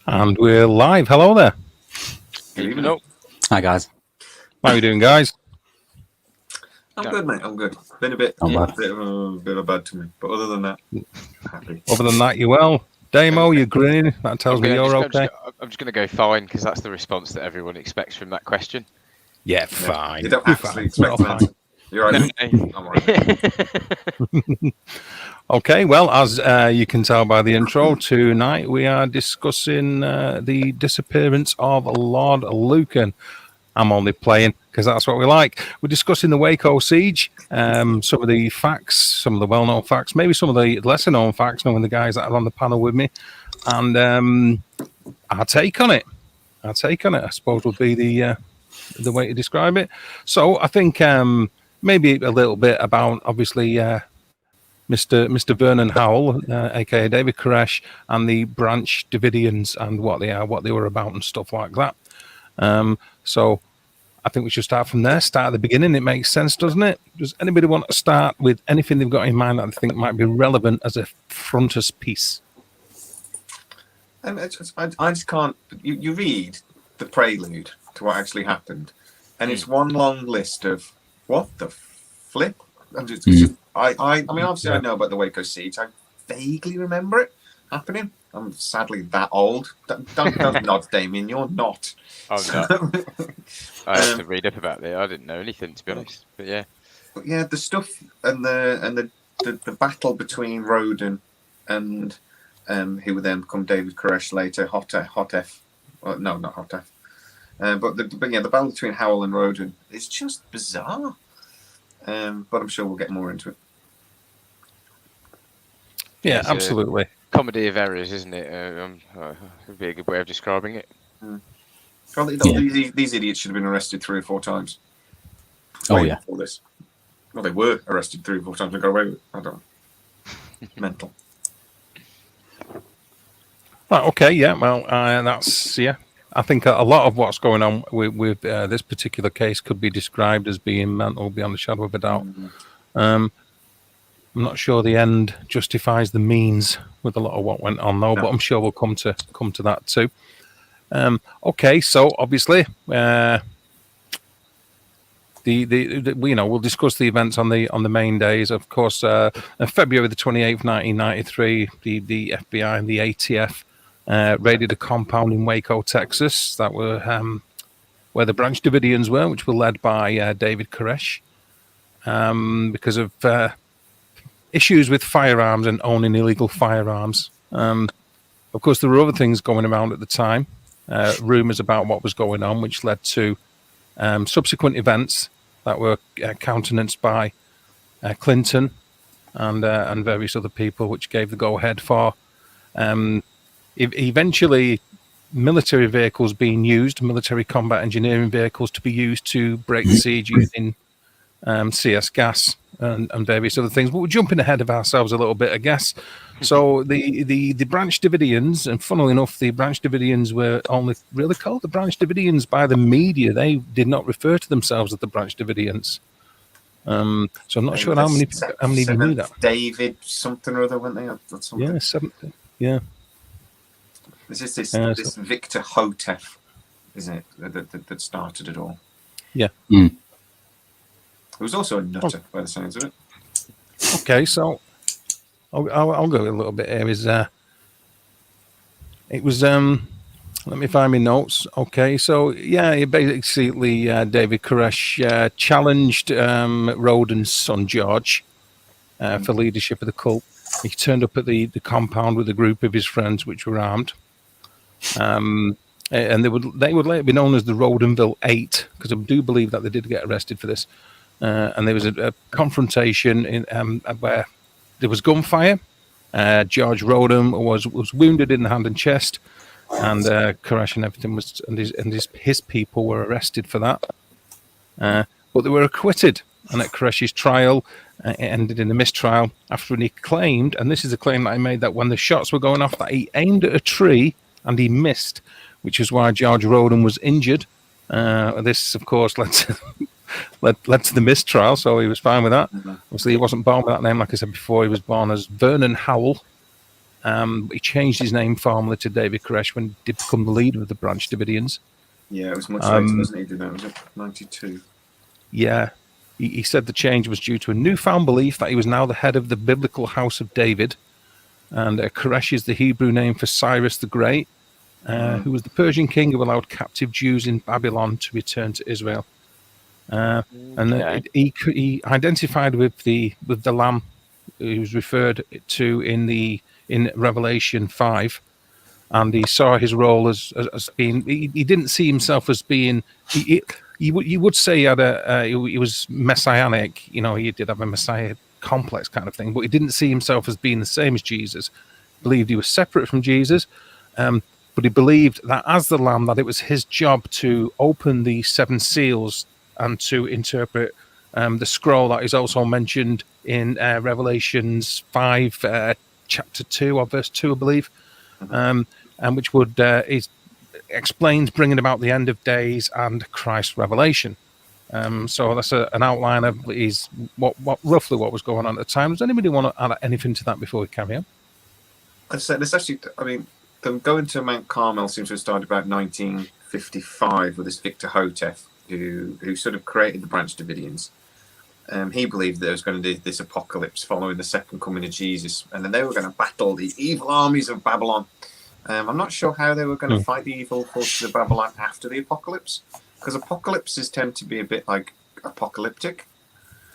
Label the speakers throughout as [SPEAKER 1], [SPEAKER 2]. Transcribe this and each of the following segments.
[SPEAKER 1] And we're live. Hello there.
[SPEAKER 2] Good evening.
[SPEAKER 3] Hi, guys.
[SPEAKER 1] How are you doing, guys?
[SPEAKER 2] I'm good, mate. I'm good. Been a bit of a bad to me, but other than that, happy.
[SPEAKER 1] Other than that, you well? Damo, you're grinning. That tells me you're okay.
[SPEAKER 4] I'm just going to go fine because that's the response that everyone expects from that question.
[SPEAKER 1] Yeah, fine.
[SPEAKER 2] You don't actually expect an answer. You're right. I'm all right.
[SPEAKER 1] Okay, well, as you can tell by the intro, tonight we are discussing the disappearance of Lord Lucan. I'm only playing because that's what we like. We're discussing the Waco siege, some of the facts, some of the well-known facts, maybe some of the lesser-known facts, knowing the guys that are on the panel with me, and our take on it. Our take on it, I suppose, would be the way to describe it. So I think maybe a little bit about, obviously, Mr. Vernon Howell, aka David Koresh, and the Branch Davidians and what they are, what they were about, and stuff like that. So I think we should start from there. Start at the beginning. It makes sense, doesn't it? Does anybody want to start with anything they've got in mind that they think might be relevant as a frontispiece?
[SPEAKER 2] I just can't. You read the prelude to what actually happened, and it's one long list of what the flip. I mean, obviously, I know about the Waco siege. I vaguely remember it happening. I'm sadly that old. Don't nod, Damien. You're not.
[SPEAKER 4] Oh no! I had to read up about it. I didn't know anything, to be honest. But yeah,
[SPEAKER 2] the stuff and the battle between Roden and who would then become David Koresh later, Hotef. Well, no, not Hotef. But the battle between Howell and Roden is just bizarre. But I'm sure we'll get more into it.
[SPEAKER 1] Yeah, absolutely.
[SPEAKER 4] Comedy of errors, isn't it? Would be a good way of describing it.
[SPEAKER 2] Well, these idiots should have been arrested 3 or 4 times. Before this. Well, they were arrested 3 or 4 times and got away with it. I don't know. Mental.
[SPEAKER 1] Right, okay, yeah, well, that's, yeah. I think a lot of what's going on with this particular case could be described as being mental, beyond a shadow of a doubt. I'm not sure the end justifies the means with a lot of what went on, though, but I'm sure we'll come to that too. Okay, so obviously, we'll discuss the events on the main days. Of course, February the 28th, 1993, the FBI and the ATF raided a compound in Waco, Texas, that were where the Branch Davidians were, which were led by David Koresh, because of issues with firearms and owning illegal firearms. Of course, there were other things going around at the time, rumors about what was going on, which led to subsequent events that were countenanced by Clinton and various other people, which gave the go-ahead for eventually military vehicles being used, military combat engineering vehicles to be used to break the siege using CS gas and various other things. But we're jumping ahead of ourselves a little bit, I guess. So the Branch Davidians, and funnily enough, the Branch Davidians were only really called the Branch Davidians by the media. They did not refer to themselves as the Branch Davidians. So I'm not sure how many of you knew that.
[SPEAKER 2] David something or other, weren't they? Or something?
[SPEAKER 1] Yeah, 7th. Yeah.
[SPEAKER 2] This is this Victor Hotef, isn't it? That started it all.
[SPEAKER 1] Yeah.
[SPEAKER 2] It was also a nutter by the sounds of it.
[SPEAKER 1] Okay, so I'll go a little bit here. It was let me find my notes. Okay, so yeah, basically David Koresh challenged Roden's son George for leadership of the cult. He turned up at the compound with a group of his friends, which were armed. And they would later be known as the Rodenville 8, because I do believe that they did get arrested for this. And there was a confrontation where there was gunfire. George Roden was wounded in the hand and chest, and Koresh and everything and his people were arrested for that. But they were acquitted, and at Koresh's trial, it ended in a mistrial after he claimed, and this is a claim that I made, that when the shots were going off, that he aimed at a tree and he missed, which is why George Roden was injured. This, of course, led to the mistrial, so he was fine with that. Obviously, he wasn't born with that name, like I said before. He was born as Vernon Howell, He changed his name formally to David Koresh when he did become the leader of the Branch Davidians.
[SPEAKER 2] Yeah, it was much later, wasn't it? He did that. Was it 92?
[SPEAKER 1] Yeah. He said the change was due to a newfound belief that he was now the head of the biblical house of David. And Koresh is the Hebrew name for Cyrus the Great, who was the Persian king who allowed captive Jews in Babylon to return to Israel. And he identified with the lamb who was referred to in Revelation 5. And he saw his role as being. He didn't see himself as being. You would say he was messianic. He did have a messiah complex kind of thing, but he didn't see himself as being the same as Jesus. He believed he was separate from Jesus, but he believed that as the Lamb, that it was his job to open the 7 seals and to interpret the scroll that is also mentioned in Revelations 5, chapter 2 or verse 2, I believe. And which would explains bringing about the end of days and Christ's revelation. So that's an outline of roughly what was going on at the time. Does anybody want to add anything to that before we carry on?
[SPEAKER 2] I'd say this actually. I mean, them going to Mount Carmel seems to have started about 1955 with this Victor Hotef, who sort of created the Branch Davidians. He believed that there was going to be this apocalypse following the second coming of Jesus, and then they were going to battle the evil armies of Babylon. I'm not sure how they were going to fight the evil forces of Babylon after the apocalypse, because apocalypses tend to be a bit like apocalyptic.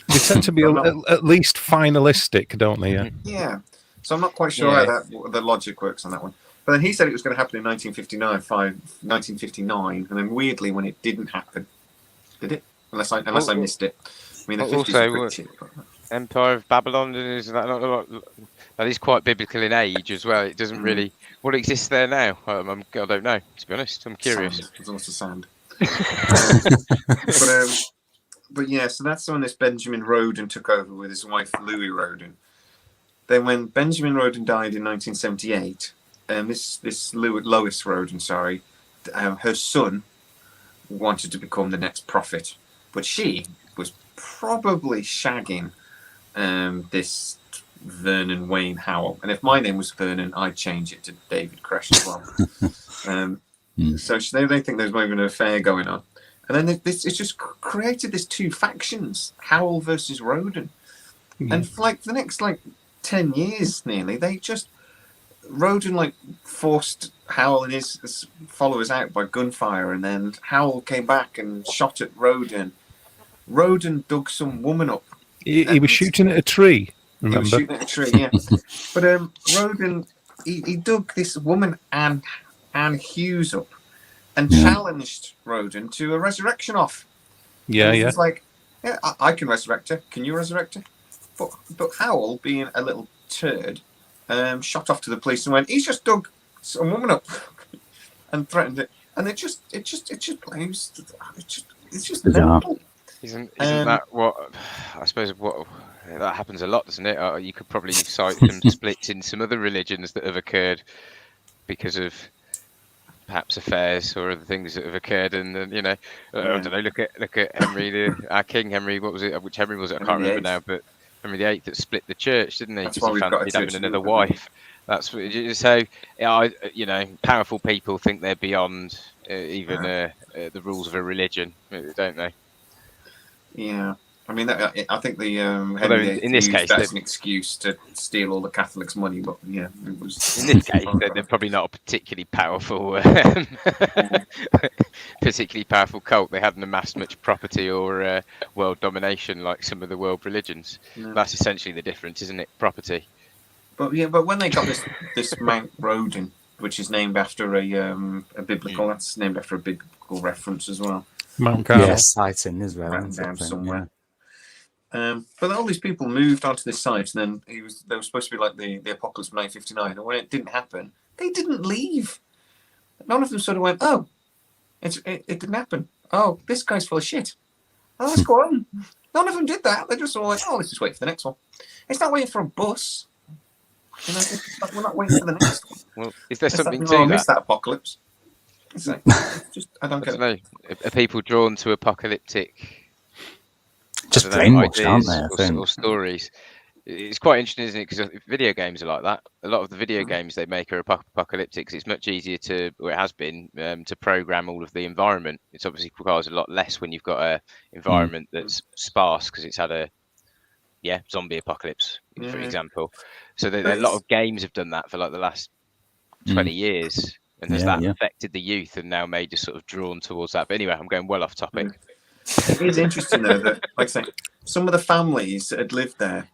[SPEAKER 1] They tend to be at least finalistic, don't they? Yeah.
[SPEAKER 2] Yeah. So I'm not quite sure how the logic works on that one. But then he said it was going to happen in 1959, and then weirdly, when it didn't happen, did it? Unless I missed it. I mean, the 50s were pretty cheap.
[SPEAKER 4] Empire of Babylon, is that not that is quite biblical in age as well. It doesn't really. What exists there now? I don't know. To be honest, I'm curious.
[SPEAKER 2] Sand. There's lots of sand. But yeah, so that's when this Benjamin Roden took over with his wife Louis Roden. Then when Benjamin Roden died in 1978, this Lois Roden, her son wanted to become the next prophet, but she was probably shagging this Vernon Wayne Howell. And if my name was Vernon, I'd change it to David Koresh as well. So they think there's maybe an affair going on. And then it's just created these 2 factions, Howell versus Roden. And for like the next 10 years nearly, Roden forced Howell and his followers out by gunfire, and then Howell came back and shot at Roden. Roden dug some woman up.
[SPEAKER 1] He was shooting at a tree, remember?
[SPEAKER 2] He was shooting at a tree, yeah. But Roden, he dug this woman, Anne Hughes, up and challenged Roden to a resurrection off. Yeah. He was like, yeah, I can resurrect her. Can you resurrect her? But Howell, being a little turd, shot off to the police and went, he's just dug some woman up and threatened it. And it's just mental.
[SPEAKER 4] Isn't that what I suppose that happens a lot, doesn't it? You could probably cite some splits in some other religions that have occurred because of perhaps affairs or other things that have occurred, and I don't know. Look at Henry, our King Henry. What was it? Which Henry was it? I can't remember now. But Henry VIII that split the church, didn't he? Because he fancied having another wife. That's so. Powerful people think they're beyond even the rules of a religion, don't they?
[SPEAKER 2] Yeah, I mean, I think the Henry VIII in this case that's an excuse to steal all the Catholics' money, but yeah, it was.
[SPEAKER 4] In this case, they're probably not a particularly powerful, cult. They hadn't amassed much property or world domination like some of the world religions. No. That's essentially the difference, isn't it? Property.
[SPEAKER 2] But when they got this Mount Roden, which is named after a biblical, that's named after a biblical reference as well.
[SPEAKER 1] Mount Carmel.
[SPEAKER 3] Yes, sighting as well.
[SPEAKER 2] Down somewhere. Yeah. But all these people moved onto this site, and then they were supposed to be like the apocalypse of 1959. And when it didn't happen, they didn't leave. None of them sort of went, "Oh, it didn't happen. Oh, this guy's full of shit. Oh, let's go on." None of them did that. They just all like, "Oh, let's just wait for the next one." It's not waiting for a bus. We're not waiting for the next one.
[SPEAKER 4] Well, is there something to
[SPEAKER 2] that? I
[SPEAKER 4] that?
[SPEAKER 2] missed that apocalypse. I don't get it.
[SPEAKER 4] Are people drawn to apocalyptic?
[SPEAKER 3] Just brainwashed, aren't they?
[SPEAKER 4] Or stories. It's quite interesting, isn't it? Because video games are like that. A lot of the video games they make are apocalyptic. 'Cause it's much easier or it has been, to program all of the environment. It's obviously requires a lot less when you've got a environment that's sparse because it's had a zombie apocalypse, for example. So a lot of games have done that for like the last 20 years. And has that affected the youth and now made us sort of drawn towards that? But anyway, I'm going well off topic.
[SPEAKER 2] It is interesting though that, like I say, some of the families that had lived there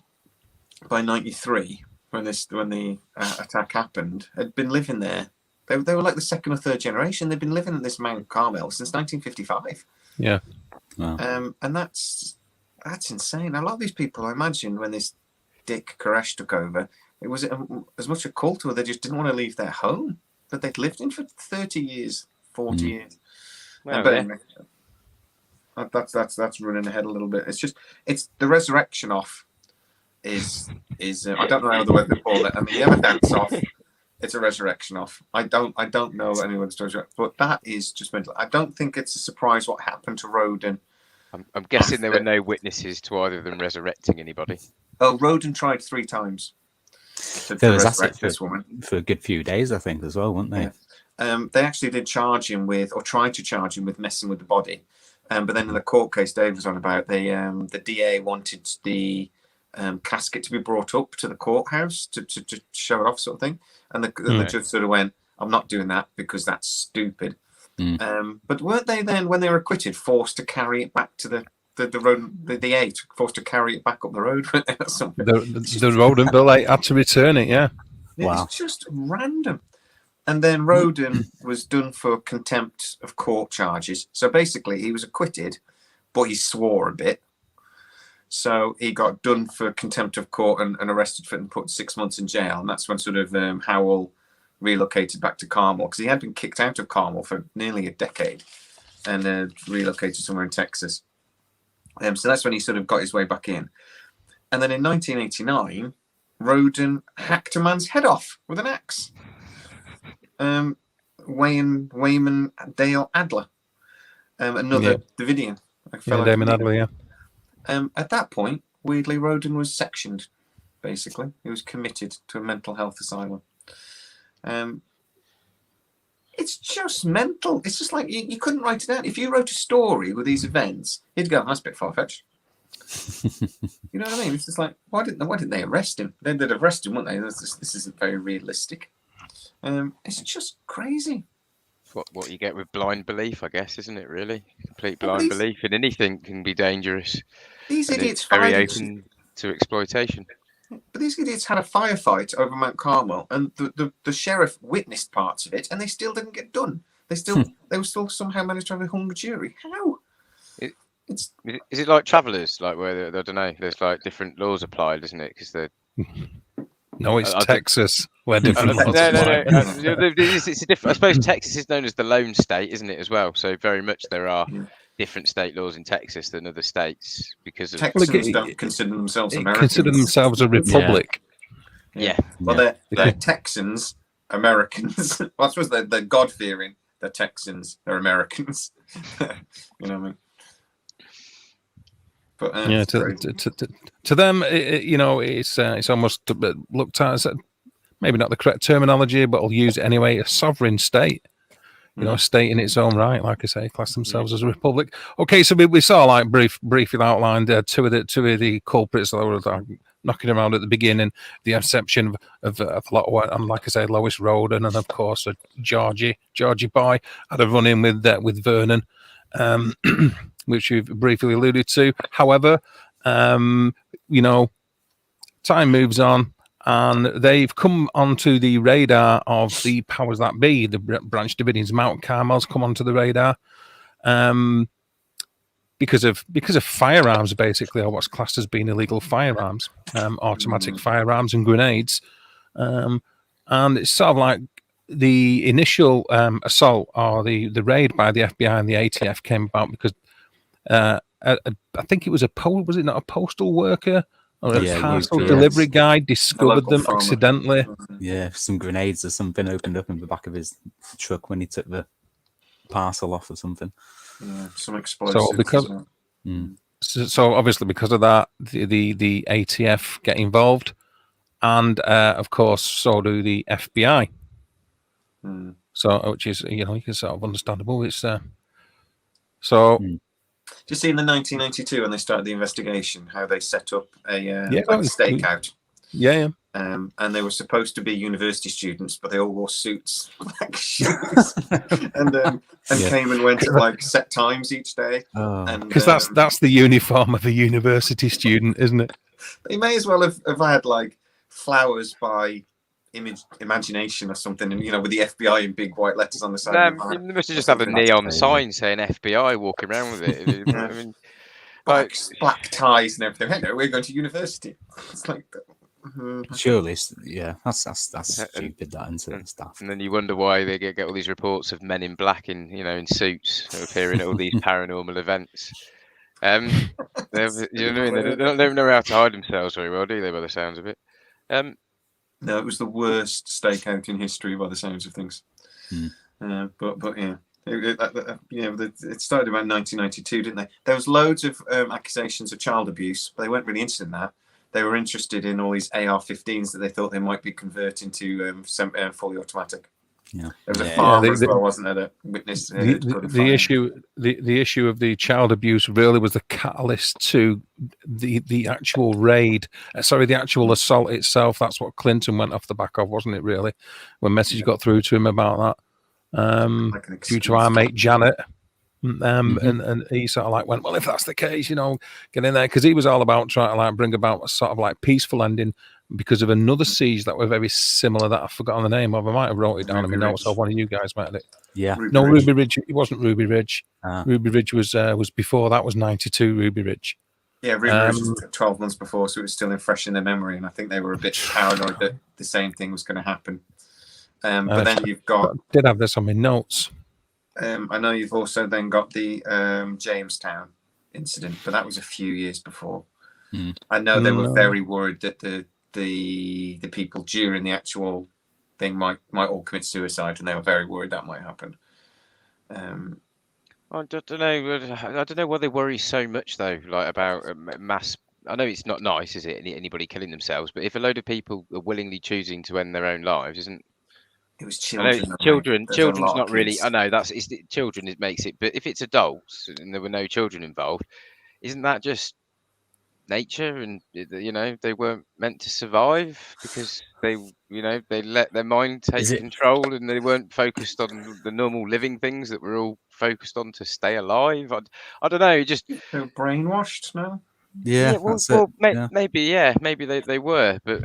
[SPEAKER 2] by 93, when the attack happened, had been living there. They were like the second or third generation. They've been living in this Mount Carmel since 1955.
[SPEAKER 1] Yeah.
[SPEAKER 2] Wow. And that's insane. A lot of these people, I imagine, when this Dick Koresh took over, it was as much a cult where they just didn't want to leave their home that they'd lived in for 30 years, 40 years.
[SPEAKER 4] Well,
[SPEAKER 2] But anyway, that's running ahead a little bit. It's the resurrection off is I don't know how the word they call it. I mean, the evidence off. It's a resurrection off. I don't know anyone's story, but that is just mental. I don't think it's a surprise what happened to Roden.
[SPEAKER 4] I'm guessing there were no witnesses to either of them resurrecting anybody.
[SPEAKER 2] Oh, Roden tried 3 times to resurrect this woman
[SPEAKER 3] for a good few days, I think, as well, weren't they?
[SPEAKER 2] Yeah. They actually did charge him with, or tried to charge him with messing with the body. But then in the court case Dave was on about, the DA wanted the casket to be brought up to the courthouse to show it off, sort of thing. And the judge sort of went, I'm not doing that because that's stupid. But weren't they then, when they were acquitted, forced to carry it back to the road, the 8, forced to carry it back up the road or something?
[SPEAKER 1] The Roden bill 8 had to return it, yeah.
[SPEAKER 3] Wow.
[SPEAKER 2] It's just random. And then Roden was done for contempt of court charges. So basically, he was acquitted, but he swore a bit. So he got done for contempt of court and arrested for and put 6 months in jail. And that's when sort of Howell relocated back to Carmel, because he had been kicked out of Carmel for nearly a decade and relocated somewhere in Texas. So that's when he sort of got his way back in. And then in 1989, Roden hacked a man's head off with an axe. Wayman Dale Adler, another Davidian.
[SPEAKER 1] Damon Adler, yeah.
[SPEAKER 2] At that point, weirdly, Roden was sectioned, basically. He was committed to a mental health asylum. It's just mental. It's just like you couldn't write it down. If you wrote a story with these events, you'd go, that's a bit far-fetched. You know what I mean? It's just like, why didn't they arrest him? They'd have arrested him, wouldn't they? This isn't very realistic. It's just crazy.
[SPEAKER 4] What you get with blind belief, I guess, isn't it? Really, complete blind belief in anything can be dangerous.
[SPEAKER 2] These idiots
[SPEAKER 4] very open to exploitation.
[SPEAKER 2] But these idiots had a firefight over Mount Carmel, and the sheriff witnessed parts of it, and they still didn't get done. They were still somehow managed to have a hung jury. How?
[SPEAKER 4] Is it like Travellers, like where I don't know? There's like different laws applied, isn't it? Because they're
[SPEAKER 1] No, it's Texas where different laws apply.
[SPEAKER 4] No. It's a different. I suppose Texas is known as the lone state, isn't it, as well? So very much there are different state laws in Texas than other states because of
[SPEAKER 2] Texans don't consider themselves Americans.
[SPEAKER 1] Consider themselves a republic.
[SPEAKER 4] Yeah.
[SPEAKER 2] Well, they're Texans, Americans. Well, I suppose they're God-fearing. They're Texans. They're Americans. You know what I mean? But
[SPEAKER 1] to them, it's almost looked at as maybe not the correct terminology, but I'll use it anyway. A sovereign state, a state in its own right, like I say, class themselves as a republic. Okay, so we saw like briefly outlined two of the culprits that were knocking around at the beginning, the exception of a lot of, and like I say, Lois Roden, and of course Georgie Boy had a run in with Vernon. Which you've briefly alluded to. However, time moves on, and they've come onto the radar of the powers that be. The Branch Davidians, Mount Carmel's come onto the radar because of firearms, basically, or what's classed as being illegal firearms, automatic firearms and grenades, and it's sort of like the initial assault or the raid by the FBI and the ATF came about because I think it was was it not a postal worker or a parcel delivery guy discovered them accidentally?
[SPEAKER 3] Yeah, some grenades or something opened up in the back of his truck when he took the parcel off or something.
[SPEAKER 2] Yeah, some explosives.
[SPEAKER 1] So So obviously because of that, the ATF get involved, and of course so do the FBI.
[SPEAKER 2] Hmm.
[SPEAKER 1] So which is you can sort of understandable. It's so.
[SPEAKER 2] Do you see in the 1992 when they started the investigation how they set up a
[SPEAKER 1] Yeah,
[SPEAKER 2] like stakeout?
[SPEAKER 1] Yeah.
[SPEAKER 2] And they were supposed to be university students, but they all wore suits, black shoes, and came and went at like set times each day.
[SPEAKER 1] Because that's the uniform of a university student, isn't it?
[SPEAKER 2] They may as well have had like flowers by imagination or something, and with the FBI in big white letters on the side of the van.
[SPEAKER 4] They must have just had a neon sign saying FBI walking around with it. I mean,
[SPEAKER 2] black ties and everything. Hey, no, we're going to university. It's like,
[SPEAKER 3] surely, yeah, that's stupid. That and stuff.
[SPEAKER 4] And then you wonder why they get all these reports of men in black in suits appearing at all these paranormal events. You know what I mean? They don't know how to hide themselves very well, do they? By the sounds of it.
[SPEAKER 2] No, it was the worst stakeout in history by the sounds of things. But yeah. It started around 1992, didn't they? There was loads of accusations of child abuse, but they weren't really interested in that. They were interested in all these AR-15s that they thought they might be converting to fully automatic.
[SPEAKER 3] Yeah,
[SPEAKER 2] there was a farmer as well, wasn't there? That witnessed
[SPEAKER 1] the issue of the child abuse really was the catalyst to the actual raid. The actual assault itself. That's what Clinton went off the back of, wasn't it? Really, when message got through to him about that, due to our mate Janet. And he sort of like went, well, if that's the case, get in there, because he was all about trying to like bring about a sort of like peaceful ending because of another siege that were very similar that I've forgotten the name of. I might have wrote it down in my notes, or one of you guys might have it.
[SPEAKER 3] Yeah.
[SPEAKER 1] Ruby Ridge. It wasn't Ruby Ridge. Ruby Ridge was before. That was 92. Ruby Ridge.
[SPEAKER 2] Yeah, Ruby Ridge was 12 months before, so it was still fresh in their memory, and I think they were a bit paranoid that the same thing was going to happen. But then you've got.
[SPEAKER 1] I did have this on my notes.
[SPEAKER 2] I know you've also then got the Jamestown incident, but that was a few years before. I know they were very worried that the people during the actual thing might all commit suicide, and they were very worried that might happen.
[SPEAKER 4] I don't know why they worry so much though, like about mass. I know it's not nice, is it? Anybody killing themselves, but if a load of people are willingly choosing to end their own lives, isn't
[SPEAKER 2] it was children?
[SPEAKER 4] Children's not really. I know children. It makes it, but if it's adults and there were no children involved, isn't that just nature? And they weren't meant to survive because they let their mind take control and they weren't focused on the normal living things that we're all focused on to stay alive. I don't know. Just
[SPEAKER 2] they were brainwashed now.
[SPEAKER 3] Yeah,
[SPEAKER 4] maybe they were, but.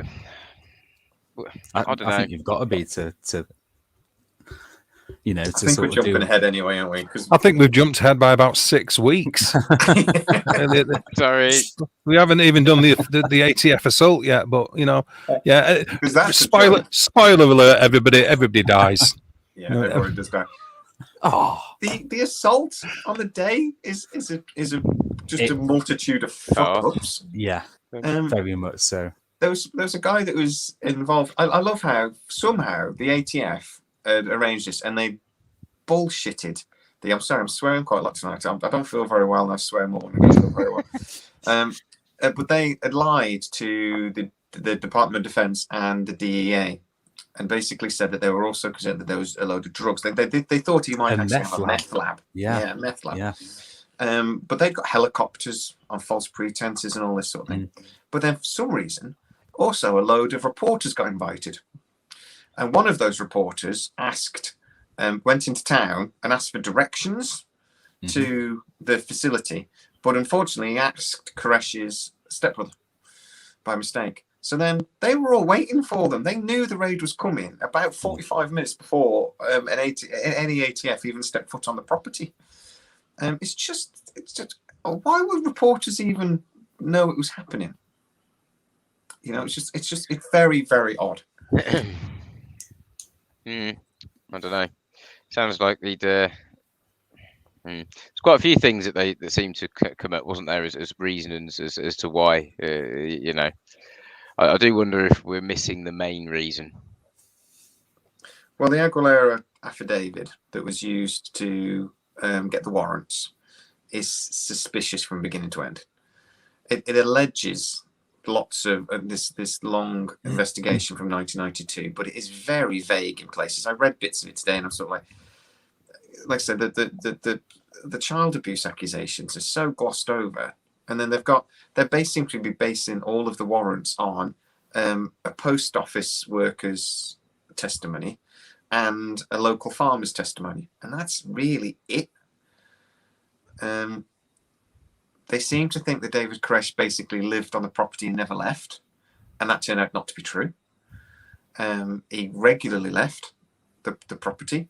[SPEAKER 4] I don't know.
[SPEAKER 3] I think you've got to be to
[SPEAKER 2] I think we're jumping ahead anyway, aren't we?
[SPEAKER 1] I think we've jumped ahead by about 6 weeks.
[SPEAKER 4] Sorry,
[SPEAKER 1] we haven't even done the ATF assault yet, but yeah. Spoiler alert! Everybody dies.
[SPEAKER 2] Yeah, everybody does die. The assault on the day is a multitude of fuck-ups.
[SPEAKER 3] Yeah, very much so.
[SPEAKER 2] There was a guy that was involved. I love how somehow the ATF had arranged this and they bullshitted. I'm sorry, I'm swearing quite a lot tonight. I don't feel very well and I swear more when I don't feel very well. But they had lied to the Department of Defense and the DEA and basically said that they were also concerned that there was a load of drugs. They thought he might actually have a meth lab. Yeah, meth lab.
[SPEAKER 3] Yeah.
[SPEAKER 2] But they got helicopters on false pretenses and all this sort of thing. But then for some reason, also a load of reporters got invited. And one of those reporters went into town and asked for directions to the facility. But unfortunately, he asked Koresh's stepbrother by mistake. So then they were all waiting for them. They knew the raid was coming about 45 minutes before any ATF even stepped foot on the property. It's just why would reporters even know it was happening? It's very, very odd.
[SPEAKER 4] I don't know. Sounds like they'd. There's quite a few things that seem to come up, wasn't there, as reasons as to why. I do wonder if we're missing the main reason.
[SPEAKER 2] Well, the Aguilera affidavit that was used to get the warrants is suspicious from beginning to end. It alleges lots of this long investigation from 1992, but it is very vague in places. I read bits of it today, and I'm sort of like I said, the child abuse accusations are so glossed over, and then they seem to be basing all of the warrants on a post office worker's testimony and a local farmer's testimony, and that's really it. They seem to think that David Koresh basically lived on the property and never left, and that turned out not to be true. He regularly left the property.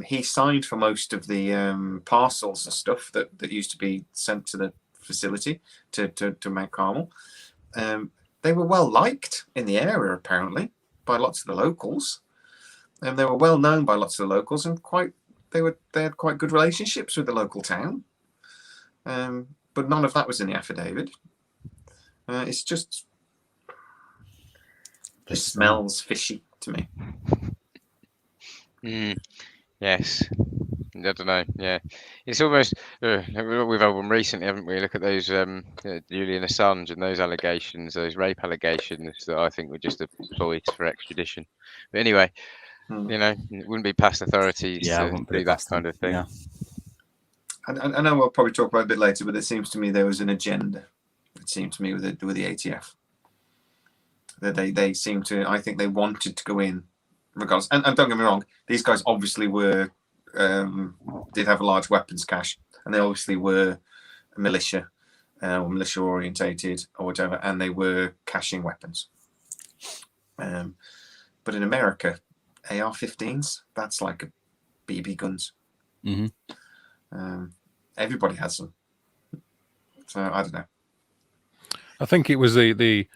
[SPEAKER 2] He signed for most of the parcels and stuff that used to be sent to the facility to Mount Carmel. They were well liked in the area, apparently, by lots of the locals. They were well known by lots of the locals, and they had quite good relationships with the local town. But none of that was in the affidavit. It's just smells fishy to me.
[SPEAKER 4] Yes. I don't know. Yeah, it's almost we've had one recently, haven't we? Look at those Julian Assange and those allegations, those rape allegations that I think were just a ploy for extradition. But anyway, it wouldn't be past authorities to do that kind of thing.
[SPEAKER 2] Yeah. I know we'll probably talk about it a bit later, but it seems to me there was an agenda. It seemed to me with the ATF that they seem to. I think they wanted to go in, regardless. And don't get me wrong, these guys obviously were did have a large weapons cache, and they obviously were a militia or militia orientated or whatever, and they were caching weapons. But in America, AR-15s, that's like BB guns.
[SPEAKER 3] Mm-hmm.
[SPEAKER 2] Everybody has them, so I don't know.
[SPEAKER 1] I think it was the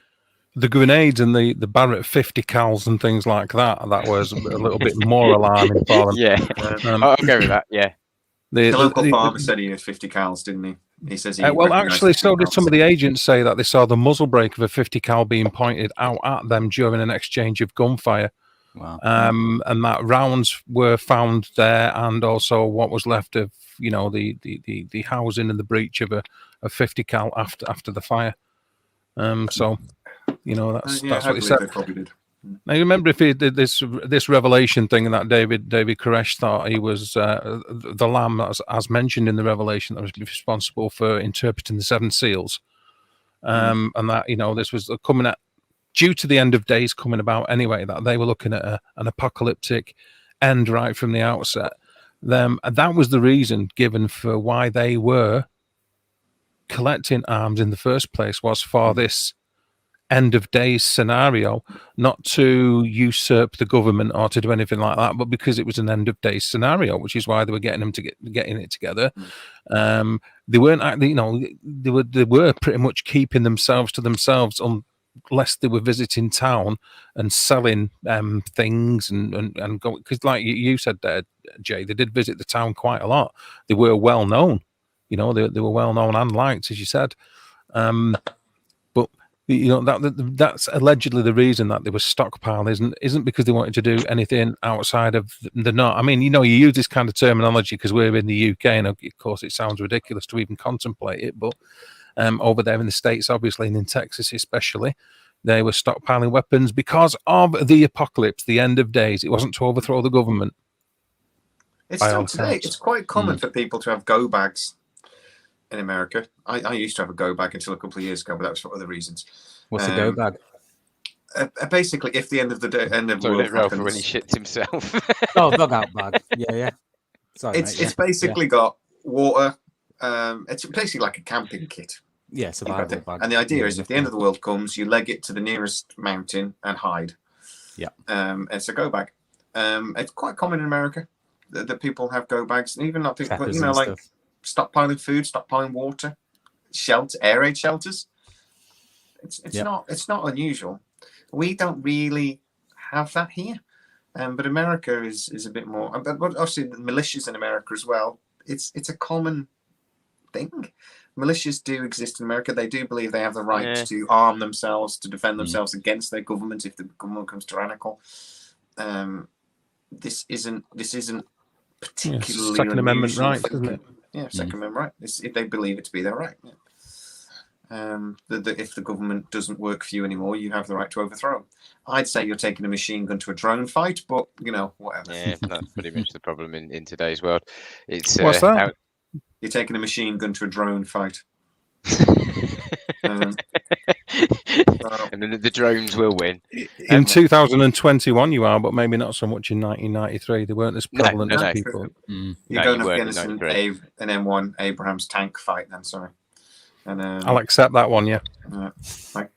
[SPEAKER 1] grenades and the Barrett 50 cals and things like that was a little bit more alarming for them.
[SPEAKER 4] Yeah, I'll go with that. Yeah,
[SPEAKER 2] the local farmer said he had 50 cals, didn't he? He says he.
[SPEAKER 1] Well, actually, so did some of the agents say that they saw the muzzle brake of a 50 cal being pointed out at them during an exchange of gunfire.
[SPEAKER 3] Wow.
[SPEAKER 1] And that rounds were found there, and also what was left of the housing and the breech of a 50 cal after the fire. So that's what he said.
[SPEAKER 2] They probably did.
[SPEAKER 1] Now you remember, if he did this revelation thing, and that David Koresh thought he was the lamb, as mentioned in the revelation, that was responsible for interpreting the 7 seals, and that this was coming at due to the end of days coming about anyway, that they were looking at an apocalyptic end right from the outset. That was the reason given for why they were collecting arms in the first place, was for this end of days scenario, not to usurp the government or to do anything like that, but because it was an end of days scenario, which is why they were getting it together. They weren't actually, they were pretty much keeping themselves to themselves unless they were visiting town and selling things and go, because like you said there, Jay, they did visit the town quite a lot. They were well known, they were well known and liked, as you said. But that's allegedly the reason that they were stockpiling isn't because they wanted to do anything outside of the norm. I mean, you use this kind of terminology because we're in the UK, and of course it sounds ridiculous to even contemplate it, but over there in the States, obviously, and in Texas especially, they were stockpiling weapons because of the apocalypse, the end of days. It wasn't to overthrow the government.
[SPEAKER 2] It's still today. It's quite common for people to have go bags in America. I used to have a go bag until a couple of years ago, but that was for other reasons.
[SPEAKER 3] What's a go bag?
[SPEAKER 2] Basically, if the end of the world happens,
[SPEAKER 4] when he shits himself.
[SPEAKER 3] Oh, dugout bag. Yeah. Sorry,
[SPEAKER 2] it's basically got water. It's basically like a camping kit.
[SPEAKER 3] Yeah, survival bag.
[SPEAKER 2] And the idea is, if the end of the world comes, you leg it to the nearest mountain and hide.
[SPEAKER 3] Yeah.
[SPEAKER 2] It's a go bag. It's quite common in America that people have go bags, and even not people, like stockpiling food, stockpiling water, air raid shelters. It's not unusual. We don't really have that here, but America is a bit more. But obviously, the militias in America as well. It's a common thing. Militias do exist in America. They do believe they have the right to arm themselves, to defend themselves against their government if the government becomes tyrannical. This isn't particularly
[SPEAKER 1] Second Amendment right, isn't it?
[SPEAKER 2] Yeah, Second Amendment right. If they believe it to be their right. Yeah. If the government doesn't work for you anymore, you have the right to overthrow them. I'd say you're taking a machine gun to a drone fight, but whatever.
[SPEAKER 4] Yeah, that's pretty much the problem in today's world. It's
[SPEAKER 1] What's that?
[SPEAKER 2] You're taking a machine gun to a drone fight.
[SPEAKER 4] and then the drones will win.
[SPEAKER 1] In 2021, you are, but maybe not so much in 1993. They weren't as prevalent as people.
[SPEAKER 2] You're going up against an M1 Abrams tank fight, then. Sorry. And
[SPEAKER 1] I'll accept that one. Yeah.
[SPEAKER 2] Like,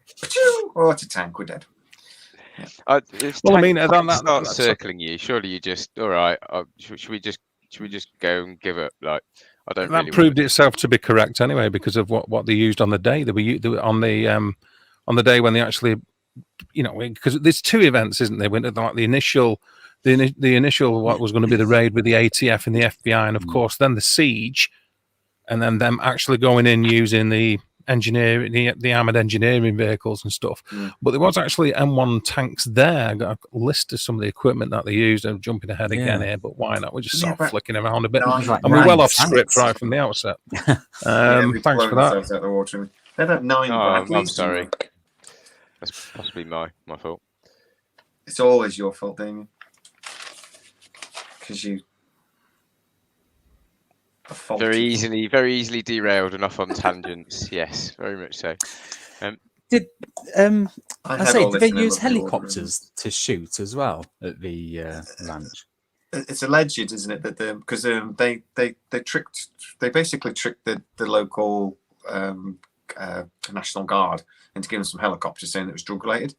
[SPEAKER 2] oh, it's a tank. We're dead.
[SPEAKER 4] Yeah.
[SPEAKER 1] Well, I mean,
[SPEAKER 4] that circling you. Surely you just all right. Should we just go and give up? Like, I don't.
[SPEAKER 1] That proved itself to be correct anyway because of what they used on the day. They were on the day when they actually, because there's two events, isn't there? When like the initial what was going to be the raid with the ATF and the FBI, and of course then the siege, and then them actually going in using the armored engineering vehicles and stuff. But there was actually M1 tanks there. I got a list of some of the equipment that they used. I'm jumping ahead again here, but why not? We're just sort of flicking around a bit. And we're well off script right from the outset. Thanks for that.
[SPEAKER 2] Out the water. They'd have 9
[SPEAKER 4] I'm sorry. That's possibly my fault.
[SPEAKER 2] It's always your fault, Damien. Because you
[SPEAKER 4] very easily derailed and off on tangents. Yes, very much so.
[SPEAKER 3] Did they use helicopters to shoot as well at the ranch?
[SPEAKER 2] It's alleged, isn't it, that because they basically tricked the local National Guard into giving them some helicopters, saying it was drug related.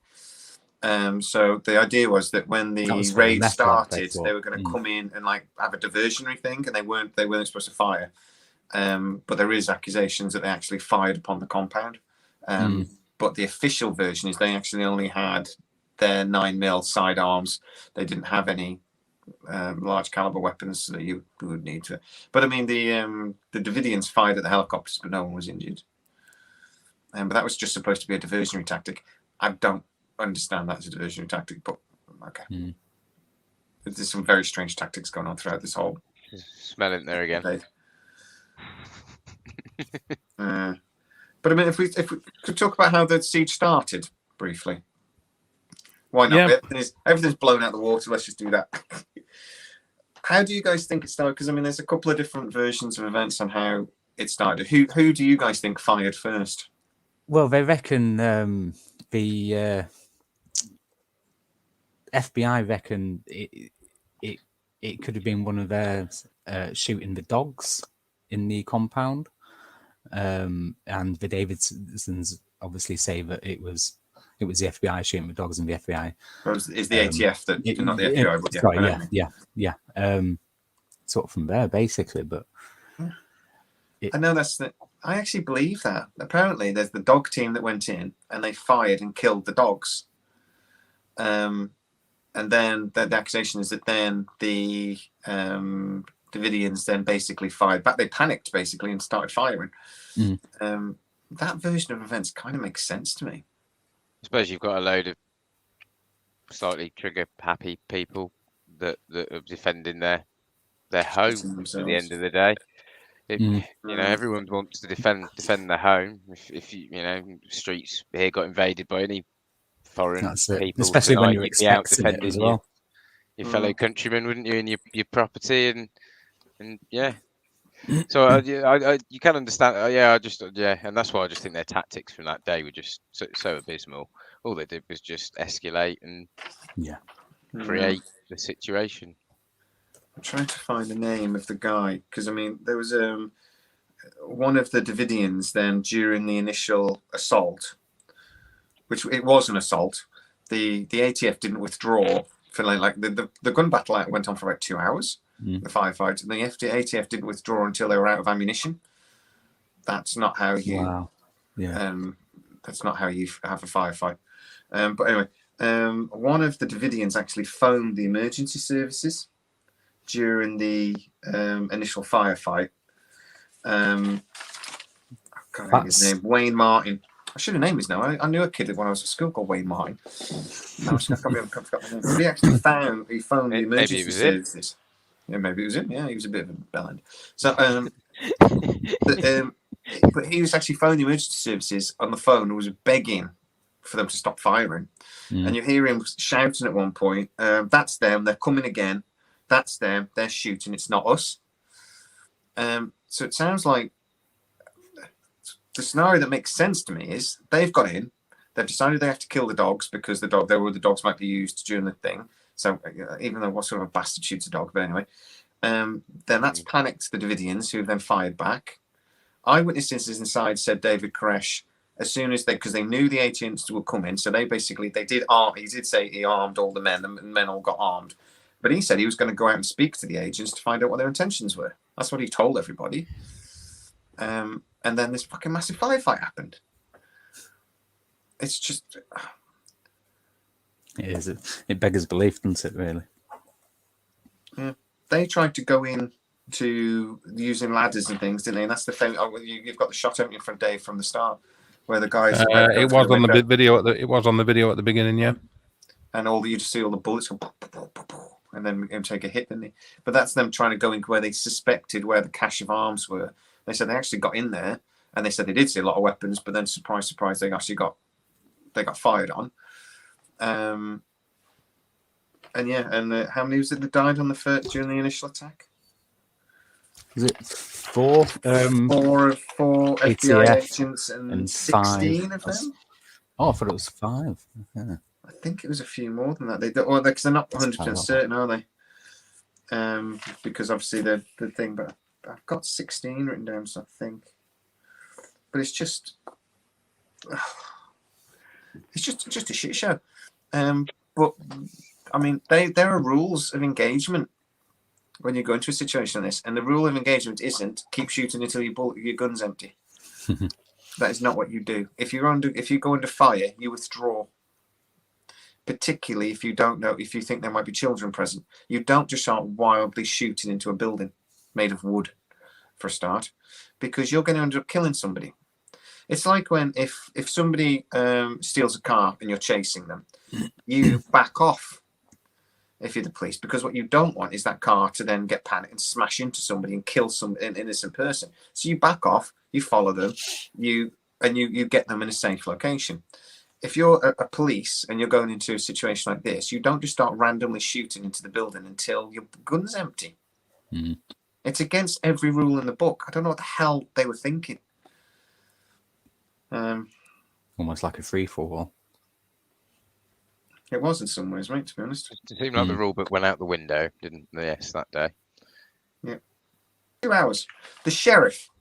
[SPEAKER 2] So the idea was that when the raid started, they were going to come in and like have a diversionary thing, and they weren't supposed to fire. But there is accusations that they actually fired upon the compound. But the official version is they actually only had their 9mm sidearms. They didn't have any large caliber weapons that you would need to. But I mean, the Davidians fired at the helicopters, but no one was injured. But that was just supposed to be a diversionary tactic. I don't understand that as a diversionary tactic, but okay. There's some very strange tactics going on throughout this whole.
[SPEAKER 4] Smell it there again.
[SPEAKER 2] But I mean, if we could talk about how the siege started briefly. Why not? Yeah. Everything's blown out the water. Let's just do that. How do you guys think it started? Because I mean, there's a couple of different versions of events on how it started. Who do you guys think fired first?
[SPEAKER 3] Well, they reckon the FBI reckon it could have been one of theirs shooting the dogs in the compound, and the Davidsons obviously say that it was the FBI shooting the dogs, and the FBI
[SPEAKER 2] is the ATF that not the FBI. But
[SPEAKER 3] yeah, sort of from there basically. But
[SPEAKER 2] I know I actually believe that. Apparently, there's the dog team that went in and they fired and killed the dogs. And then the accusation is that then the Davidians then basically fired back. They panicked basically and started firing. That version of events kind of makes sense to me.
[SPEAKER 4] I suppose you've got a load of slightly trigger-happy people that are defending their home at the end of the day. Everyone wants to defend their home. If streets here got invaded by any foreign people,
[SPEAKER 3] especially when you're expecting it as well.
[SPEAKER 4] Your fellow countrymen, wouldn't you, and your property and yeah. So you can understand. And that's why I just think their tactics from that day were just so abysmal. All they did was just escalate and create the situation.
[SPEAKER 2] I'm trying to find the name of the guy because I mean there was one of the Davidians then during the initial assault, which it was an assault. The ATF didn't withdraw for like the gun battle went on for about 2 hours. The firefight, and the ATF didn't withdraw until they were out of ammunition. That's not how you.
[SPEAKER 3] Wow. Yeah.
[SPEAKER 2] That's not how you have a firefight. But anyway, one of the Davidians actually phoned the emergency services during the initial firefight. I can't remember his name. Wayne Martin. I should have named his name. I knew a kid when I was at school called Wayne Martin. I forgot his name. But he actually phoned the emergency services. Yeah, maybe it was him. Yeah, he was a bit of a bellend. So But he was actually phoning the emergency services on the phone and was begging for them to stop firing. And you hear him shouting at one point, "That's them. They're coming again. That's them. They're shooting. It's not us." So it sounds like the scenario that makes sense to me is they've got in. They've decided they have to kill the dogs because the dogs might be used during the thing. So even though what sort of a bastard shoots a dog, but anyway, then that's panicked the Davidians, who have then fired back. Eyewitnesses inside said David Koresh, as soon as because they knew the agents would come in, so they did arm. He did say he armed all the men. The men all got armed, but he said he was going to go out and speak to the agents to find out what their intentions were. That's what he told everybody. And then this fucking massive firefight happened. It's just.
[SPEAKER 3] It is. It beggars belief, doesn't it? Really.
[SPEAKER 2] Yeah, they tried to go in to using ladders and things, didn't they? And that's the thing. Oh, you've got the shot, haven't you, from Dave from the start, where the guys.
[SPEAKER 1] It was on the video. It was on the video at the beginning, yeah.
[SPEAKER 2] And you just see all the bullets go, and then him take a hit, didn't he? But that's them trying to go in where they suspected where the cache of arms were. They said they actually got in there, and they said they did see a lot of weapons, but then surprise, surprise, they got fired on. And how many was it that died on during the initial attack?
[SPEAKER 3] Was it 4?
[SPEAKER 2] 4 FBI agents and 16 of them.
[SPEAKER 3] Oh, I thought it was 5. Yeah.
[SPEAKER 2] I think it was a few more than that. Because they're not 100% certain, are they? Because obviously the thing, but I've got 16 written down, so I think. But it's just a shit show. But I mean, there are rules of engagement when you go into a situation like this, and the rule of engagement isn't keep shooting until your gun's empty. That is not what you do. If you go under fire, you withdraw. Particularly if you think there might be children present, you don't just start wildly shooting into a building made of wood, for a start, because you're going to end up killing somebody. It's like if somebody steals a car and you're chasing them, you back off if you're the police, because what you don't want is that car to then get panicked and smash into somebody and kill an innocent person. So you back off, you follow them, you get them in a safe location. If you're a police and you're going into a situation like this, you don't just start randomly shooting into the building until your gun's empty.
[SPEAKER 3] Mm.
[SPEAKER 2] It's against every rule in the book. I don't know what the hell they were thinking.
[SPEAKER 3] Almost like a free-for-all.
[SPEAKER 2] It was in some ways, mate, to be honest.
[SPEAKER 4] It seemed like the rule book went out the window, didn't they? Yes, that day.
[SPEAKER 2] Yeah. 2 hours. The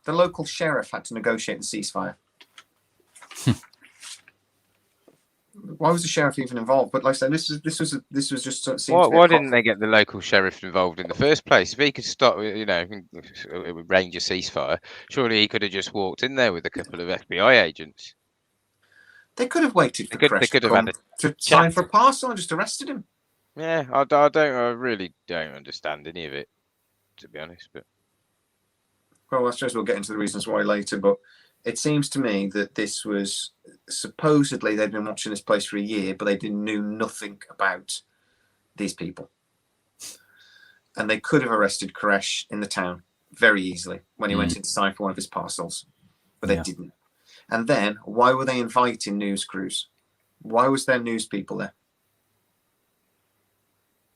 [SPEAKER 2] local sheriff had to negotiate the ceasefire. Why was the sheriff even involved? But like I said, this was just sort of.
[SPEAKER 4] Why didn't they get the local sheriff involved in the first place? If he could stop, arrange a ceasefire, surely he could have just walked in there with a couple of FBI agents.
[SPEAKER 2] They could have waited for Koresh to sign for a parcel and just arrested him.
[SPEAKER 4] Yeah, I really don't understand any of it, to be honest. But
[SPEAKER 2] well, I suppose we'll get into the reasons why later. But it seems to me that this was supposedly they'd been watching this place for a year, but they knew nothing about these people, and they could have arrested Koresh in the town very easily when he went in to sign for one of his parcels, but they didn't. And then, why were they inviting news crews? Why was there news people there?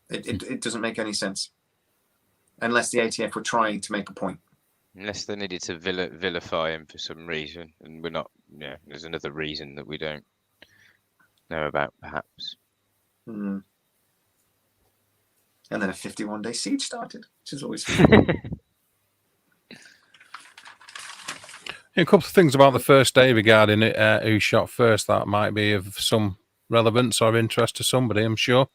[SPEAKER 2] It doesn't make any sense. Unless the ATF were trying to make a point.
[SPEAKER 4] Unless they needed to vilify him for some reason. And we're not, there's another reason that we don't know about, perhaps.
[SPEAKER 2] Mm. And then a 51-day siege started, which is always fun.
[SPEAKER 1] A couple of things about the first day regarding it, who shot first that might be of some relevance or interest to somebody, I'm sure.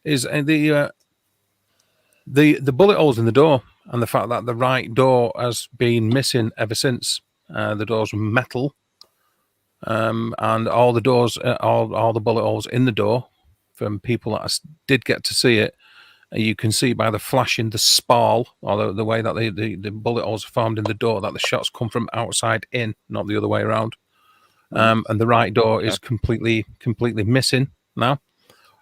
[SPEAKER 1] Is the bullet holes in the door and the fact that the right door has been missing ever since. The doors were metal, and all the doors, all the bullet holes in the door, from people that did get to see it, you can see by the flashing, the spall, or the way that the bullet holes are formed in the door, that the shots come from outside in, not the other way around. And the right door is completely missing now.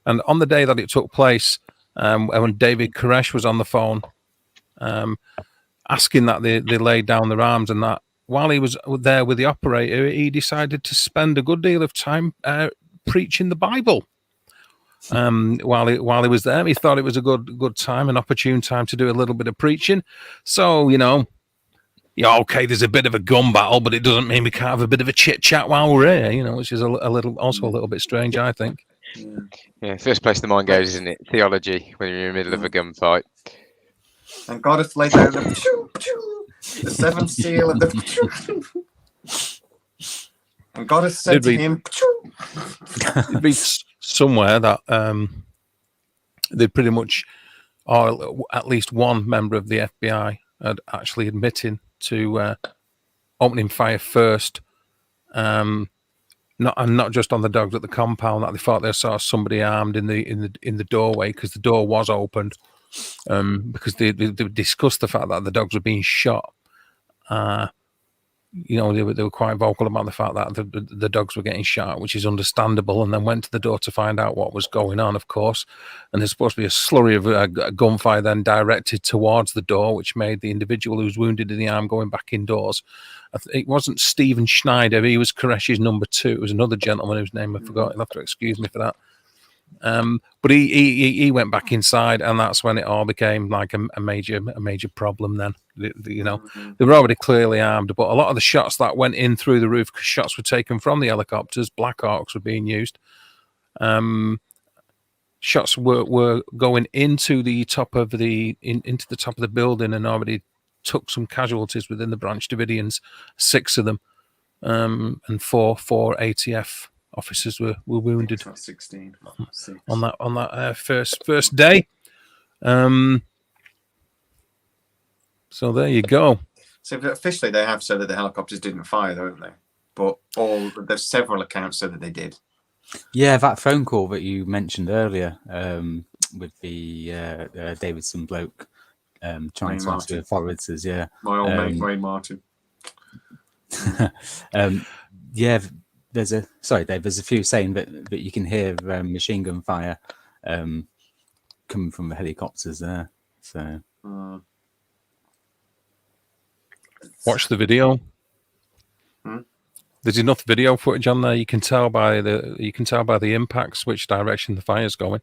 [SPEAKER 1] And on the day that it took place, when David Koresh was on the phone, asking that they laid down their arms, and that while he was there with the operator, he decided to spend a good deal of time preaching the Bible. While he was there, he thought it was a good time, an opportune time to do a little bit of preaching. So, yeah, okay, there's a bit of a gun battle, but it doesn't mean we can't have a bit of a chit chat while we're here, which is a little bit strange, I think.
[SPEAKER 4] Yeah, first place the mind goes, isn't it? Theology, when you're in the middle of a gunfight.
[SPEAKER 2] And God hath laid down the seventh seal of the. And God hath said to him.
[SPEAKER 1] It reads somewhere that they pretty much, or at least one member of the FBI had actually admitting to opening fire first, not just on the dogs at the compound, that they thought they saw somebody armed in the doorway, because the door was opened, because they discussed the fact that the dogs were being shot. They were quite vocal about the fact that the dogs were getting shot, which is understandable, and then went to the door to find out what was going on, of course. And there's supposed to be a slurry of gunfire then directed towards the door, which made the individual who was wounded in the arm going back indoors. It wasn't Stephen Schneider. He was Koresh's number 2. It was another gentleman whose name I forgot. You'll have to excuse me for that. But he went back inside, and that's when it all became like a major problem. Then they were already clearly armed, but a lot of the shots that went in through the roof, shots were taken from the helicopters. Black Hawks were being used. Shots were going into the top of into the top of the building, and already took some casualties within the Branch Davidians. 6 of them, and four ATF officers were wounded.
[SPEAKER 2] 16
[SPEAKER 1] on that first day. So there you go.
[SPEAKER 2] So officially they have said that the helicopters didn't fire, though, haven't they? But there's several accounts said that they did.
[SPEAKER 3] Yeah, that phone call that you mentioned earlier, with the Davidson bloke trying to ask the authorities. Yeah,
[SPEAKER 2] my old mate Wayne Martin.
[SPEAKER 3] Yeah. There's a few saying that you can hear machine gun fire coming from the helicopters there. So
[SPEAKER 1] watch the video. There's enough video footage on there. You can tell by the impacts which direction the fire's going.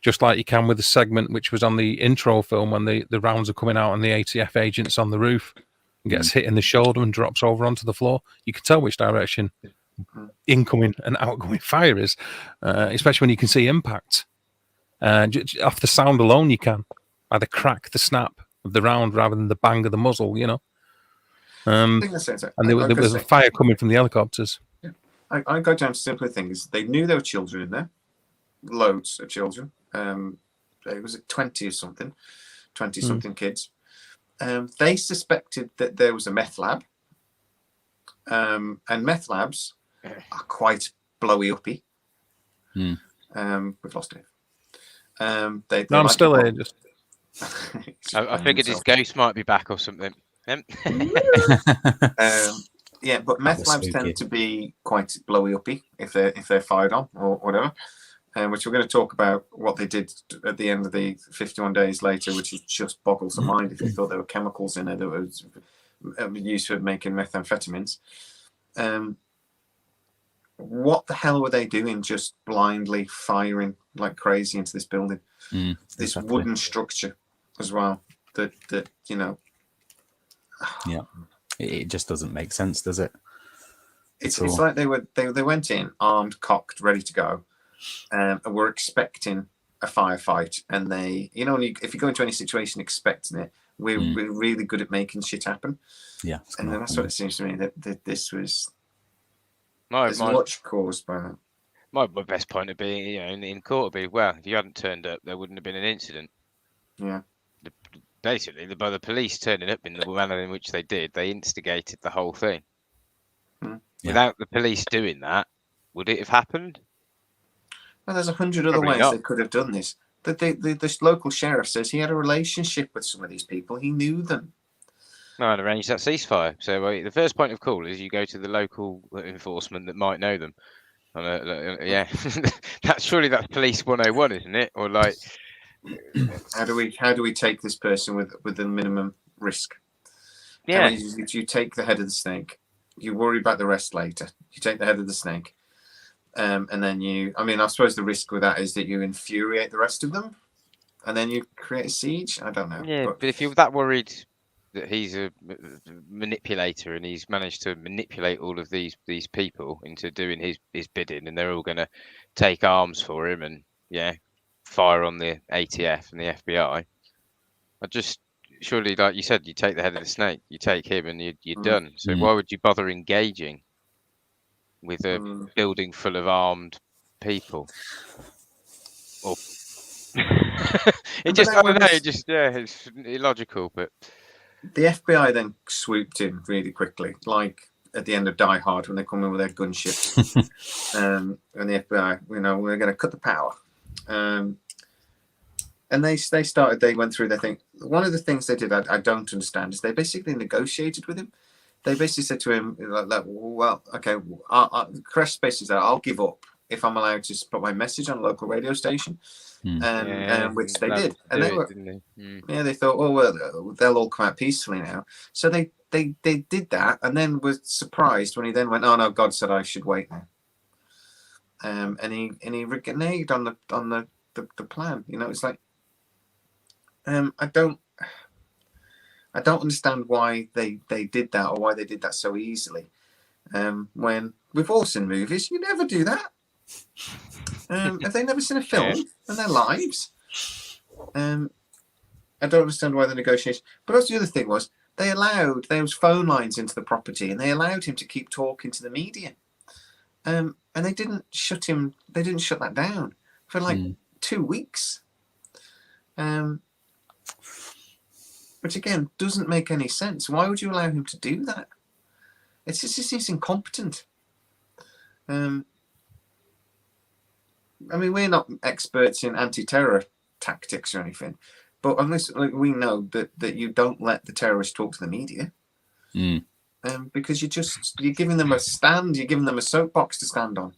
[SPEAKER 1] Just like you can with the segment which was on the intro film when the rounds are coming out and the ATF agent's on the roof. And gets hit in the shoulder and drops over onto the floor. You can tell which direction incoming and outgoing fire is, especially when you can see impact. Off the sound alone, you can. By the crack, the snap of the round rather than the bang of the muzzle, And there was a fire coming from the helicopters.
[SPEAKER 2] Yeah. I go down to simpler things. They knew there were children in there. Loads of children. It was 20 or something. 20-something kids. They suspected that there was a meth lab, and meth labs are quite blowy uppy. We've lost it.
[SPEAKER 1] I'm still here. Just
[SPEAKER 4] I figured his ghost might be back or something.
[SPEAKER 2] Yeah, but meth labs tend to be quite blowy uppy if they're fired on or whatever. Which we're going to talk about what they did at the end of the 51 days later, which is just boggles the mind if they thought there were chemicals in it that was used for making methamphetamines. What the hell were they doing just blindly firing like crazy into this building? This wooden structure as well that
[SPEAKER 3] Yeah, it just doesn't make sense, does it?
[SPEAKER 2] It's like they went in armed, cocked, ready to go. And we're expecting a firefight, and they, if you go into any situation expecting it, we're really good at making shit happen.
[SPEAKER 3] Yeah,
[SPEAKER 2] and that's what it seems to me that this was. Much caused by that.
[SPEAKER 4] My best point would be, in court would be, well, if you hadn't turned up, there wouldn't have been an incident.
[SPEAKER 2] Yeah.
[SPEAKER 4] Basically, by the police turning up in the manner in which they did, they instigated the whole thing. Without the police doing that, would it have happened?
[SPEAKER 2] Well, there's 100 other ways they could have done this. The local sheriff says he had a relationship with some of these people. He knew them.
[SPEAKER 4] No, and arrange that ceasefire. So the first point of call is you go to the local enforcement that might know them. Yeah, that's police 101, isn't it? Or like,
[SPEAKER 2] how do we take this person with the minimum risk?
[SPEAKER 4] Yeah.
[SPEAKER 2] You take the head of the snake. You worry about the rest later. You take the head of the snake, and then I suppose the risk with that is that you infuriate the rest of them, and then you create a siege. I don't know.
[SPEAKER 4] Yeah, but if you're that worried that he's a manipulator and he's managed to manipulate all of these people into doing his bidding, and they're all going to take arms for him and fire on the ATF and the FBI, surely, like you said, you take the head of the snake, you take him, and you're done. So why would you bother engaging with a building full of armed people? Or I don't know. It's illogical, but
[SPEAKER 2] the FBI then swooped in really quickly, like at the end of Die Hard when they come in with their gunships, and the FBI, we're going to cut the power, and they went through their thing. One of the things they did I don't understand is they basically negotiated with him. They basically said to him, well, okay, Crash Space is that I'll give up if I'm allowed to put my message on a local radio station. Which they did, and they thought, well, they'll all come out peacefully now. So they did that, and then was surprised when he then went, oh no, God said I should wait now, and he reneged on the plan. It's like, I don't understand why they did that, or why they did that so easily. When we've all seen movies, you never do that. Have they never seen a film in their lives? I don't understand why the negotiation. But also the other thing was they allowed those phone lines into the property, and they allowed him to keep talking to the media. And they didn't shut him. They didn't shut that down for like 2 weeks. Which again doesn't make any sense. Why would you allow him to do that? It's just he's incompetent. We're not experts in anti-terror tactics or anything, but unless we know that you don't let the terrorists talk to the media, because you're giving them a stand, you're giving them a soapbox to stand on.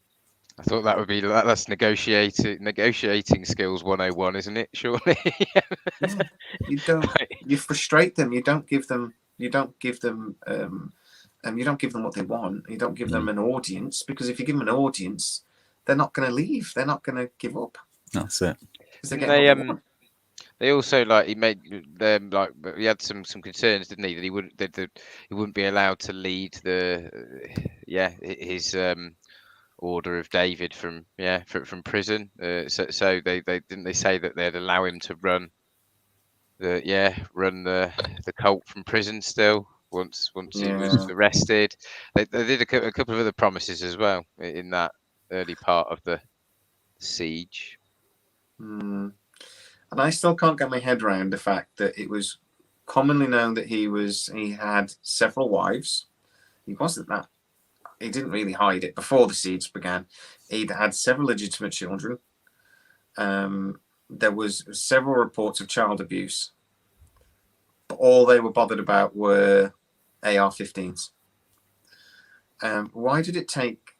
[SPEAKER 4] I thought that would be that's negotiating skills 101, isn't it? Surely.
[SPEAKER 2] You frustrate them. You don't give them what they want. You don't give them an audience, because if you give them an audience, they're not going to leave. They're not going to give up.
[SPEAKER 3] That's it.
[SPEAKER 4] They also he made them he had some concerns, didn't he? That he wouldn't be allowed to lead his Order of David from prison. So they say that they'd allow him to run the cult from prison still once he was arrested. They did a couple of other promises as well in that early part of the siege.
[SPEAKER 2] And I still can't get my head around the fact that it was commonly known that he had several wives. He didn't really hide it before the siege began. He'd had several legitimate children. There was several reports of child abuse, but all they were bothered about were AR-15s. Why did it take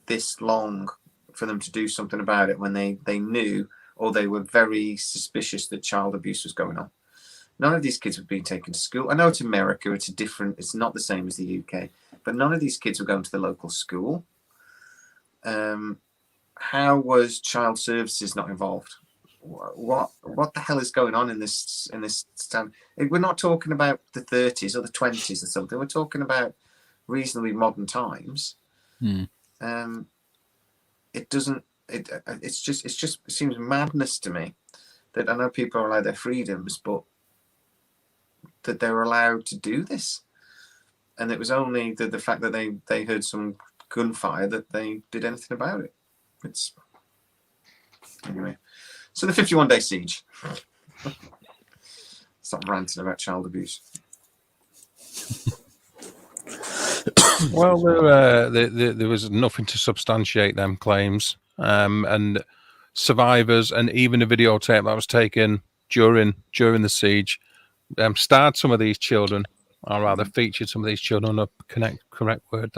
[SPEAKER 2] this long for them to do something about it when they knew, or they were very suspicious that child abuse was going on? None of these kids were being taken to school. I know it's America, it's not the same as the UK, but none of these kids were going to the local school. How was child services not involved? What the hell is going on in this stand? We're not talking about the 30s or the 20s or something. We're talking about reasonably modern times. It seems madness to me that I know people are allowed their freedoms, but that they're allowed to do this. And it was only the fact that they heard some gunfire that they did anything about it. Anyway. So the 51-day siege. Stop ranting about child abuse.
[SPEAKER 1] Well, there was nothing to substantiate them claims, and survivors, and even a videotape that was taken during the siege, starred some of these children, or rather featured some of these children. A correct word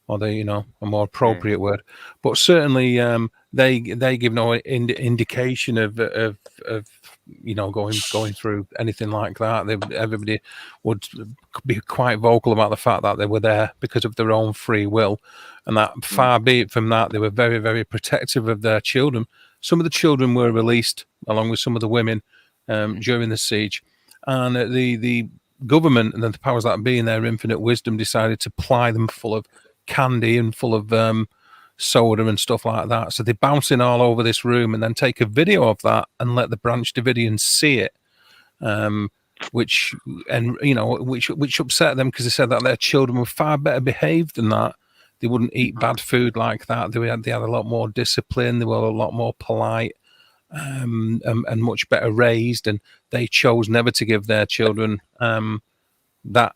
[SPEAKER 1] or a more appropriate word. But certainly they give no indication of going through anything like that. Everybody would be quite vocal about the fact that they were there because of their own free will, and that far be it from that, they were very, very protective of their children. Some of the children were released along with some of the women during the siege, and the government and the powers that be in their infinite wisdom decided to ply them full of candy and full of soda and stuff like that. So they bounce in all over this room and then take a video of that and let the Branch Davidians see it, which upset them because they said that their children were far better behaved than that. They wouldn't eat bad food like that. They had a lot more discipline. They were a lot more polite and much better raised, and they chose never to give their children that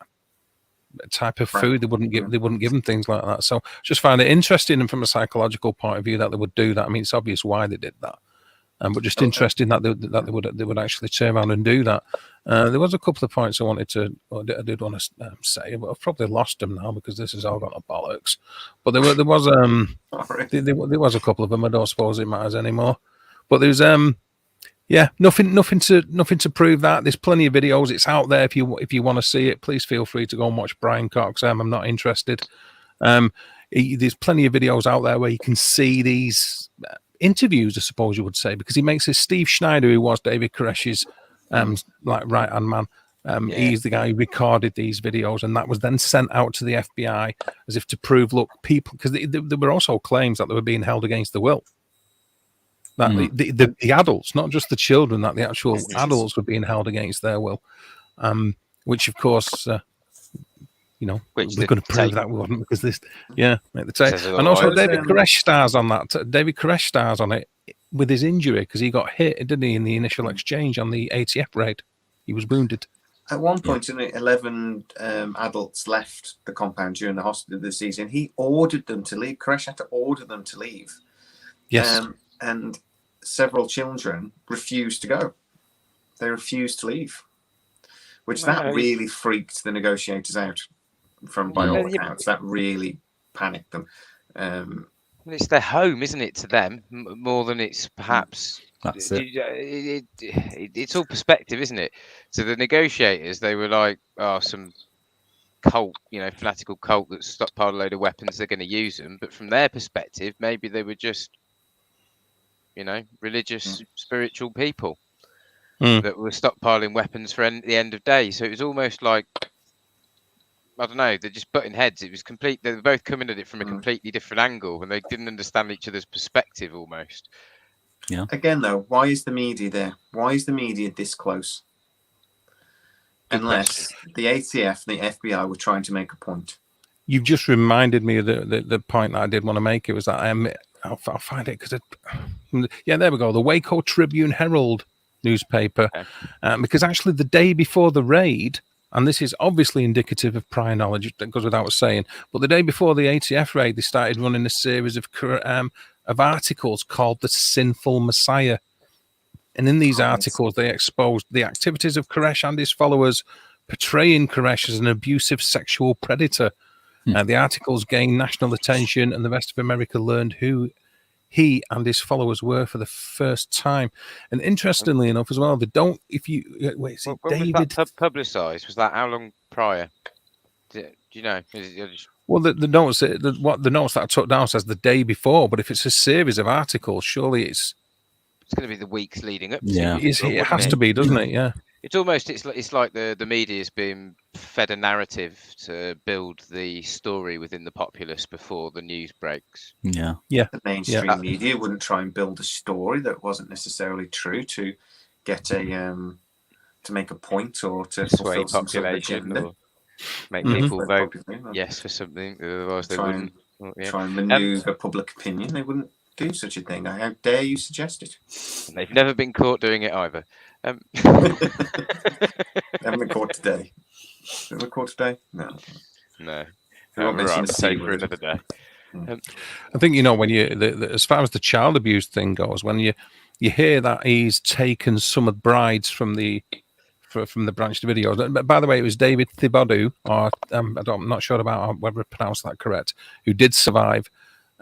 [SPEAKER 1] type of food. They wouldn't give them things like that. So just find it interesting, and from a psychological point of view, that they would do that. I mean, it's obvious why they did that, but just interesting that they would actually turn around and do that. There was a couple of points I did want to say, but I've probably lost them now because this has all gone to bollocks. But there was a couple of them. I don't suppose it matters anymore. But there's nothing to prove that. There's plenty of videos. It's out there if you want to see it. Please feel free to go and watch Brian Cox. I'm not interested. There's plenty of videos out there where you can see these interviews, I suppose you would say, because he makes it. Steve Schneider, who was David Koresh's right hand man. He's the guy who recorded these videos, and that was then sent out to the FBI as if to prove, look, people, because there were also claims that they were being held against the will. That the adults, not just the children, that the actual adults were being held against their will, which of course, we're going to prove that we wasn't, because this, make the tape. And also David Koresh stars on that. David Koresh stars on it with his injury because he got hit, didn't he, in the initial exchange on the ATF raid? He was wounded.
[SPEAKER 2] At one point, 11 adults left the compound during the season. He ordered them to leave. Koresh had to order them to leave.
[SPEAKER 1] Yes.
[SPEAKER 2] And several children refused to go. They refused to leave, which that really freaked the negotiators out. By all accounts, that really panicked them.
[SPEAKER 4] It's their home, isn't it, to them, more than it's perhaps.
[SPEAKER 3] That's it.
[SPEAKER 4] It's all perspective, isn't it? So the negotiators, they were like, some cult, fanatical cult that stockpiled a load of weapons, they're going to use them. But from their perspective, maybe they were just, religious, spiritual people that were stockpiling weapons for the end of day. So it was almost like, I don't know, they're just butting heads. It was complete. They were both coming at it from a completely different angle, and they didn't understand each other's perspective almost.
[SPEAKER 3] Yeah.
[SPEAKER 2] Again, though, why is the media there? Why is the media this close? Unless the ATF and the FBI were trying to make a point.
[SPEAKER 1] You've just reminded me of the point that I did want to make. It was that I'll find it because there we go. The Waco Tribune Herald newspaper, because actually the day before the raid, and this is obviously indicative of prior knowledge, that goes without saying, but the day before the ATF raid, they started running a series of articles called The Sinful Messiah. And in these articles, they exposed the activities of Koresh and his followers, portraying Koresh as an abusive sexual predator. The articles gained national attention, and the rest of America learned who he and his followers were for the first time. And interestingly enough, as well, they don't. If you wait,
[SPEAKER 4] David was that publicised? Was that how long prior? Do you know?
[SPEAKER 1] Well, the notes that I took down says the day before, but if it's a series of articles, surely it's
[SPEAKER 4] going to be the weeks leading up.
[SPEAKER 1] It has to be, doesn't it? Yeah.
[SPEAKER 4] It's almost it's like the media is being fed a narrative to build the story within the populace before the news breaks.
[SPEAKER 1] Yeah.
[SPEAKER 2] The mainstream media wouldn't try and build a story that wasn't necessarily true to get to make a point or to
[SPEAKER 4] sway population or make people vote yes for something. Otherwise, they wouldn't
[SPEAKER 2] try and maneuver public opinion. They wouldn't do such a thing. How dare you suggest it?
[SPEAKER 4] And they've never been caught doing it either.
[SPEAKER 2] They haven't been caught today. Have they been caught today? No.
[SPEAKER 4] Right, save for another day.
[SPEAKER 1] I think when you as far as the child abuse thing goes, when you hear that he's taken some of the brides from the from the Branch Davidians. But by the way, it was David Thibodeau, or I'm not sure about whether I pronounced that correct, who did survive,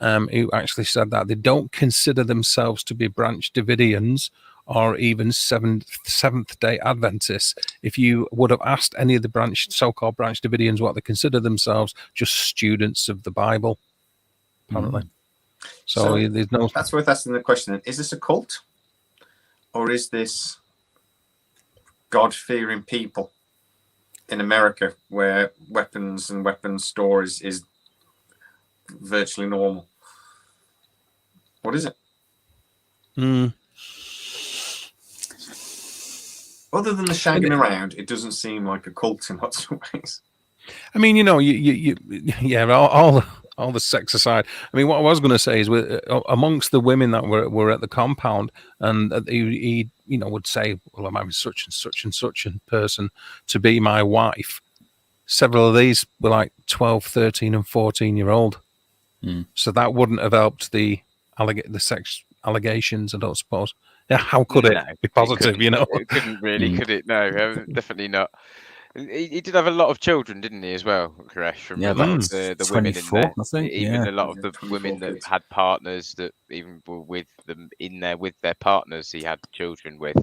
[SPEAKER 1] who actually said that they don't consider themselves to be Branch Davidians or even Seventh-day Adventists. If you would have asked any of the so-called Branch Davidians what they consider themselves, just students of the Bible, apparently. So there's no.
[SPEAKER 2] That's worth asking the question: is this a cult, or is this God-fearing people in America, where weapons and weapons storage is virtually normal? What is it? Other than the shagging around, it doesn't seem like a cult in lots of ways.
[SPEAKER 1] I mean, all the sex aside. I mean, what I was going to say is, amongst the women that were at the compound, and he would say, "Well, I'm having such and such and such a person to be my wife." Several of these were like 12, 13, and 14-year-old. So that wouldn't have helped the sex allegations, I don't suppose. Yeah, how could it be positive?
[SPEAKER 4] It couldn't really, could it? No, definitely not. He did have a lot of children, didn't he, as well, Koresh? From a lot of the women in there.
[SPEAKER 3] I think,
[SPEAKER 4] even a lot of the women that had partners that even were with them in there with their partners, he had children with.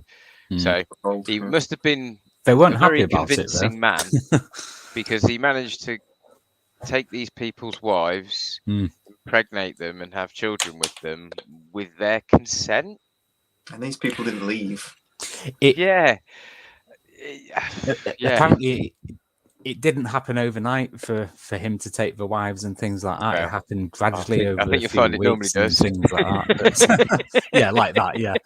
[SPEAKER 4] So he must have been
[SPEAKER 3] they weren't
[SPEAKER 4] a
[SPEAKER 3] happy
[SPEAKER 4] very
[SPEAKER 3] about
[SPEAKER 4] convincing
[SPEAKER 3] it,
[SPEAKER 4] man, because he managed to take these people's wives, impregnate them, and have children with them with their consent.
[SPEAKER 2] And these people didn't leave.
[SPEAKER 3] Apparently, it didn't happen overnight for him to take the wives and things like that. It happened gradually over a few weeks and things like that. But, like that,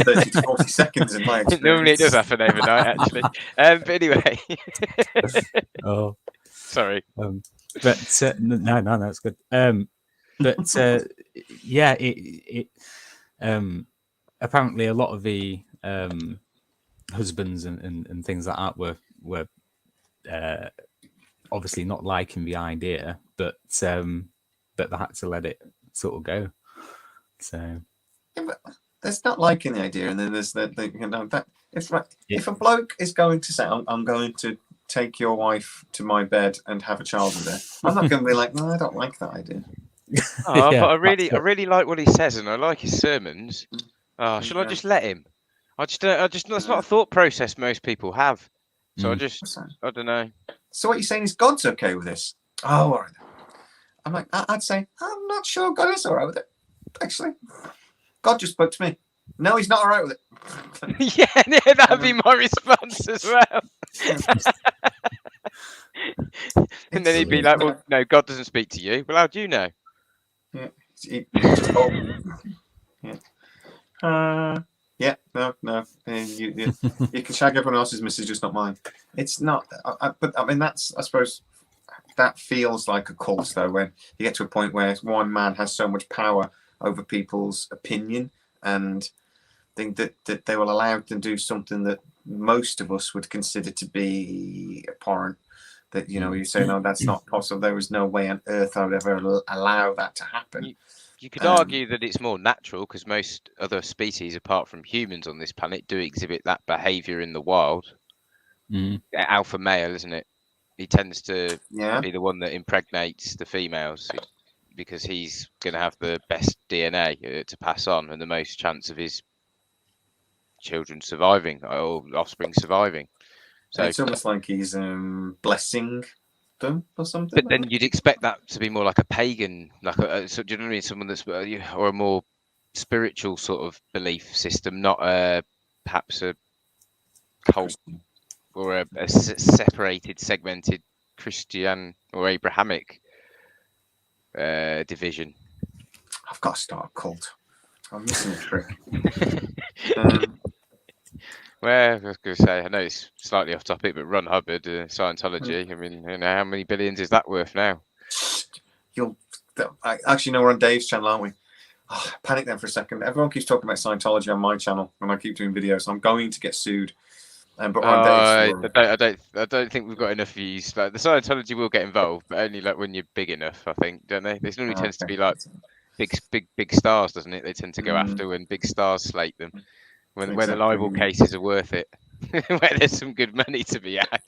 [SPEAKER 2] 30 to 40 seconds in my experience.
[SPEAKER 4] Normally it does happen overnight, actually. But anyway. Sorry.
[SPEAKER 3] But no, it's good. But apparently a lot of the husbands and things like that were obviously not liking the idea, but they had to let it sort of go. So
[SPEAKER 2] but there's not liking the idea, and then there's that if a bloke is going to say, I'm going to take your wife to my bed and have a child with her, I'm not going to be like, no, I don't like that idea.
[SPEAKER 4] But I really like what he says, and I like his sermons. Should I just let him? I just that's not a thought process most people have. So I don't know.
[SPEAKER 2] So what you're saying is God's okay with this? Oh, all right. I'm like, I'd say, I'm not sure God is all right with it. Actually, God just spoke to me. No, he's not all right with it.
[SPEAKER 4] yeah, that'd be my response as well. And then he'd be like, well, no, God doesn't speak to you. Well, how do you know?
[SPEAKER 2] Yeah. He just told me. Yeah. No. You can shag everyone else's missus, just not mine. It's not. But I mean, I suppose that feels like a cult, though, when you get to a point where one man has so much power over people's opinion, and think that they will allow them to do something that most of us would consider to be abhorrent. That you say, no, that's not possible. There is no way on earth I would ever allow that to happen.
[SPEAKER 4] You could argue that it's more natural, because most other species, apart from humans on this planet, do exhibit that behaviour in the wild. Alpha male, isn't it? He tends to be the one that impregnates the females, because he's going to have the best DNA to pass on and the most chance of his children surviving, or offspring surviving. So
[SPEAKER 2] it's almost like he's blessing them or something.
[SPEAKER 4] But then you'd expect that to be more like a pagan, like so do you know what I mean? Someone that's or a more spiritual sort of belief system, not perhaps a cult or a separated, segmented Christian or Abrahamic division.
[SPEAKER 2] I've got to start a cult. I'm missing a trick.
[SPEAKER 4] Well, I was going to say, I know it's slightly off topic, but Ron Hubbard, Scientology, I mean, how many billions is that worth now?
[SPEAKER 2] Actually, no, we're on Dave's channel, aren't we? Oh, panic then for a second. Everyone keeps talking about Scientology on my channel when I keep doing videos. I'm going to get sued. But
[SPEAKER 4] I don't think we've got enough views. Like, the Scientology will get involved, but only like when you're big enough, I think, don't they? This normally tends to be like big stars, doesn't it? They tend to go after when big stars slate them. When the libel cases are worth it. where there's some good money to be had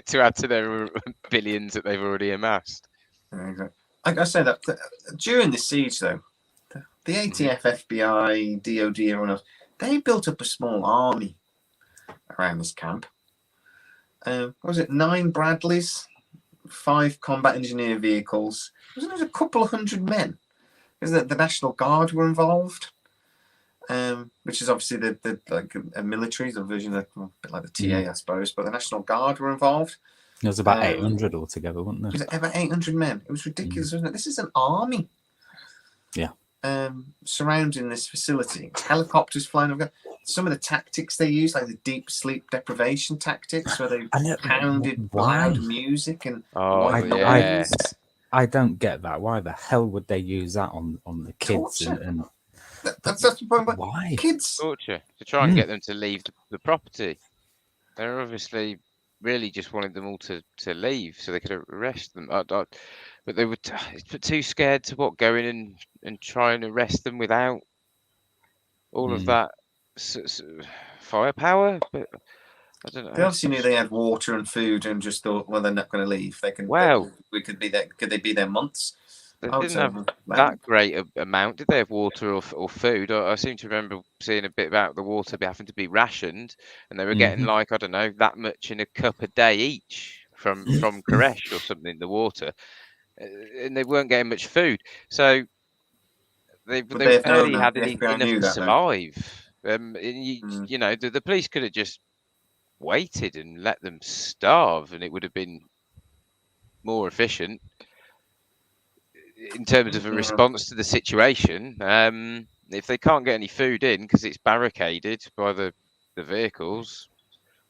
[SPEAKER 4] to add to their billions that they've already amassed.
[SPEAKER 2] Exactly. Like I said, that during the siege, though, the ATF, FBI, DOD, everyone else, they built up a small army around this camp. What was it? 9 Bradleys, 5 combat engineer vehicles. There was a couple of hundred men. Because the National Guard were involved, which is obviously the like a military, the version of a bit like the TA, I suppose. But the National Guard were involved.
[SPEAKER 3] There was about 800 altogether, wasn't there?
[SPEAKER 2] Was it about 800 men? It was ridiculous, wasn't it? This is an army.
[SPEAKER 3] Yeah.
[SPEAKER 2] Surrounding this facility, helicopters flying over. Some of the tactics they used, like the deep sleep deprivation tactics, where they pounded loud music and white noise.
[SPEAKER 3] I don't get that. Why the hell would they use that on the kids? And
[SPEAKER 2] that's the point. But
[SPEAKER 3] why
[SPEAKER 2] kids?
[SPEAKER 4] Torture to try and get them to leave the property. They're obviously really just wanted them all to leave so they could arrest them. But they were too scared to go in and try and arrest them without all of that firepower. But I don't know.
[SPEAKER 2] They obviously knew they had water and food and just thought, well, they're not going to leave. They can.
[SPEAKER 4] Well,
[SPEAKER 2] we could be there. Could they be there months?
[SPEAKER 4] They didn't have that great amount, did they, of water or food? I seem to remember seeing a bit about the water having to be rationed, and they were getting like, I don't know, that much in a cup a day each from Koresh or something, the water, and they weren't getting much food, so they barely had enough to survive. You know, the police could have just waited and let them starve, and it would have been more efficient in terms of a response to the situation. If they can't get any food in because it's barricaded by the vehicles,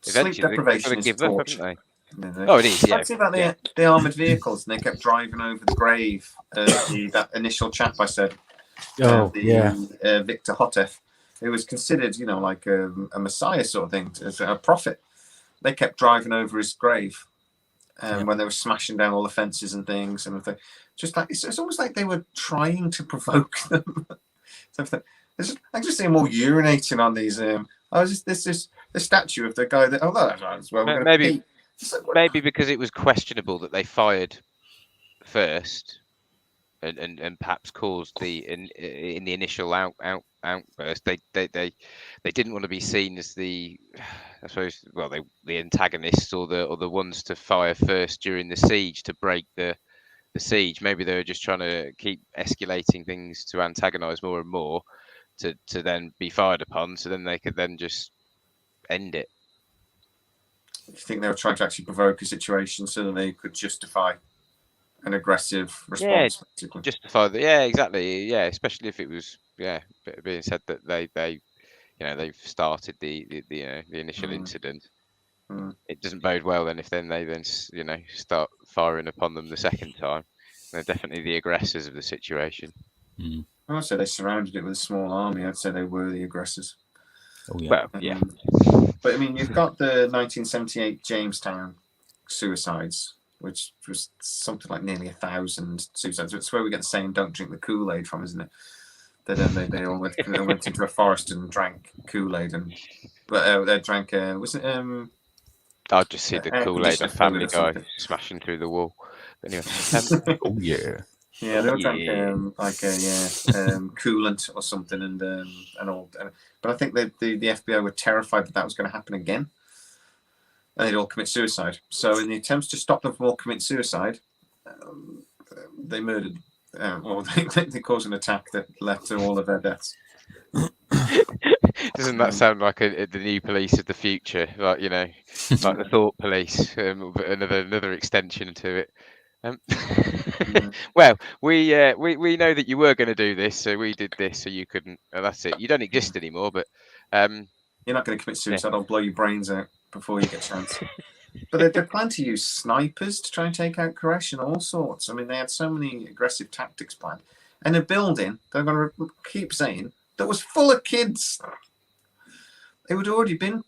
[SPEAKER 4] eventually they're going to give up, haven't they? Oh, it is. Yeah.
[SPEAKER 2] Talking about the armored vehicles, and they kept driving over the grave of that initial chap I said. Victor Hotef, who was considered, you know, like a messiah sort of thing, as a prophet. They kept driving over his grave when they were smashing down all the fences and things, and just like it's almost like they were trying to provoke them. I just see them all urinating on these. This statue of the guy that. Oh, that's where we're going to be.
[SPEAKER 4] Maybe because it was questionable that they fired first, and perhaps caused in the initial outburst. They didn't want to be seen as the, I suppose, well, the antagonists or the ones to fire first during the siege to break the siege. Maybe they were just trying to keep escalating things to antagonize more and more to then be fired upon, so then they could then just end it.
[SPEAKER 2] You think they were trying to actually provoke a situation so that they could justify an aggressive response?
[SPEAKER 4] Yeah, justify that. Yeah, exactly. Yeah, especially if it was being said that they've started the initial incident. It doesn't bode well then if they start firing upon them the second time. They're definitely the aggressors of the situation.
[SPEAKER 2] I'd say they surrounded it with a small army. I'd say they were the aggressors.
[SPEAKER 3] Oh yeah.
[SPEAKER 4] Well, yeah.
[SPEAKER 2] But I mean, you've got the 1978 Jamestown suicides, which was something like nearly 1,000 suicides. It's where we get the saying "Don't drink the Kool-Aid" from, isn't it? They all went into a forest and drank Kool-Aid, they drank. Was it?
[SPEAKER 4] I'll just see the Kool-Aid of Family Guy smashing through the wall. Anyway,
[SPEAKER 3] oh yeah.
[SPEAKER 2] Yeah, they all drank coolant or something, and all. But I think the FBI were terrified that was going to happen again, and they'd all commit suicide. So, in the attempts to stop them from all committing suicide, they murdered, or they caused an attack that led to all of their deaths.
[SPEAKER 4] Doesn't that sound like the new police of the future? Like like the thought police, but another extension to it. Well, we know that you were going to do this, so we did this, so you couldn't. That's it. You don't exist anymore, but
[SPEAKER 2] you're not going to commit suicide. I'll blow your brains out before you get a chance. But they plan to use snipers to try and take out Koresh and all sorts. I mean, they had so many aggressive tactics planned, and a building they're going to keep saying that was full of kids. It would already been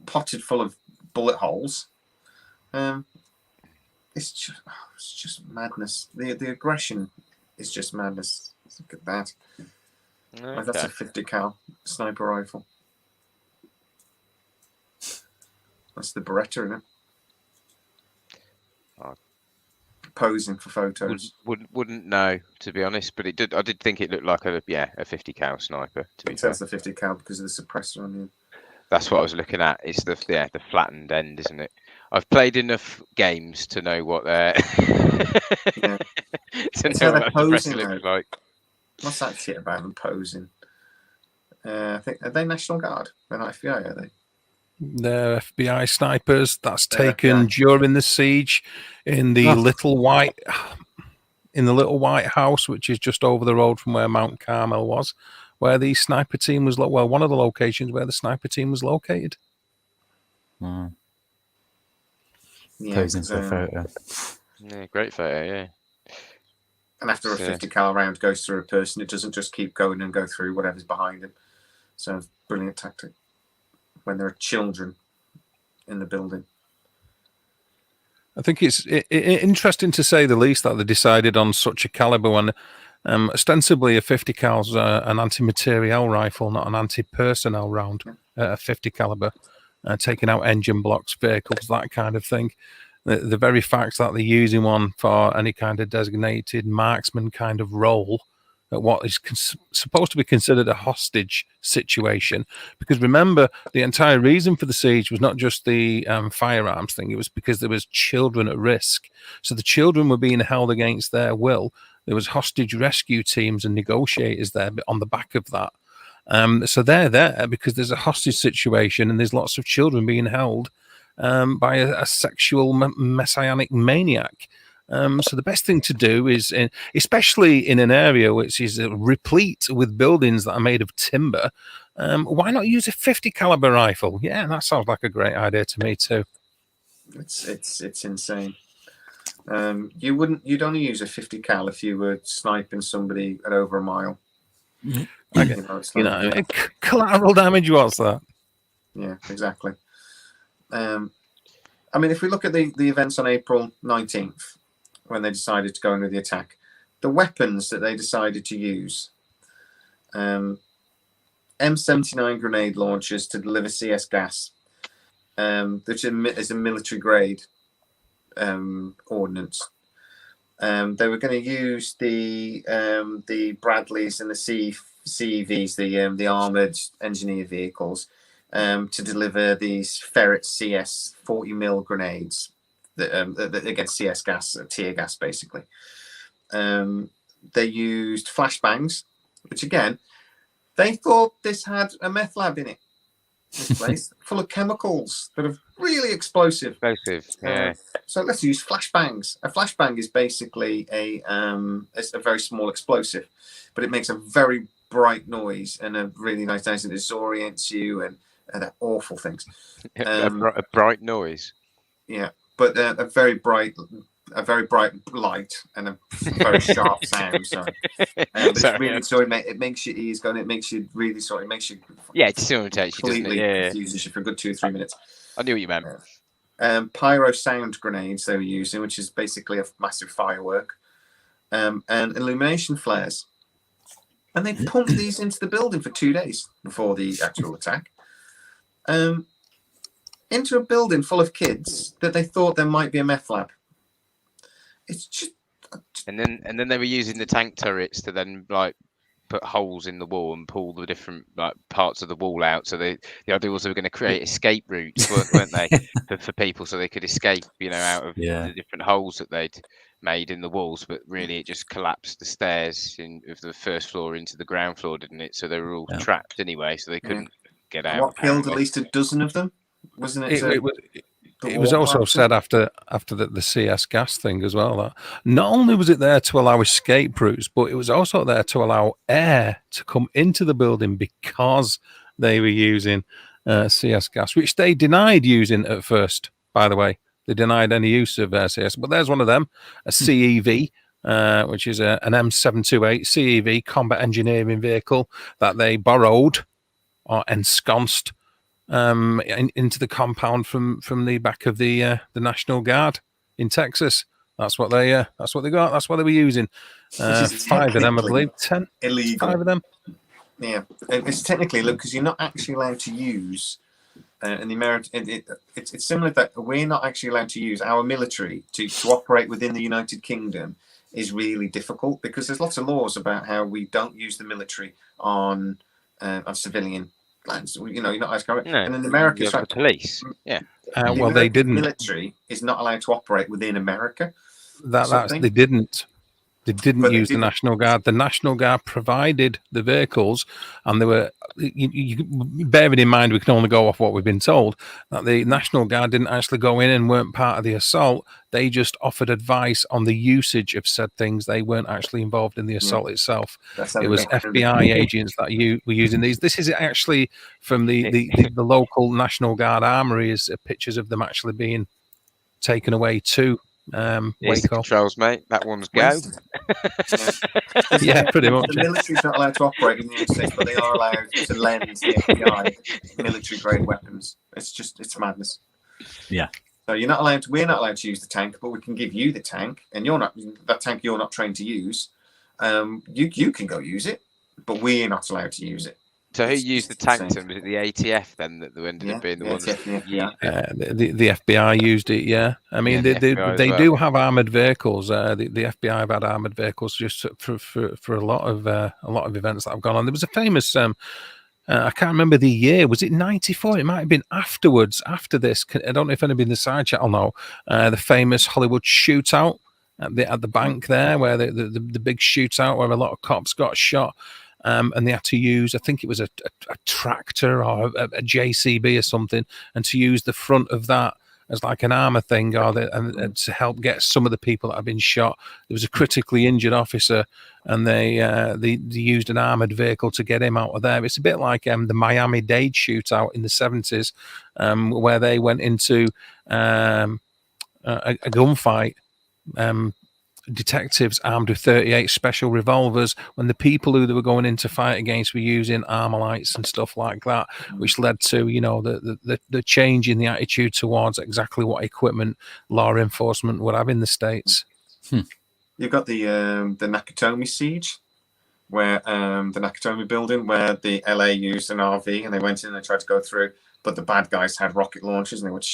[SPEAKER 2] potted full of bullet holes. It's just madness. The aggression is just madness. Look at that. Okay. Like that's a 50 cal sniper rifle. That's the Beretta, isn't it?
[SPEAKER 4] Oh.
[SPEAKER 2] Posing for photos.
[SPEAKER 4] Wouldn't know, to be honest, but I did think it looked like a 50 cal sniper, to be
[SPEAKER 2] It
[SPEAKER 4] fair.
[SPEAKER 2] says the 50 cal because of the suppressor on the.
[SPEAKER 4] That's what I was looking at. It's the flattened end, isn't it? I've played enough games to know what they're
[SPEAKER 2] Yeah.
[SPEAKER 4] to
[SPEAKER 2] It's
[SPEAKER 4] know
[SPEAKER 2] how
[SPEAKER 4] what
[SPEAKER 2] they're
[SPEAKER 4] that suppressor
[SPEAKER 2] posing
[SPEAKER 4] looks
[SPEAKER 2] though.
[SPEAKER 4] like.
[SPEAKER 2] What's that shit about them posing? I think, are they National Guard? They're not FBI, are they?
[SPEAKER 1] The FBI snipers. That's
[SPEAKER 2] They're
[SPEAKER 1] taken
[SPEAKER 2] FBI.
[SPEAKER 1] during the siege in the
[SPEAKER 3] Oh.
[SPEAKER 1] little white house, which is just over the road from where Mount Carmel was, where the sniper team was. One of the locations where the sniper team was located.
[SPEAKER 3] Mm.
[SPEAKER 2] Yeah,
[SPEAKER 3] Posing
[SPEAKER 2] 'cause,
[SPEAKER 3] for a photo.
[SPEAKER 4] Yeah, great photo. Yeah.
[SPEAKER 2] and after a
[SPEAKER 4] So-
[SPEAKER 2] 50 cal round goes through a person, it doesn't just keep going and go through whatever's behind him. So brilliant tactic when there are children in the building.
[SPEAKER 1] I think it's interesting to say the least that they decided on such a caliber when ostensibly a 50 cal's an anti-materiel rifle, not an anti-personnel round. A 50 caliber, taking out engine blocks, vehicles, that kind of thing. The very fact that they're using one for any kind of designated marksman kind of role at what is supposed to be considered a hostage situation. Because remember, the entire reason for the siege was not just the firearms thing. It was because there was children at risk. So the children were being held against their will. There was hostage rescue teams and negotiators there on the back of that. So they're there because there's a hostage situation and there's lots of children being held by a sexual messianic maniac. So the best thing to do is, especially in an area which is replete with buildings that are made of timber, why not use a 50 caliber rifle? Yeah, that sounds like a great idea to me too.
[SPEAKER 2] It's insane. You'd only use a 50 cal if you were sniping somebody at over a mile. It's like-
[SPEAKER 1] Collateral damage. What's that?
[SPEAKER 2] Yeah, exactly. I mean, if we look at the events on April 19th, when they decided to go in with the attack, the weapons that they decided to use, M79 grenade launchers to deliver CS gas, which is a military grade ordnance. They were going to use the Bradleys and the CEVs, the armored engineer vehicles, to deliver these ferret CS 40mm grenades that against CS gas, tear gas, basically. They used flashbangs, which again, they thought this had a meth lab in it. This place full of chemicals that are really explosive.
[SPEAKER 4] Yeah.
[SPEAKER 2] So let's use flashbangs. A flashbang is basically it's a very small explosive, but it makes a very bright noise and a really nice noise, and it disorients you and they're awful things.
[SPEAKER 4] A bright noise.
[SPEAKER 2] Yeah, but a very bright light and a very sharp sound. Sorry, but it's really it makes your ears going. It makes you really It makes you
[SPEAKER 4] it disorientates you, doesn't it?
[SPEAKER 2] Yeah, confuses you for a good 2 or 3 minutes.
[SPEAKER 4] I knew what you meant.
[SPEAKER 2] Pyro sound grenades they were using, which is basically a massive firework, and illumination flares. And they pumped these into the building for 2 days before the actual attack. Into a building full of kids that they thought there might be a meth lab. It's just.
[SPEAKER 4] And then they were using the tank turrets to then put holes in the wall and pull the different parts of the wall out. So the idea was they were going to create escape routes, weren't they, for people so they could escape, out of the different holes that they'd made in the walls. But really, it just collapsed the stairs of the first floor into the ground floor, didn't it? So they were all trapped anyway, so they couldn't get out.
[SPEAKER 2] What killed at least a dozen of them? Wasn't it?
[SPEAKER 1] It was also said after the CS gas thing as well that not only was it there to allow escape routes, but it was also there to allow air to come into the building because they were using CS gas, which they denied using at first, by the way. They denied any use of CS, but there's one of them, a CEV, which is an M728 CEV combat engineering vehicle that they borrowed or ensconced into the compound from the back of the National Guard in Texas. That's what they got. That's what they were using. 5 of them, I believe. 10
[SPEAKER 2] illegal.
[SPEAKER 1] 5 of them.
[SPEAKER 2] Yeah, it's technically because you're not actually allowed to use And the American, it's similar that we're not actually allowed to use our military to operate within the United Kingdom is really difficult because there's lots of laws about how we don't use the military on civilian lands. You're not allowed to go.
[SPEAKER 4] No,
[SPEAKER 2] And in America,
[SPEAKER 4] you have the police. Yeah.
[SPEAKER 2] the
[SPEAKER 1] well,
[SPEAKER 2] American
[SPEAKER 1] they didn't.
[SPEAKER 2] military is not allowed to operate within America.
[SPEAKER 1] They didn't. They didn't
[SPEAKER 2] But they
[SPEAKER 1] use the
[SPEAKER 2] didn't.
[SPEAKER 1] National Guard. The National Guard provided the vehicles, and they were. Bearing in mind, we can only go off what we've been told. That the National Guard didn't actually go in and weren't part of the assault. They just offered advice on the usage of said things. They weren't actually involved in the assault itself. It was FBI agents that were using these. This is actually from the local National Guard armory. Is pictures of them actually being taken away to
[SPEAKER 4] Here's the
[SPEAKER 1] Waco.
[SPEAKER 4] controls, mate. That one's go.
[SPEAKER 1] Yeah, pretty much.
[SPEAKER 2] The military's not allowed to operate in the United States, but they are allowed to lend the FBI military-grade weapons. It's madness.
[SPEAKER 3] Yeah.
[SPEAKER 2] So we're not allowed to use the tank, but we can give you the tank, and that tank you're not trained to use. You can go use it, but we're not allowed to use it.
[SPEAKER 4] So who used the tanks? And was it the ATF then that ended up being the ones?
[SPEAKER 2] Yeah.
[SPEAKER 1] The FBI used it. Yeah, I mean
[SPEAKER 4] Yeah,
[SPEAKER 1] they do have armored vehicles. The FBI have had armored vehicles just for a lot of events that have gone on. There was a famous. I can't remember the year. Was it 94? It might have been afterwards. After this, I don't know if anybody in the side chat will know. The famous Hollywood shootout at the bank there, where the big shootout where a lot of cops got shot. And they had to use, I think it was a tractor or a JCB or something, and to use the front of that as like an armor thing, and to help get some of the people that have been shot. There was a critically injured officer, and they used an armored vehicle to get him out of there. It's a bit like the Miami-Dade shootout in the 70s, where they went into a gunfight. Detectives armed with 38 special revolvers, when the people who they were going in to fight against were using Armalites and stuff like that, which led to the change in the attitude towards exactly what equipment law enforcement would have in the States.
[SPEAKER 2] You've got the Nakatomi siege, where the Nakatomi building, where the LA used an RV and they went in and they tried to go through, but the bad guys had rocket launchers and they went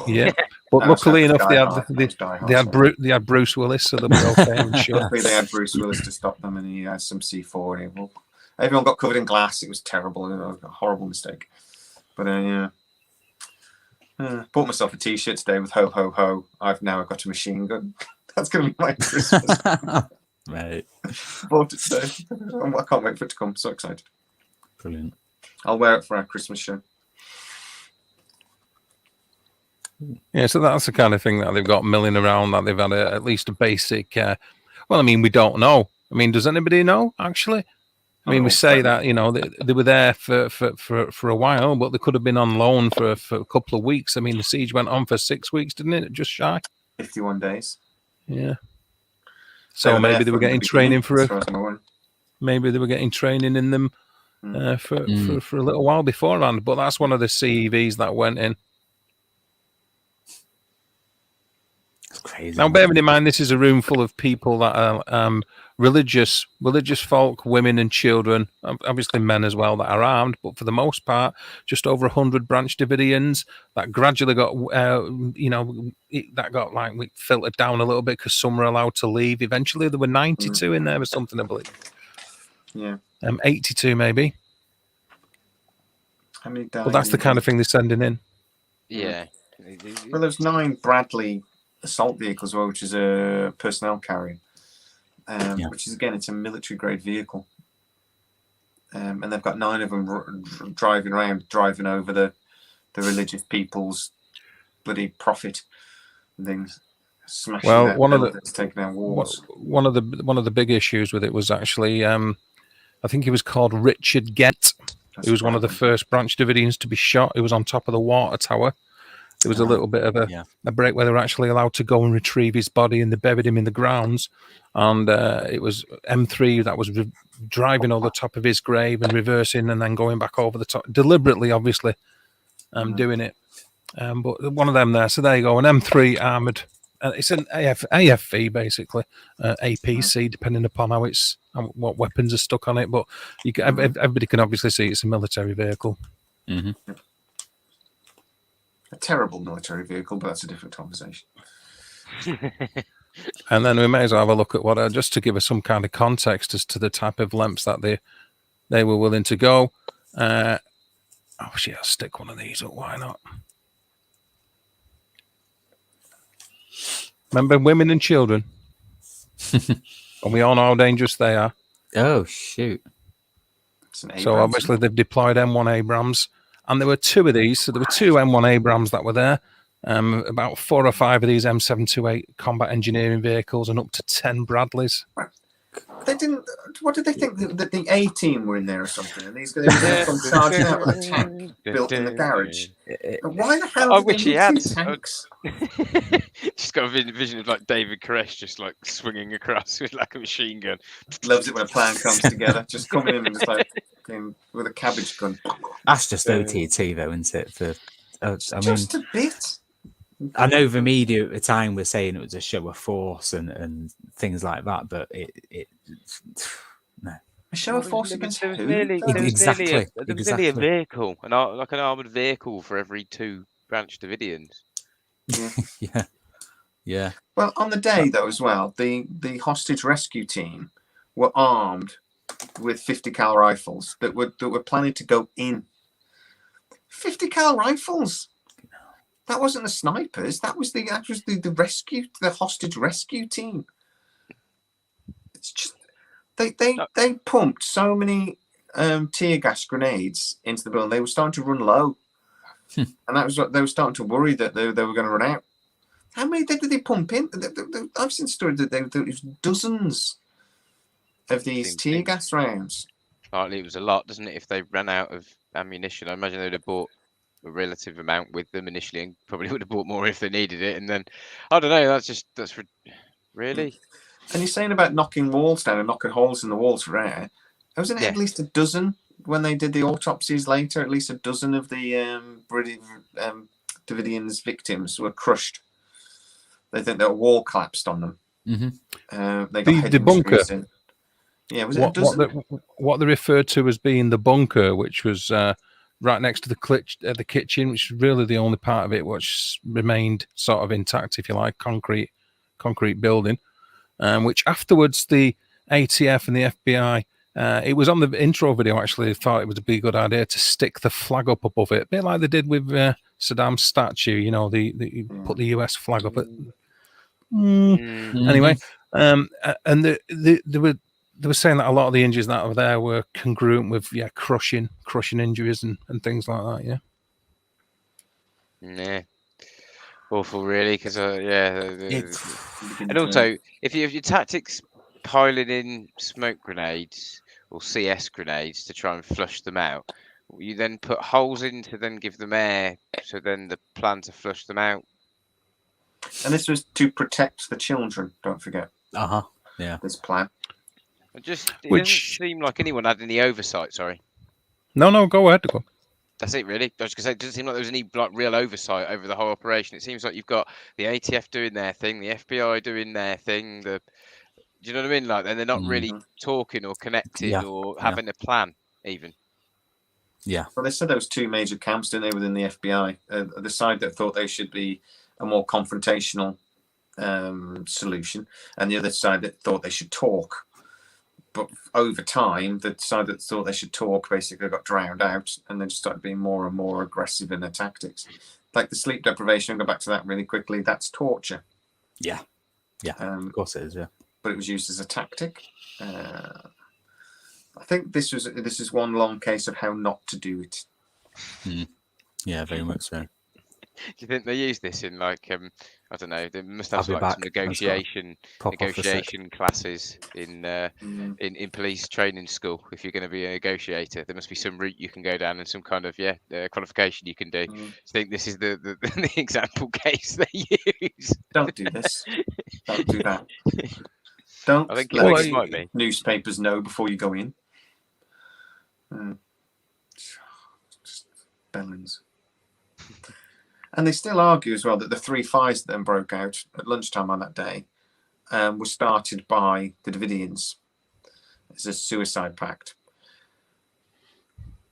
[SPEAKER 1] yeah. But luckily enough, they had Bruce Willis, so they'll be okay. I'm sure.
[SPEAKER 2] Luckily, they had Bruce Willis to stop them, and he had some C4. And everyone got covered in glass. It was terrible. It was a horrible mistake. But bought myself a T-shirt today with "Ho ho ho." I've now got a machine gun. That's going to be my Christmas.
[SPEAKER 3] Right.
[SPEAKER 2] Bought it today. I can't wait for it to come. So excited.
[SPEAKER 3] Brilliant.
[SPEAKER 2] I'll wear it for our Christmas show.
[SPEAKER 1] Yeah, so that's the kind of thing that they've got milling around, that they've had at least a basic. Well, I mean, we don't know. I mean, does anybody know, actually? I mean, we say that, they were there for a while, but they could have been on loan for a couple of weeks. I mean, the siege went on for 6 weeks, didn't it? Just shy.
[SPEAKER 2] 51 days.
[SPEAKER 1] Yeah. So maybe they were getting training maybe they were getting training in them for a little while beforehand. But that's one of the CEVs that went in.
[SPEAKER 3] It's crazy.
[SPEAKER 1] Now, bearing in mind, this is a room full of people that are religious folk, women and children, obviously men as well, that are armed, but for the most part, just over 100 Branch Davidians that gradually got, that got like filtered down a little bit because some were allowed to leave. Eventually, there were 92 in there or something, I believe.
[SPEAKER 2] Yeah.
[SPEAKER 1] 82 maybe.
[SPEAKER 2] How many died?
[SPEAKER 1] But that's the kind of thing they're sending in.
[SPEAKER 4] Yeah.
[SPEAKER 2] Well, there's 9 Bradley assault vehicles, which is a personnel carrier, which is, again, it's a military grade vehicle, and they've got 9 of them driving over the religious people's bloody profit and things, smashing taking down walls.
[SPEAKER 1] One of the big issues with it was actually, I think he was called Richard Gett. He was one of the first Branch Davidians to be shot. He was on top of the water tower. There was a little bit of a break where they were actually allowed to go and retrieve his body, and they buried him in the grounds. And it was M3 that was driving over the top of his grave and reversing and then going back over the top, deliberately, obviously, doing it. But one of them there. So there you go, an M3 armoured. It's an AFV, basically, APC, depending upon what weapons are stuck on it. But everybody can obviously see it's a military vehicle.
[SPEAKER 3] Mm-hmm.
[SPEAKER 2] terrible military vehicle, but that's a different conversation.
[SPEAKER 1] And then we may as well have a look at what, just to give us some kind of context as to the type of lengths that they were willing to go. Oh shit, I'll stick one of these up. Why not? Remember women and children, and we all know how dangerous they are.
[SPEAKER 3] Oh shoot!
[SPEAKER 2] It's an
[SPEAKER 1] So
[SPEAKER 2] Abrams.
[SPEAKER 1] obviously they've deployed M1 Abrams, and there were two of these. So there were two M1 Abrams that were there. About 4 or 5 of these M728 combat engineering vehicles, and up to 10 Bradleys.
[SPEAKER 2] They didn't. What did they think that the A team were in there or something? And these guys come charging out with a tank built in the garage. But why the hell?
[SPEAKER 4] I
[SPEAKER 2] did
[SPEAKER 4] wish
[SPEAKER 2] they
[SPEAKER 4] he
[SPEAKER 2] need
[SPEAKER 4] had.
[SPEAKER 2] two tanks?
[SPEAKER 4] Just got a vision of like David Koresh just like swinging across with like a machine gun.
[SPEAKER 2] Loves it when a plan comes together. Just coming in and just like with a cabbage gun.
[SPEAKER 3] That's just OTT though, isn't it? I mean,
[SPEAKER 2] Just a bit.
[SPEAKER 3] I know the media at the time was saying it was a show of force and things like that, but it no.
[SPEAKER 2] A show of force against who?
[SPEAKER 3] Exactly.
[SPEAKER 4] There was nearly a
[SPEAKER 3] Exactly.
[SPEAKER 4] vehicle, like an armoured vehicle for every 2 Branch Davidians.
[SPEAKER 3] Yeah.
[SPEAKER 2] Well, on the day though, as well, the hostage rescue team were armed with 50 cal rifles that were planning to go in. 50 cal rifles. That wasn't the snipers. That was the hostage rescue team. It's just they pumped so many tear gas grenades into the building. They were starting to run low, and that was what they were starting to worry that they were going to run out. How many did they pump in? I've seen stories that there was dozens of these tear gas rounds.
[SPEAKER 4] Partly it was a lot, doesn't it? If they ran out of ammunition, I imagine they'd have bought a relative amount with them initially, and probably would have bought more if they needed it. And then I don't know. That's really.
[SPEAKER 2] And you're saying about knocking walls down and knocking holes in the walls rare. Wasn't it at least a dozen when they did the autopsies later? At least a dozen of the British Davidians victims were crushed. They think their wall collapsed on them.
[SPEAKER 3] Mm-hmm.
[SPEAKER 2] They got
[SPEAKER 1] The bunker.
[SPEAKER 2] Yeah, was it a dozen?
[SPEAKER 1] What they referred to as being the bunker, which was right next to the kitchen, which is really the only part of it which remained sort of intact, if you like, concrete building. Which afterwards the ATF and the FBI, it was on the intro video actually, they thought it would be a good idea to stick the flag up above it, a bit like they did with Saddam's statue, you know, the put the US flag up. Anyway, and they were saying that a lot of the injuries that were there were congruent with crushing injuries and things like that.
[SPEAKER 4] Yeah. Awful, really, because and also if your tactics piling in smoke grenades or CS grenades to try and flush them out, you then put holes in to then give them air, so then the plan to flush them out.
[SPEAKER 2] And this was to protect the children. Don't forget.
[SPEAKER 3] Yeah.
[SPEAKER 2] This plan.
[SPEAKER 4] It doesn't seem like anyone had any oversight. Sorry.
[SPEAKER 1] No, go ahead. Go.
[SPEAKER 4] That's it, really. I was going to say, it doesn't seem like there was any real oversight over the whole operation. It seems like you've got the ATF doing their thing, the FBI doing their thing. Do you know what I mean? Like, and they're not really talking or connected or having a plan, even.
[SPEAKER 3] Yeah.
[SPEAKER 2] Well, they said there was 2 major camps, didn't they, within the FBI? The side that thought they should be a more confrontational solution, and the other side that thought they should talk. But over time, the side that thought they should talk basically got drowned out, and they just started being more and more aggressive in their tactics. Like the sleep deprivation, I'll go back to that really quickly. That's torture.
[SPEAKER 3] Yeah. Of course it is. Yeah.
[SPEAKER 2] But it was used as a tactic. I think this is one long case of how not to do it.
[SPEAKER 3] Yeah, very much so.
[SPEAKER 4] Do you think they use this in like I don't know? They must have like some negotiation classes in police training school. If you're going to be a negotiator, there must be some route you can go down and some kind of qualification you can do. Do you think this is the example case they use?
[SPEAKER 2] Don't do this. Don't do that. Don't
[SPEAKER 4] I think
[SPEAKER 2] let
[SPEAKER 4] it might be.
[SPEAKER 2] Newspapers know before you go in. Just bellends. And they still argue as well that the 3 fires that then broke out at lunchtime on that day were started by the Davidians as a suicide pact.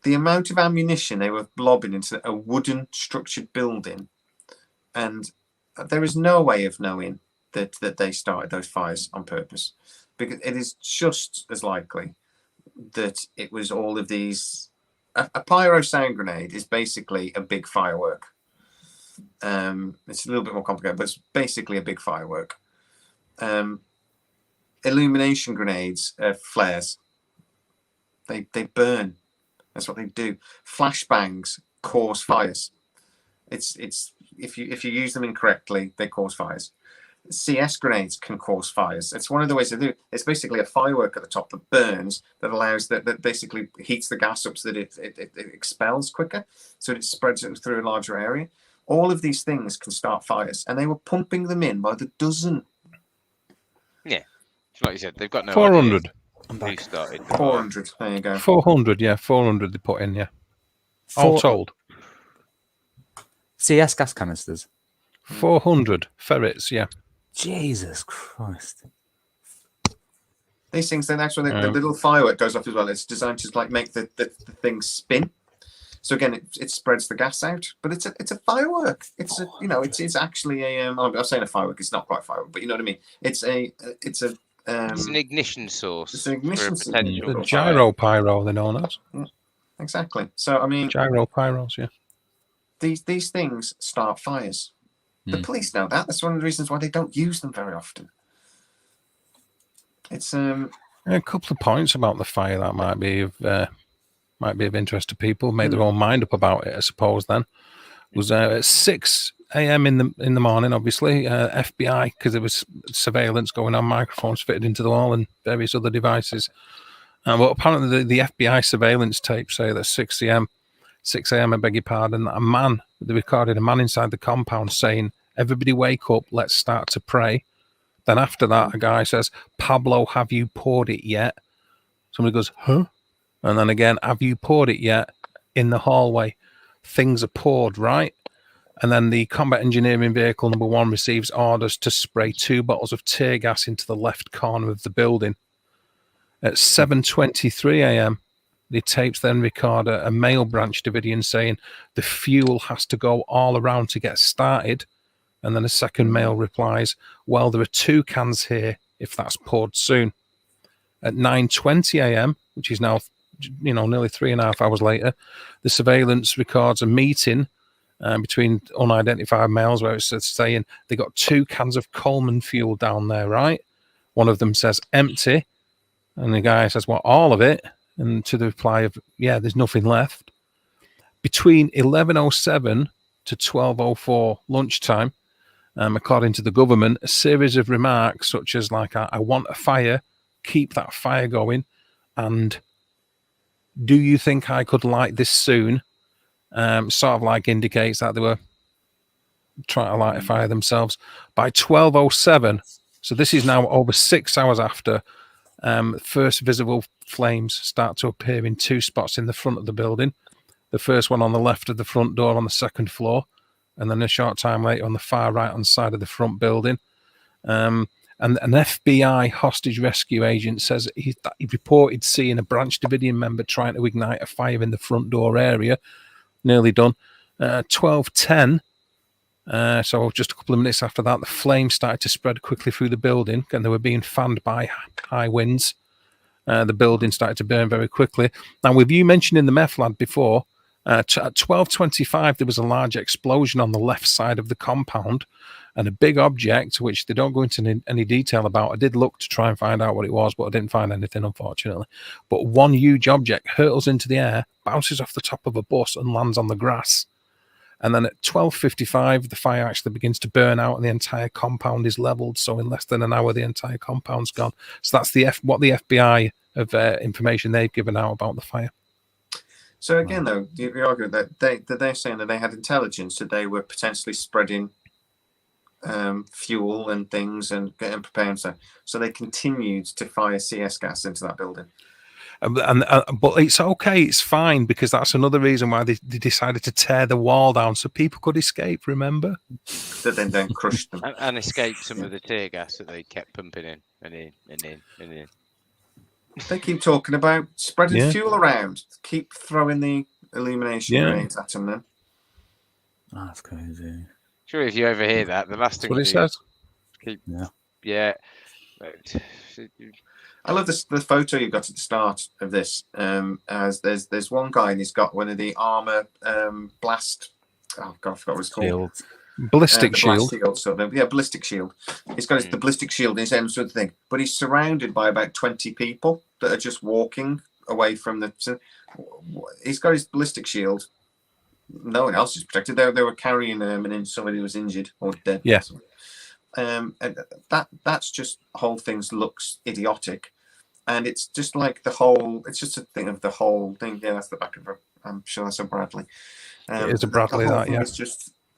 [SPEAKER 2] The amount of ammunition they were lobbing into a wooden structured building and there is no way of knowing that they started those fires on purpose, because it is just as likely that it was all of these. A pyro sound grenade is basically a big firework. It's a little bit more complicated, but it's basically a big firework. Illumination grenades, flares. They burn. That's what they do. Flashbangs cause fires. It's if you use them incorrectly, they cause fires. CS grenades can cause fires. It's one of the ways they do it. It's basically a firework at the top that burns, that allows that basically heats the gas up so that it expels quicker, so it spreads it through a larger area. All of these things can start fires, and they were pumping them in by the dozen.
[SPEAKER 4] Yeah, like you said, they've got no
[SPEAKER 1] 400.
[SPEAKER 4] idea who started the fire.
[SPEAKER 2] 400. There you go.
[SPEAKER 1] 400, yeah, 400 they put in, yeah. All told.
[SPEAKER 3] CS gas canisters.
[SPEAKER 1] 400 ferrets, yeah.
[SPEAKER 3] Jesus Christ.
[SPEAKER 2] These things, then actually the little firework goes off as well. It's designed to like make the thing spin. So again, it spreads the gas out, but it's a firework. It's it's actually a I'm saying a firework. It's not quite a firework, but you know what I mean. It's an
[SPEAKER 4] ignition source.
[SPEAKER 2] It's an ignition
[SPEAKER 4] for a potential
[SPEAKER 1] The gyro pyro, they're known as.
[SPEAKER 2] Exactly. So I mean,
[SPEAKER 1] gyro pyros, yeah.
[SPEAKER 2] These things start fires. The police know that. That's one of the reasons why they don't use them very often. It's
[SPEAKER 1] a couple of points about the fire that might be of interest to people. Make their own mind up about it, I suppose. Then it was at 6 a.m. in the morning. Obviously, FBI, because there was surveillance going on, microphones fitted into the wall, and various other devices. But apparently, the FBI surveillance tapes say that 6 a.m. I beg your pardon. They recorded a man inside the compound saying, "Everybody wake up, let's start to pray." Then after that, a guy says, "Pablo, have you poured it yet?" Somebody goes, "Huh?" And then again, "Have you poured it yet?" In the hallway. Things are poured, right? And then the combat engineering vehicle number 1 receives orders to spray 2 bottles of tear gas into the left corner of the building. At 7:23 a.m., the tapes then record a male Branch Davidian saying the fuel has to go all around to get started. And then a second male replies, "Well, there are 2 cans here if that's poured soon." At 9:20 a.m., which is now, nearly 3.5 hours later, the surveillance records a meeting between unidentified males where it's saying they got 2 cans of Coleman fuel down there, right? One of them says empty, and the guy says, "Well, all of it?" And to the reply of, "Yeah, there's nothing left." Between 11:07 to 12:04 lunchtime, according to the government, a series of remarks such as like, "I want a fire, keep that fire going," and "Do you think I could light this soon?" Sort of like indicates that they were trying to light a fire themselves. By 12:07, so this is now over 6 hours after, first visible flames start to appear in 2 spots in the front of the building. The first one on the left of the front door on the 2nd floor, and then a short time later on the far right-hand side of the front building. And an FBI hostage rescue agent says he reported seeing a Branch Davidian member trying to ignite a fire in the front door area. Nearly done. 12:10, so just a couple of minutes after that, the flames started to spread quickly through the building, and they were being fanned by high winds. The building started to burn very quickly. Now, with you mentioning the meth lab before, at 12:25, there was a large explosion on the left side of the compound, and a big object, which they don't go into any detail about. I did look to try and find out what it was, but I didn't find anything, unfortunately. But one huge object hurtles into the air, bounces off the top of a bus, and lands on the grass. And then at 12:55, the fire actually begins to burn out, and the entire compound is leveled. So in less than an hour, the entire compound's gone. So that's what the FBI of information they've given out about the fire.
[SPEAKER 2] So again, though, you argue that they're saying that they had intelligence that they were potentially spreading fuel and things and getting prepared, so they continued to fire CS gas into that building.
[SPEAKER 1] But it's okay, it's fine, because that's another reason why they decided to tear the wall down so people could escape. Remember,
[SPEAKER 2] that then crushed them
[SPEAKER 4] and escape some of the tear gas that they kept pumping in and in.
[SPEAKER 2] They keep talking about spreading fuel around. Keep throwing the illumination grenades at them. Then
[SPEAKER 3] that's crazy.
[SPEAKER 4] Surely if you overhear that, the last
[SPEAKER 1] That's
[SPEAKER 4] thing
[SPEAKER 1] what
[SPEAKER 4] you
[SPEAKER 1] it
[SPEAKER 4] do
[SPEAKER 1] says.
[SPEAKER 4] is keep.
[SPEAKER 3] Yeah.
[SPEAKER 4] Yeah.
[SPEAKER 2] I love this the photo you got at the start of this. As there's one guy and he's got one of the armor blast. Oh God, I forgot what it's called.
[SPEAKER 3] Shield.
[SPEAKER 1] Ballistic
[SPEAKER 2] The blast
[SPEAKER 1] shield.
[SPEAKER 2] shield, sort of. Yeah, ballistic shield. He's got the ballistic shield in his hand, sort of thing. But he's surrounded by about 20 people that are just walking away from the. So he's got his ballistic shield. No one else is protected. They were carrying him, and then somebody was injured or dead.
[SPEAKER 1] Yeah.
[SPEAKER 2] And that's just whole things looks idiotic, and it's just like the whole. It's just a thing of the whole thing. Yeah, that's the back of her. I'm sure that's a Bradley.
[SPEAKER 1] It is a Bradley,
[SPEAKER 2] the whole
[SPEAKER 1] that,
[SPEAKER 2] thing
[SPEAKER 1] yeah.
[SPEAKER 2] is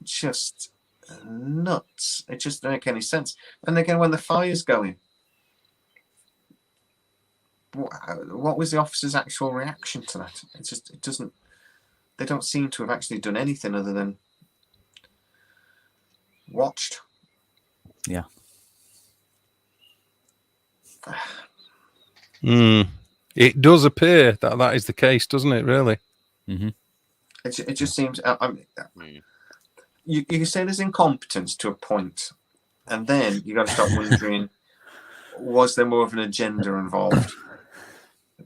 [SPEAKER 2] just nuts. It just doesn't make any sense. And again, when the fire's going, what was the officer's actual reaction to that? It doesn't. They don't seem to have actually done anything other than watched.
[SPEAKER 3] Yeah.
[SPEAKER 1] It does appear that that is the case, doesn't it? Really?
[SPEAKER 3] Mm-hmm.
[SPEAKER 2] It just seems. You can say there's incompetence to a point, and then you got to start wondering: was there more of an agenda involved?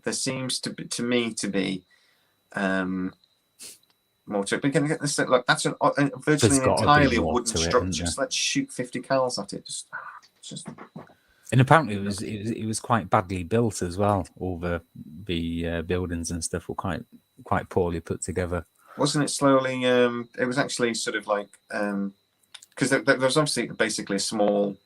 [SPEAKER 2] There seems to be, to me, to be more to it. But again, look, that's virtually entirely a wooden structure. So let's shoot 50 cals at it. Just.
[SPEAKER 3] And apparently it was quite badly built as well. All the buildings and stuff were quite poorly put together.
[SPEAKER 2] Wasn't it slowly? It was actually sort of like because there was obviously basically a small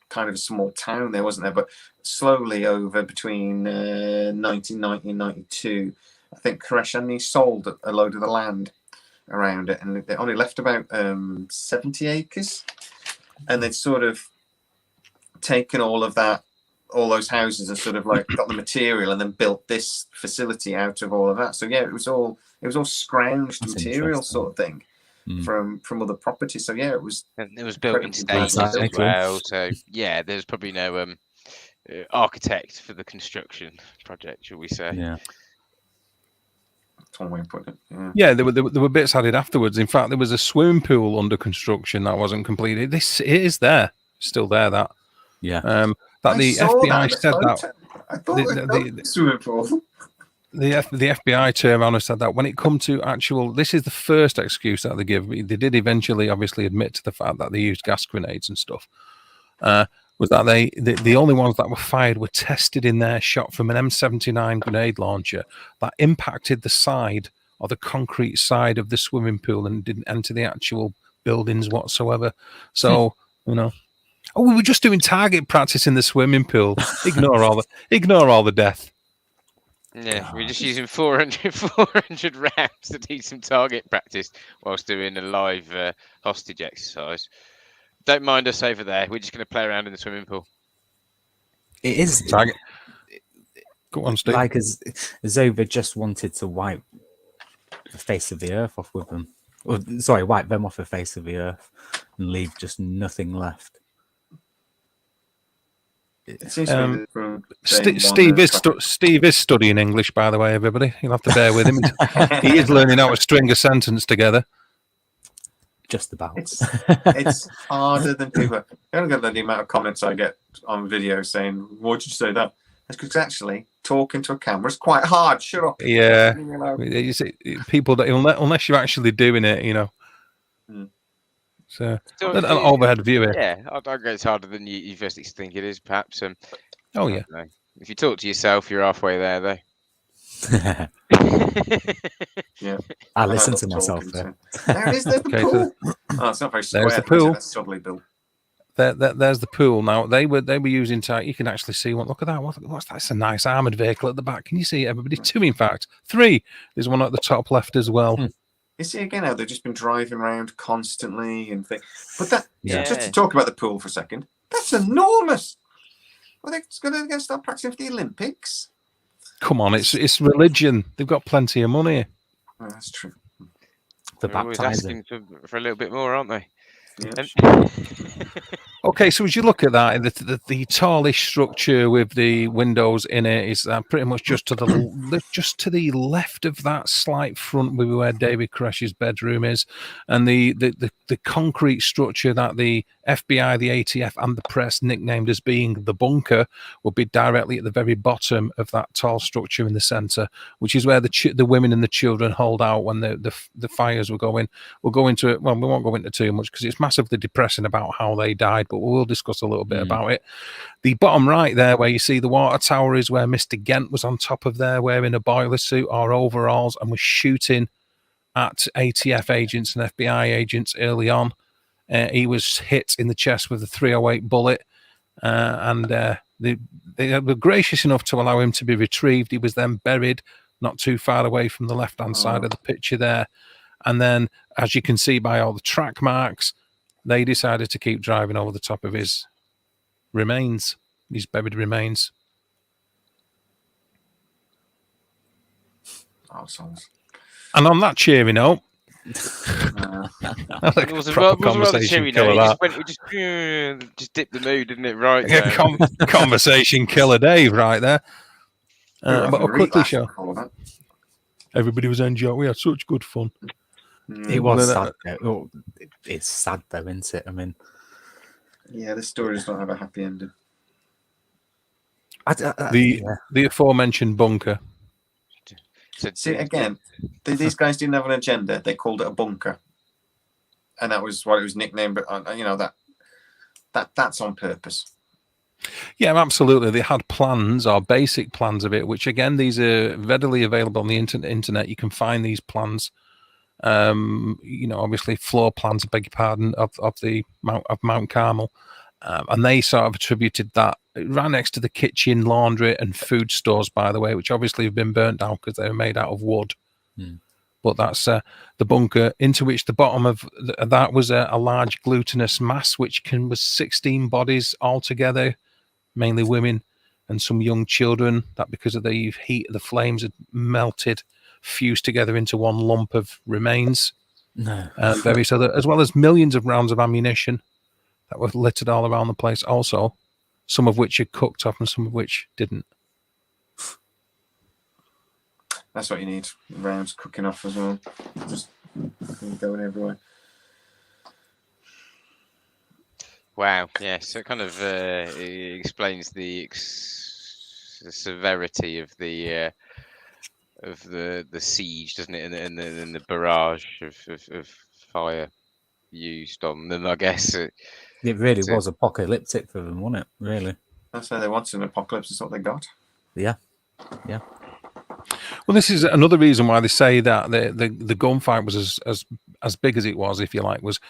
[SPEAKER 2] town there, wasn't there? But slowly over between 1990 and 92, I think Koreshan sold a load of the land around it, and they only left about 70 acres, and they'd sort of taken all those houses and sort of like got the material and then built this facility out of all of that. So yeah, it was all scrounged material sort of thing from other properties. So yeah, it was
[SPEAKER 4] built in stages as well. So yeah, there's probably no architect for the construction project, shall we say?
[SPEAKER 3] Yeah.
[SPEAKER 2] That's one way to put it.
[SPEAKER 1] Yeah, there were bits added afterwards. In fact, there was a swimming pool under construction that wasn't completed. It is there, still there. That
[SPEAKER 3] yeah.
[SPEAKER 1] That the FBI said that.
[SPEAKER 2] I thought the swimming pool.
[SPEAKER 1] The FBI turned around and said that when it come to actual, this is the first excuse that they give. They did eventually, obviously, admit to the fact that they used gas grenades and stuff. Was that the only ones that were fired were tested in their shot from an M79 grenade launcher that impacted the side or the concrete side of the swimming pool and didn't enter the actual buildings whatsoever. So we were just doing target practice in the swimming pool. Ignore all the death.
[SPEAKER 4] Yeah, we're just using 400 rounds to do some target practice whilst doing a live hostage exercise. Don't mind us over there. We're just going to play around in the swimming pool.
[SPEAKER 3] It is
[SPEAKER 1] target. Go on, Steve.
[SPEAKER 3] Like as though they just wanted to wipe the face of the earth off with them. Or, sorry, wipe them off the face of the earth and leave just nothing left.
[SPEAKER 1] Steve is studying English, by the way, everybody. You'll have to bear with him. He is learning how to string a sentence together.
[SPEAKER 3] Just about.
[SPEAKER 2] It's harder than people. I don't get the amount of comments I get on video saying, "Why did you say that?" That's because actually talking to a camera is quite hard. Shut up.
[SPEAKER 1] Yeah, you see, people that unless you're actually doing it, So an overhead view here.
[SPEAKER 4] Yeah, I think it's harder than you first think it is, perhaps.
[SPEAKER 1] Oh yeah.
[SPEAKER 4] If you talk to yourself, you're halfway there, though.
[SPEAKER 2] Yeah,
[SPEAKER 3] I listen to myself. There
[SPEAKER 2] it is. There's the pool. It's not very square.
[SPEAKER 1] There's the pool.
[SPEAKER 2] That's totally built.
[SPEAKER 1] There's the pool. Now they were using. You can actually see one. Look at that. What's that? It's a nice armored vehicle at the back. Can you see everybody? 2, in fact, 3. There's one at the top left as well.
[SPEAKER 2] You see again how they've just been driving around constantly and things. But just to talk about the pool for a second, that's enormous. Well, they're going to start practicing for the Olympics.
[SPEAKER 1] Come on, it's religion. They've got plenty of money.
[SPEAKER 2] Oh, that's true.
[SPEAKER 4] They're always asking for a little bit more, aren't they?
[SPEAKER 2] Yeah.
[SPEAKER 1] Okay, so as you look at that, the tallish structure with the windows in it is pretty much just to the left of that slight front where David Koresh's bedroom is, and the concrete structure that the FBI, the ATF, and the press nicknamed as being the bunker would be directly at the very bottom of that tall structure in the centre, which is where the women and the children hold out when the fires were going. We'll go into it. Well, we won't go into too much because it's massively depressing about how they died, but we'll discuss a little bit about it. The bottom right there, where you see the water tower, is where Mr. Gent was on top of there, wearing a boiler suit or overalls, and was shooting at ATF agents and FBI agents early on. He was hit in the chest with a 308 bullet, and they were gracious enough to allow him to be retrieved. He was then buried not too far away from the left-hand side of the picture there. And then, as you can see by all the track marks, they decided to keep driving over the top of his remains, his buried remains.
[SPEAKER 2] Arseholes.
[SPEAKER 1] And on that cheery note,
[SPEAKER 4] It was a rather cheery note. He just dipped the mood, didn't it? Right.
[SPEAKER 1] Conversation killer Dave right there. But I'll quickly show. Everybody was enjoying. We had such good fun.
[SPEAKER 3] It was sad. It's sad though, isn't it? I mean,
[SPEAKER 2] yeah, this story does not have a happy ending.
[SPEAKER 1] The aforementioned bunker.
[SPEAKER 2] See, again, these guys didn't have an agenda. They called it a bunker, and that was why it was nicknamed. But you know that's on purpose.
[SPEAKER 1] Yeah, absolutely. They had plans or basic plans of it, which again, these are readily available on the internet. You can find these plans. Obviously floor plans, I beg your pardon, of Mount Carmel, and they sort of attributed that right next to the kitchen, laundry, and food stores, by the way, which obviously have been burnt down because they were made out of wood. But that's the bunker into which the bottom of that was a large glutinous mass, which was 16 bodies altogether, mainly women and some young children, that because of the heat of the flames had melted, fused together into one lump of remains. Various other, as well as millions of rounds of ammunition that were littered all around the place also, some of which had cooked off and some of which didn't.
[SPEAKER 2] That's what you need, rounds cooking off as well. Just going everywhere.
[SPEAKER 4] Wow, yeah, so it kind of it explains the severity of the siege, doesn't it, and the barrage of fire used on them. I guess it
[SPEAKER 3] really was apocalyptic for them, wasn't it? Really.
[SPEAKER 2] That's why they wanted an apocalypse. It's what they got.
[SPEAKER 3] Yeah.
[SPEAKER 1] Well, this is another reason why they say that the gunfight was as big as it was, if you like, was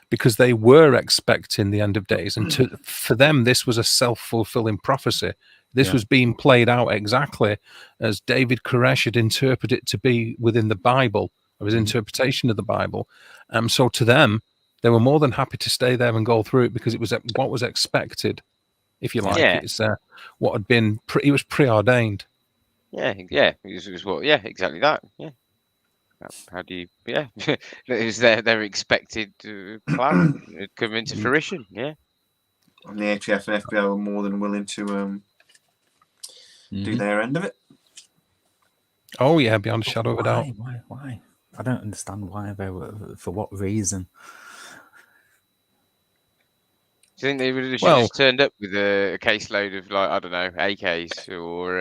[SPEAKER 1] because they were expecting the end of days, and for them this was a self-fulfilling prophecy. This was being played out exactly as David Koresh had interpreted it to be within the Bible, or his interpretation of the Bible. So to them, they were more than happy to stay there and go through it because it was what was expected, if you like.
[SPEAKER 4] Yeah.
[SPEAKER 1] It's what had been. It was preordained.
[SPEAKER 4] Yeah. It was what? Yeah, exactly that. Yeah. How do you? Yeah, it was their expected plan had come into fruition. Yeah.
[SPEAKER 2] And the ATF and FBI were more than willing to do their end of it.
[SPEAKER 1] Oh yeah, beyond a shadow of a doubt.
[SPEAKER 3] Why? I don't understand why they were. For what reason?
[SPEAKER 4] Do you think they would have just turned up with a caseload of, like, I don't know, AKs or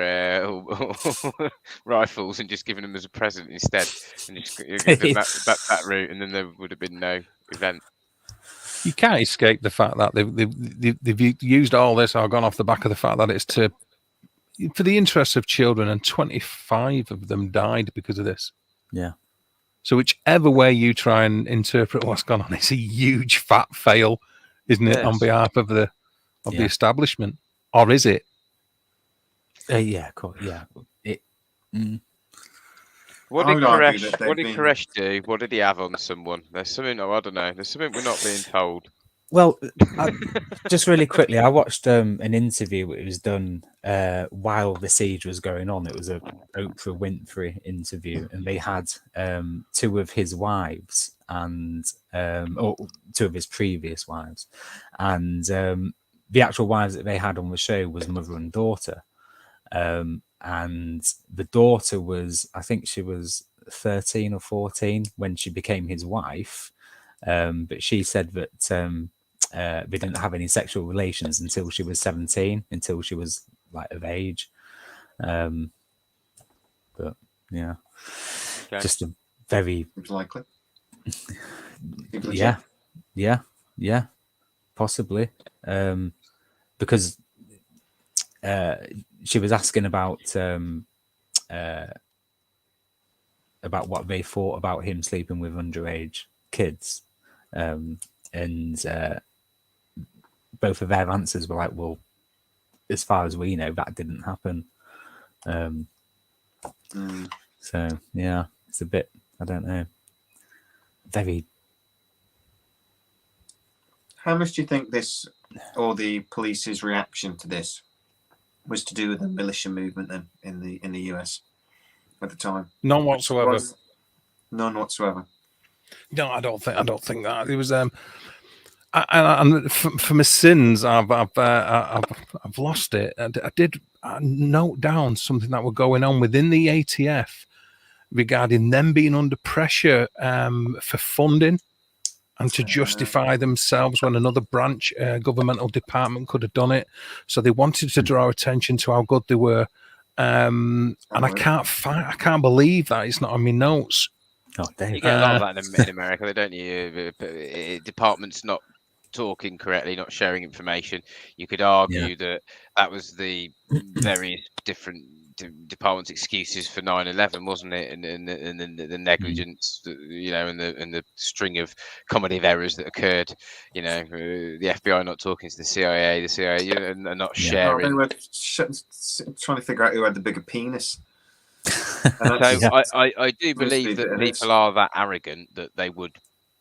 [SPEAKER 4] rifles and just given them as a present instead, and just give them that route, and then there would have been no event?
[SPEAKER 1] You can't escape the fact that they've used all this or gone off the back of the fact that it's for the interests of children, and 25 of them died because of this.
[SPEAKER 3] Yeah.
[SPEAKER 1] So whichever way you try and interpret what's gone on, it's a huge fat fail, isn't it, on behalf of the establishment, or is it?
[SPEAKER 3] Yeah, cool. Yeah.
[SPEAKER 4] What did Koresh do? What did he have on someone? There's something. I don't know. There's something we're not being told.
[SPEAKER 3] Well, just really quickly, I watched an interview. It was done while the siege was going on. It was a Oprah Winfrey interview, and they had two of his wives and or two of his previous wives, and the actual wives that they had on the show was mother and daughter. And the daughter was, I think she was 13 or 14 when she became his wife. But she said that they didn't have any sexual relations until she was 17, until she was like of age. But yeah,
[SPEAKER 4] Okay.
[SPEAKER 3] just a very
[SPEAKER 2] Likely.
[SPEAKER 3] yeah, possibly. Because she was asking about what they thought about him sleeping with underage kids, and both of their answers were like, well, as far as we know, that didn't happen. So yeah, it's a bit, I don't know, very.
[SPEAKER 2] How much do you think this, or the police's reaction to this, was to do with the militia movement then in the US at the time?
[SPEAKER 1] None whatsoever.
[SPEAKER 2] None whatsoever.
[SPEAKER 1] No, I don't think that it was. And for my sins, I've lost it. I did note down something that were going on within the ATF regarding them being under pressure for funding and to justify themselves when another branch, governmental department could have done it. So they wanted to draw attention to how good they were. And I can't believe that it's not on my notes.
[SPEAKER 3] Oh, Dave.
[SPEAKER 4] You get a lot of that in America. They don't need departments not talking correctly, not sharing information. You could argue that was the various different departments' excuses for 9/11, wasn't it? And the negligence, and the string of comedy of errors that occurred. The FBI not talking to the CIA, and not sharing.
[SPEAKER 2] They were trying to figure out who had the bigger penis.
[SPEAKER 4] So I do believe that people are that arrogant that they would.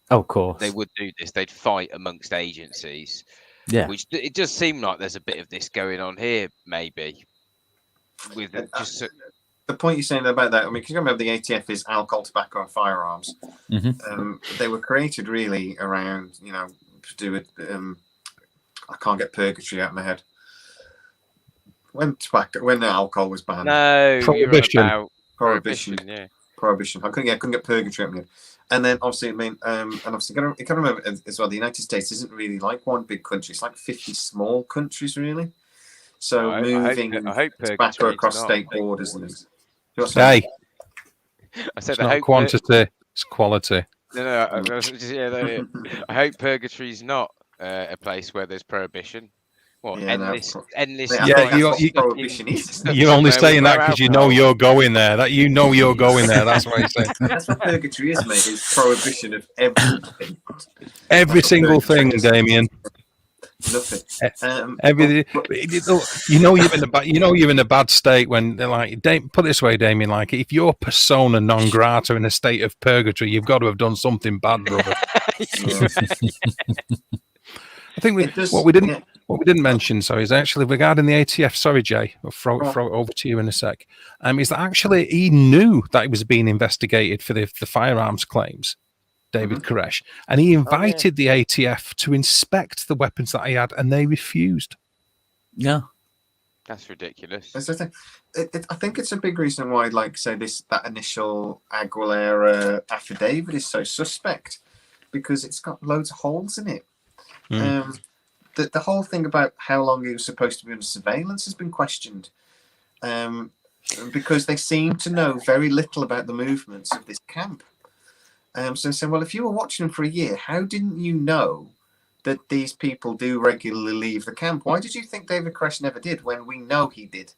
[SPEAKER 3] Of course,
[SPEAKER 4] they would do this. They'd fight amongst agencies.
[SPEAKER 3] Yeah,
[SPEAKER 4] which it does seem like there's a bit of this going on here, maybe. With just
[SPEAKER 2] the point you're saying about that, I mean, because you remember the ATF is alcohol, tobacco, and firearms. They were created really around, to do with. I can't get purgatory out of my head. When the alcohol was banned.
[SPEAKER 4] No,
[SPEAKER 1] Prohibition.
[SPEAKER 2] Prohibition.
[SPEAKER 4] Yeah.
[SPEAKER 2] Prohibition. I couldn't get purgatory out of my head. And then obviously, and obviously, you got to remember as well, the United States isn't really like one big country. It's like 50 small countries, really. So moving tobacco across state borders and things.
[SPEAKER 1] Hey,
[SPEAKER 4] I said
[SPEAKER 1] it's not quantity, it's quality.
[SPEAKER 4] No, I hope purgatory's not a place where there's prohibition. What, endless?
[SPEAKER 1] Yeah, you're only saying that because you know you're going there. You're going there. That's why you're saying.
[SPEAKER 2] That's what purgatory is, mate. It's prohibition of everything.
[SPEAKER 1] Every single thing, Damien.
[SPEAKER 2] Nothing.
[SPEAKER 1] Everything. You're in a bad state when they're like. Put it this way, Damien. Like, if you're persona non grata in a state of purgatory, you've got to have done something bad, brother. I think what we didn't mention, sorry, is actually regarding the ATF. Sorry, Jay, I'll throw it over to you in a sec. Is that actually he knew that he was being investigated for the firearms claims, David Koresh, and he invited the ATF to inspect the weapons that he had, and they refused.
[SPEAKER 3] Yeah,
[SPEAKER 4] that's ridiculous.
[SPEAKER 2] I think it's a big reason why, like, say that initial Aguilera affidavit is so suspect, because it's got loads of holes in it. The whole thing about how long he was supposed to be under surveillance has been questioned, because they seem to know very little about the movements of this camp. So saying, well, if you were watching them for a year, how didn't you know that these people do regularly leave the camp? Why did you think David Koresh never did when we know he did?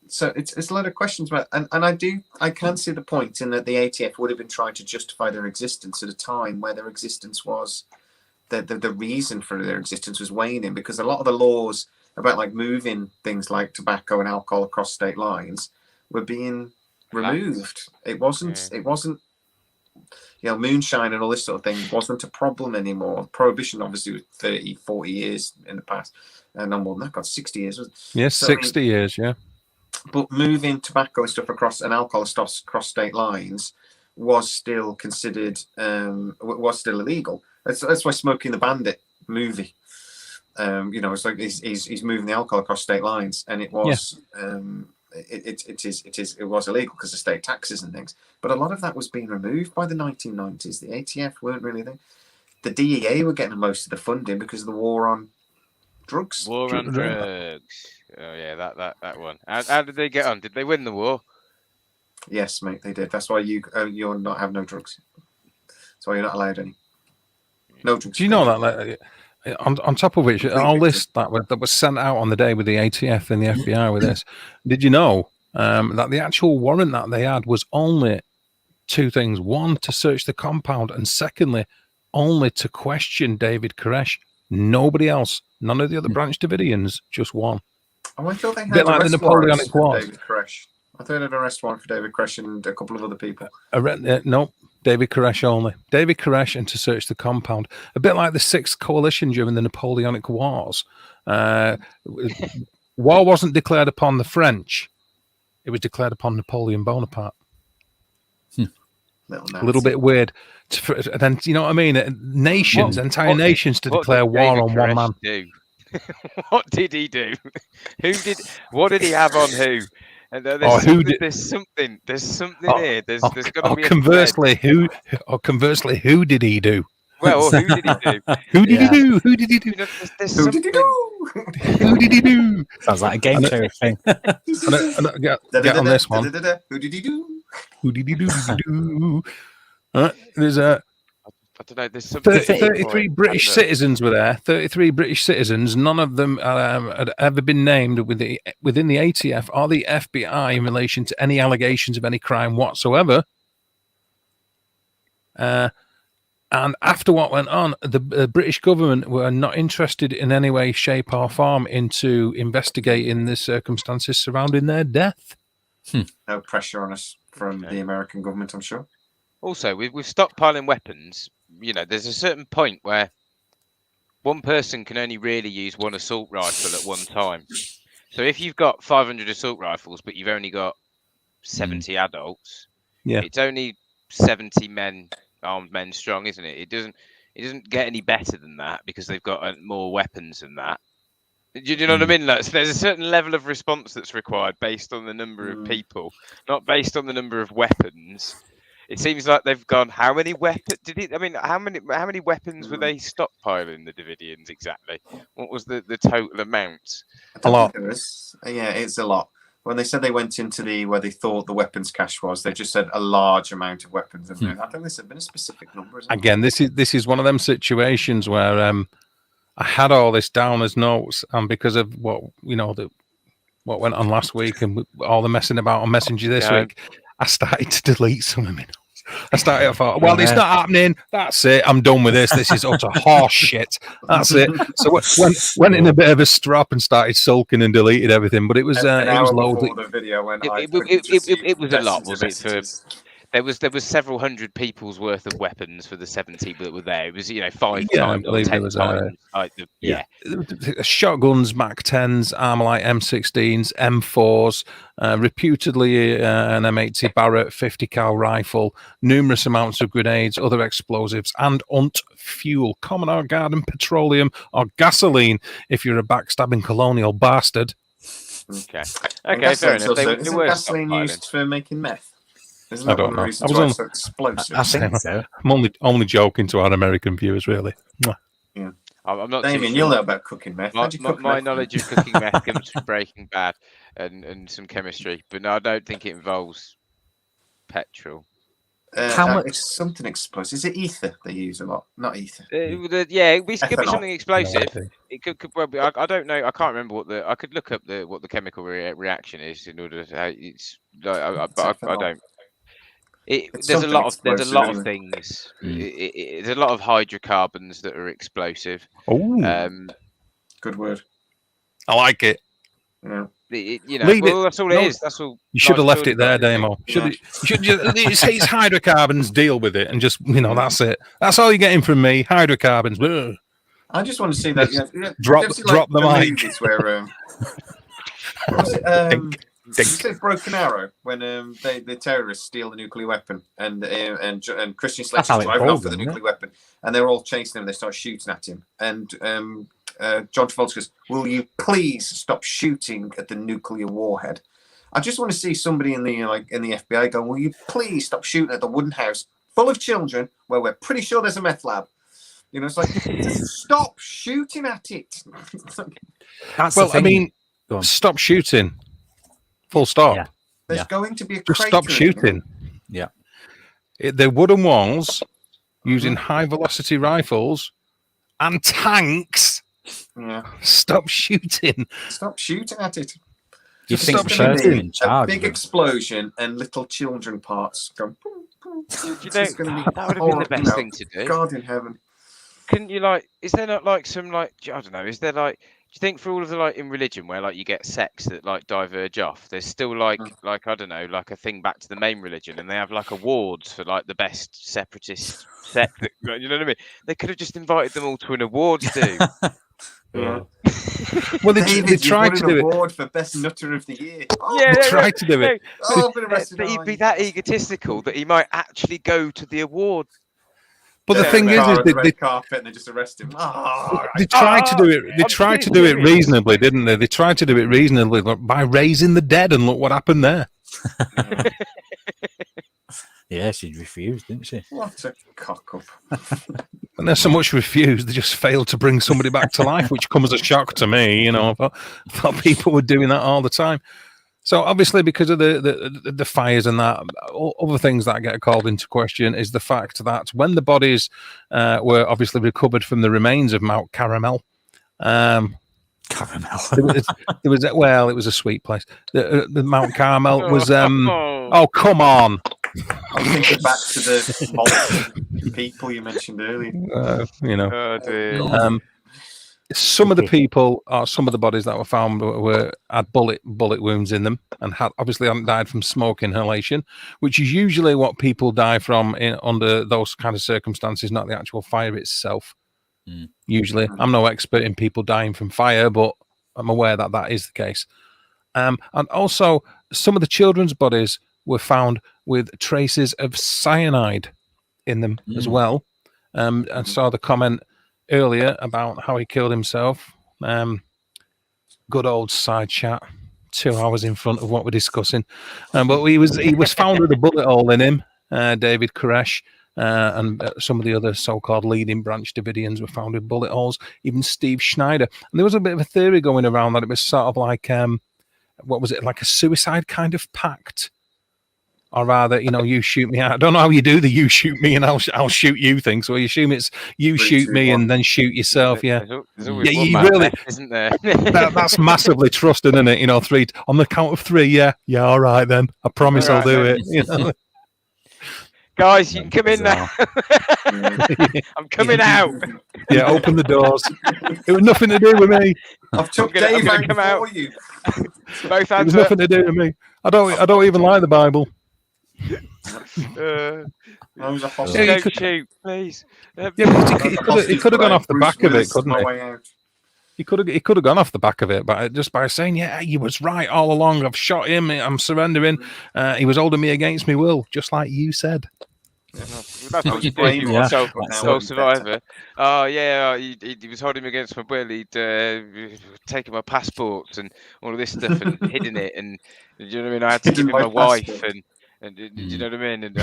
[SPEAKER 2] So it's a lot of questions about, and I can see the point in that the ATF would have been trying to justify their existence at a time where their existence was. The reason for their existence was waning, because a lot of the laws about like moving things like tobacco and alcohol across state lines were being removed. It wasn't moonshine and all this sort of thing wasn't a problem anymore. Prohibition obviously was 30, 40 years in the past, and no more than that, got 60 years.
[SPEAKER 1] Yes, so, 60 years, yeah.
[SPEAKER 2] But moving tobacco and stuff across and alcohol stuff across state lines was still considered was still illegal. That's why Smokey and the Bandit movie. It's like he's moving the alcohol across state lines, and it was it was illegal because of state taxes and things. But a lot of that was being removed by the 1990s. The ATF weren't really there. The DEA were getting most of the funding because of the war on drugs.
[SPEAKER 4] War on drugs. Oh yeah, that one. How did they get on? Did they win the war?
[SPEAKER 2] Yes, mate, they did. That's why you're not have no drugs. That's why you're not allowed any. No drugs.
[SPEAKER 1] Do you know that? Like, on top of which, our list that was sent out on the day with the ATF and the FBI with this, did you know that the actual warrant that they had was only two things: one, to search the compound, and secondly, only to question David Koresh. Nobody else. None of the other Branch Davidians. Just one.
[SPEAKER 2] Oh, I thought they had
[SPEAKER 1] a bit like the Napoleonic Wars.
[SPEAKER 2] David Koresh. I thought they had an arrest warrant for David Koresh and a couple of other people.
[SPEAKER 1] No, David Koresh only. David Koresh, and to search the compound. A bit like the Sixth Coalition during the Napoleonic Wars. War wasn't declared upon the French. It was declared upon Napoleon Bonaparte. A little bit weird. Then, you know what I mean? Entire nations to declare war on one man.
[SPEAKER 4] Do? What did he do? What did he have on who? And there's something here. There's got to be.
[SPEAKER 1] Conversely, who did he do?
[SPEAKER 4] Well, who did he do?
[SPEAKER 1] Who did he do? Who did he do?
[SPEAKER 2] Who did he do?
[SPEAKER 1] Who did he do?
[SPEAKER 3] Sounds like a game show thing.
[SPEAKER 1] Get on this one.
[SPEAKER 2] Who did he do?
[SPEAKER 1] Who did he do? There's
[SPEAKER 4] I don't know. There's something.
[SPEAKER 1] 33 British citizens were there. 33 British citizens. None of them had ever been named within the ATF or the FBI in relation to any allegations of any crime whatsoever. And after what went on, the British government were not interested in any way, shape, or form into investigating the circumstances surrounding their death.
[SPEAKER 2] No pressure on us from the American government, I'm sure.
[SPEAKER 4] Also, with stockpiling weapons, there's a certain point where one person can only really use one assault rifle at one time. So if you've got 500 assault rifles, but you've only got 70 adults, it's only 70 armed men strong, isn't it? It doesn't get any better than that because they've got more weapons than that. Do you know what I mean? So there's a certain level of response that's required based on the number of people, not based on the number of weapons. It seems like they've gone. How many weapons how many weapons were they stockpiling, the Davidians, exactly? What was the total amount?
[SPEAKER 1] A lot.
[SPEAKER 2] It's a lot. When they said they went into where they thought the weapons cache was, they just said a large amount of weapons. I think there's been a specific number.
[SPEAKER 1] Again, this is one of them situations where I had all this down as notes, and because of what went on last week and all the messing about on Messenger this week, I started to delete some of my notes. I thought, well, it's not happening. That's it. I'm done with this. This is utter horse shit. That's it. So went in a bit of a strop and started sulking and deleted everything. But it was loads.
[SPEAKER 2] The video when
[SPEAKER 4] it was a lot, was it? There was several hundred people's worth of weapons for the 70 that were there. It was 5 times or 10 times.
[SPEAKER 1] Shotguns, Mac 10s, Armalite M16s, M4s, reputedly an M80 Barrett 50 cal rifle, numerous amounts of grenades, other explosives, and fuel, common or garden petroleum or gasoline if you're a backstabbing colonial bastard.
[SPEAKER 4] Okay, fair enough.
[SPEAKER 2] Isn't gasoline used for making meth? Isn't
[SPEAKER 1] I
[SPEAKER 2] that
[SPEAKER 1] don't
[SPEAKER 2] one of the
[SPEAKER 1] know.
[SPEAKER 2] reasons why it's so explosive?
[SPEAKER 3] I think so.
[SPEAKER 1] I'm only joking to our American viewers, really.
[SPEAKER 2] Yeah.
[SPEAKER 4] I'm not.
[SPEAKER 2] Damien, you'll know about cooking meth.
[SPEAKER 4] My knowledge of cooking meth comes from Breaking Bad and some chemistry, but no, I don't think it involves petrol.
[SPEAKER 3] How much?
[SPEAKER 2] It's something explosive. Is it ether they use a lot? Not ether.
[SPEAKER 4] It could be something explosive. It could well be. I don't know. I can't remember I could look up what the chemical reaction is in order to. It's. I don't. There's a lot of things. There's a lot of hydrocarbons that are explosive.
[SPEAKER 1] Oh,
[SPEAKER 2] good word.
[SPEAKER 1] I like it.
[SPEAKER 2] Yeah.
[SPEAKER 4] That's all it is. That's all.
[SPEAKER 1] You should have left it there, Damo. It's hydrocarbons. Deal with it, and just that's it. That's all you're getting from me. Hydrocarbons. Ugh.
[SPEAKER 2] I just want to see that.
[SPEAKER 1] Drop the mic.
[SPEAKER 2] Where Did you say Broken Arrow when the terrorists steal the nuclear weapon and Christian Slater's driving off with the nuclear weapon and they're all chasing him. They start shooting at him and John Travolta goes, "Will you please stop shooting at the nuclear warhead?" I just want to see somebody in the FBI go, "Will you please stop shooting at the wooden house full of children where we're pretty sure there's a meth lab?" You know, it's like, just stop shooting at it.
[SPEAKER 1] Stop shooting. Full stop.
[SPEAKER 3] Yeah.
[SPEAKER 2] There's going to be a
[SPEAKER 1] just
[SPEAKER 2] crater.
[SPEAKER 1] Stop shooting.
[SPEAKER 3] Yeah.
[SPEAKER 1] They're wooden walls using high velocity rifles and tanks.
[SPEAKER 2] Yeah.
[SPEAKER 1] Stop shooting.
[SPEAKER 2] Stop shooting at it.
[SPEAKER 3] You think
[SPEAKER 1] stop shooting.
[SPEAKER 2] A big explosion and little children parts go.
[SPEAKER 4] Do you think that would have been the best thing to do?
[SPEAKER 2] God in heaven.
[SPEAKER 4] Couldn't you is there not some I don't know, is there do you think for all of the in religion where you get sects that diverge off, there's still I don't know, a thing back to the main religion and they have awards for the best separatist sect that, you know what I mean? They could have just invited them all to an awards do.
[SPEAKER 2] Yeah.
[SPEAKER 1] Well, they tried to do it.
[SPEAKER 2] Award for best nutter of the year.
[SPEAKER 4] Yeah,
[SPEAKER 1] they tried to do it.
[SPEAKER 4] That he'd be that egotistical that he might actually go to the award.
[SPEAKER 1] But the thing is
[SPEAKER 2] the red carpet and they just arrest him.
[SPEAKER 1] They tried to do it. They tried to do it reasonably, didn't they? They tried to do it reasonably by raising the dead, and look what happened there.
[SPEAKER 3] Yeah, she refused, didn't she?
[SPEAKER 2] What a cock up!
[SPEAKER 1] And they're so much refused, they just failed to bring somebody back to life, which comes as a shock to me. You know, I thought people were doing that all the time. So obviously, because of the fires and that, other things that get called into question is the fact that when the bodies were obviously recovered from the remains of Mount Caramel, it was a sweet place. The Mount Caramel was. Oh, come on!
[SPEAKER 2] I'm thinking back to the people you mentioned earlier.
[SPEAKER 1] You know.
[SPEAKER 4] Oh, dear.
[SPEAKER 1] Some of the people, or some of the bodies that were found, had bullet wounds in them, and hadn't died from smoke inhalation, which is usually what people die from under those kind of circumstances, not the actual fire itself. Usually, I'm no expert in people dying from fire, but I'm aware that is the case. And also, some of the children's bodies were found with traces of cyanide in them as well. And saw the comment earlier about how he killed himself. Good old side chat, 2 hours in front of what we're discussing. But he was found with a bullet hole in him. David Koresh and some of the other so-called leading Branch Davidians were found with bullet holes. Even Steve Schneider. And there was a bit of a theory going around that it was sort of like what was it, like a suicide kind of pact? Or rather, you shoot me out. I don't know how you do the you shoot me and I'll shoot you thing. So you assume it's you shoot me and then shoot yourself. Yeah.
[SPEAKER 4] There's always one man left, isn't there?
[SPEAKER 1] That's massively trusting, isn't it? 3 on the count of 3. Yeah. All right then. I promise I'll do it.
[SPEAKER 4] Guys, you can come in now. I'm coming out.
[SPEAKER 1] Yeah, open the doors. It was nothing to do with me.
[SPEAKER 2] I've took Dave out for you.
[SPEAKER 4] Both hands.
[SPEAKER 1] It was nothing to do with me. I don't even like the Bible.
[SPEAKER 4] Don't shoot, please.
[SPEAKER 1] He could have gone off the back of it, couldn't he? He could have gone off the back of it, but just by saying, "Yeah, he was right all along. I've shot him. I'm surrendering. He was holding me against me will," just like you said.
[SPEAKER 4] That's what you do. Sole survivor. Oh yeah, he was holding me against my will. He'd taken my passports and all of this stuff and hidden it, and do you know what I mean? I had to give him my wife and do you know what I mean? And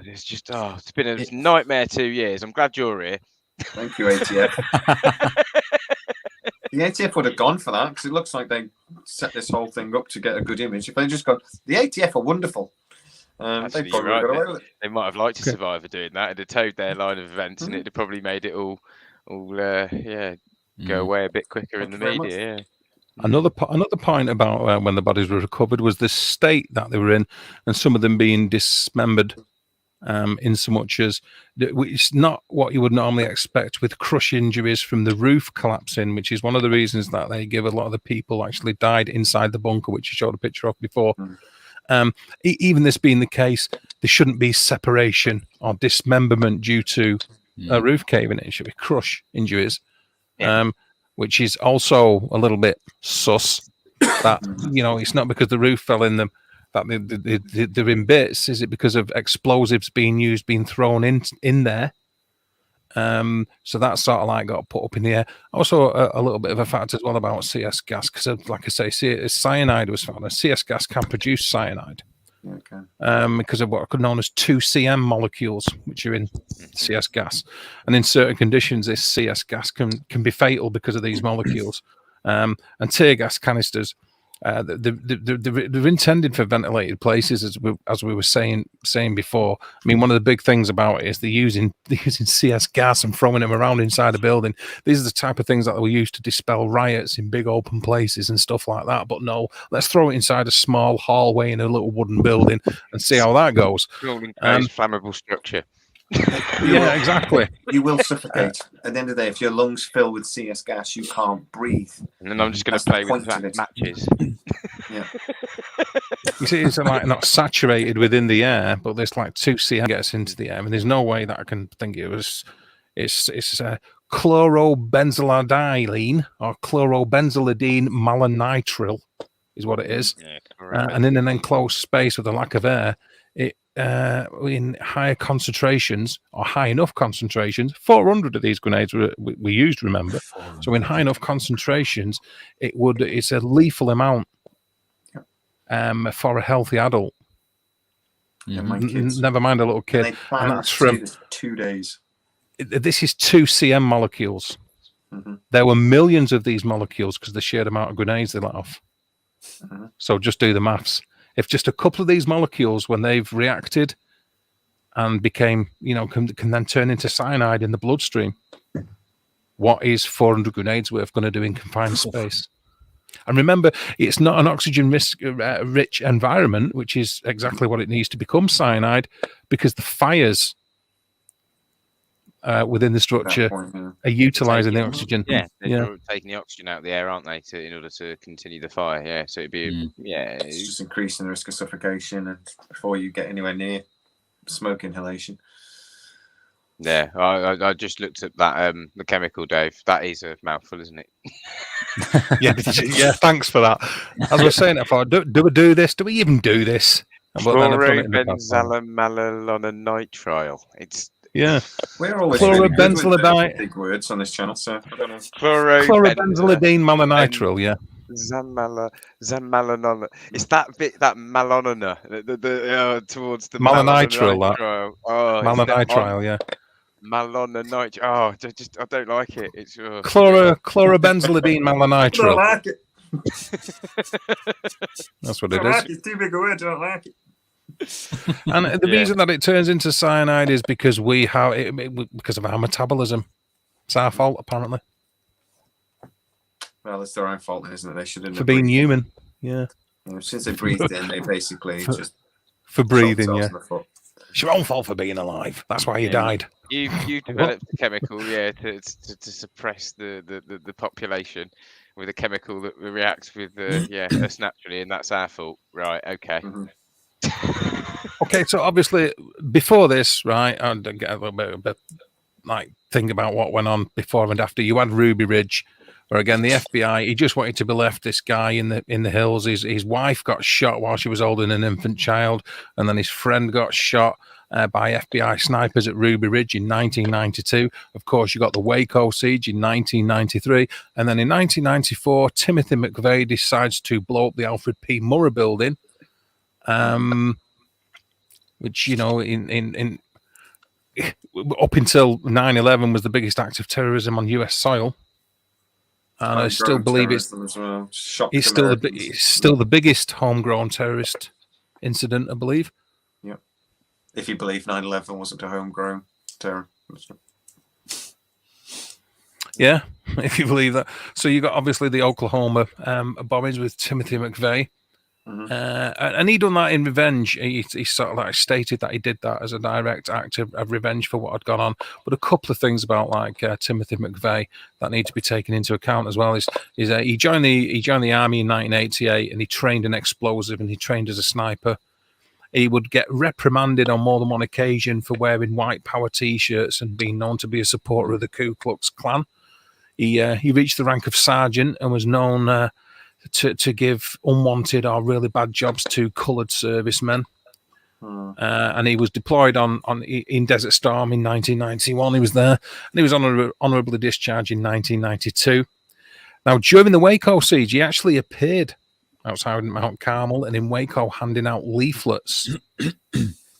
[SPEAKER 4] it's been a nightmare 2 years. I'm glad you're here.
[SPEAKER 2] Thank you, ATF. The ATF would have gone for that because it looks like they set this whole thing up to get a good image. If they just gone, the ATF are wonderful.
[SPEAKER 4] Actually,
[SPEAKER 2] they
[SPEAKER 4] right. Got away with it. They might have liked a survivor doing that. It'd have towed their line of events, and it'd have probably made it all go away a bit quicker in the media. Yeah.
[SPEAKER 1] Another point about when the bodies were recovered was the state that they were in, and some of them being dismembered, in so much as it's not what you would normally expect with crush injuries from the roof collapsing, which is one of the reasons that they give a lot of the people actually died inside the bunker, which you showed a picture of before. Even this being the case, there shouldn't be separation or dismemberment due to a roof caving. It should be crush injuries, which is also a little bit sus that, you know, it's not because the roof fell in them that they're in bits. Is it because of explosives being thrown in there? So that sort of like got put up in the air. Also, a little bit of a fact as well about CS gas, because like I say, cyanide was found. And CS gas can produce cyanide.
[SPEAKER 2] Okay.
[SPEAKER 1] Because of what are known as 2CM molecules, which are in CS gas, and in certain conditions, this CS gas can be fatal because of these molecules. And tear gas canisters, they're intended for ventilated places, as we were saying before. I mean, one of the big things about it is they're using CS gas and throwing them around inside a building. These are the type of things that were used to dispel riots in big open places and stuff like that. But no, let's throw it inside a small hallway in a little wooden building and see how that goes.
[SPEAKER 4] Flammable structure.
[SPEAKER 1] Yeah, exactly.
[SPEAKER 2] You will suffocate. At the end of the day, if your lungs fill with CS gas, you can't breathe.
[SPEAKER 4] And then I'm just going to play with matches.
[SPEAKER 2] Yeah.
[SPEAKER 1] You see, it's like not saturated within the air, but there's like 2CM gets into the air, and there's no way that I can think it was. It's chlorobenzalidine or chlorobenzalidine malonitrile is what it is.
[SPEAKER 4] Yeah,
[SPEAKER 1] and in an enclosed space with a lack of air, it in higher concentrations or high enough concentrations, 400 of these grenades were used, remember. So in high enough concentrations, it's a lethal amount for a healthy adult. Never mind a little kid. And that's from
[SPEAKER 2] 2 days.
[SPEAKER 1] This is 2CM molecules. There were millions of these molecules because of the sheer amount of grenades they let off. So just do the maths. If just a couple of these molecules, when they've reacted and became, can then turn into cyanide in the bloodstream, what is 400 grenades worth going to do in confined space? And remember, it's not an oxygen-rich environment, which is exactly what it needs to become cyanide, because the fires within the structure are utilising the oxygen.
[SPEAKER 4] They're taking the oxygen out of the air, aren't they, in order to continue the fire? Yeah, so it'd be
[SPEAKER 2] it's just increasing the risk of suffocation, and before you get anywhere near smoke inhalation.
[SPEAKER 4] Yeah, I just looked at that the chemical, Dave. That is a mouthful, isn't it?
[SPEAKER 1] Yeah, thanks for that. As I was saying, I thought, do we do this? Do we even do this?
[SPEAKER 4] Chlorobenzalidinitrile. It's
[SPEAKER 2] we're always
[SPEAKER 1] chlorobenzalidine.
[SPEAKER 2] Big words on this channel, so I don't know.
[SPEAKER 1] Chlorobenzalidine malonitrile, yeah.
[SPEAKER 4] Zamalonona. It's that bit, that malonona, towards the
[SPEAKER 1] malonitrile. Malonitrile, yeah.
[SPEAKER 4] Malononitrile. Oh, I don't like it. It's
[SPEAKER 1] chlorobenzalidine malonitrile.
[SPEAKER 2] I don't like it.
[SPEAKER 1] That's what it is.
[SPEAKER 2] It's too big a word. I don't like it.
[SPEAKER 1] And the reason that it turns into cyanide is because because of our metabolism. It's our fault, apparently.
[SPEAKER 2] Well, it's their own fault, isn't it? They shouldn't
[SPEAKER 1] for being human. Yeah.
[SPEAKER 2] Since they breathed in, they basically just
[SPEAKER 1] for breathing. Yeah. It's your own fault for being alive. That's why you died.
[SPEAKER 4] You developed a chemical, to suppress the population with a chemical that reacts with us naturally, and that's our fault, right? Okay.
[SPEAKER 1] Okay, so obviously before this, right, I'll get a little bit like think about what went on before and after. You had Ruby Ridge, where again the FBI, he just wanted to be left this guy in the hills. His wife got shot while she was holding an infant child, and then his friend got shot by FBI snipers at Ruby Ridge in 1992. Of course, you got the Waco siege in 1993, and then in 1994, Timothy McVeigh decides to blow up the Alfred P. Murrah building. Which in up until 9/11 was the biggest act of terrorism on U.S. soil, and I still believe it's still the biggest homegrown terrorist incident, I believe.
[SPEAKER 2] Yeah, if you believe 9/11 wasn't a homegrown terror.
[SPEAKER 1] Yeah, if you believe that. So you got obviously the Oklahoma bombings with Timothy McVeigh. And he done that in revenge. He sort of like stated that he did that as a direct act of revenge for what had gone on. But a couple of things about Timothy McVeigh that need to be taken into account as well is he joined the army in 1988, and he trained an explosive, and he trained as a sniper. He would get reprimanded on more than one occasion for wearing white power T-shirts and being known to be a supporter of the Ku Klux Klan. He reached the rank of sergeant and was known to give unwanted or really bad jobs to coloured servicemen. And he was deployed in Desert Storm in 1991. He was there, and he was honourably discharged in 1992. Now, during the Waco siege, he actually appeared outside Mount Carmel and in Waco handing out leaflets.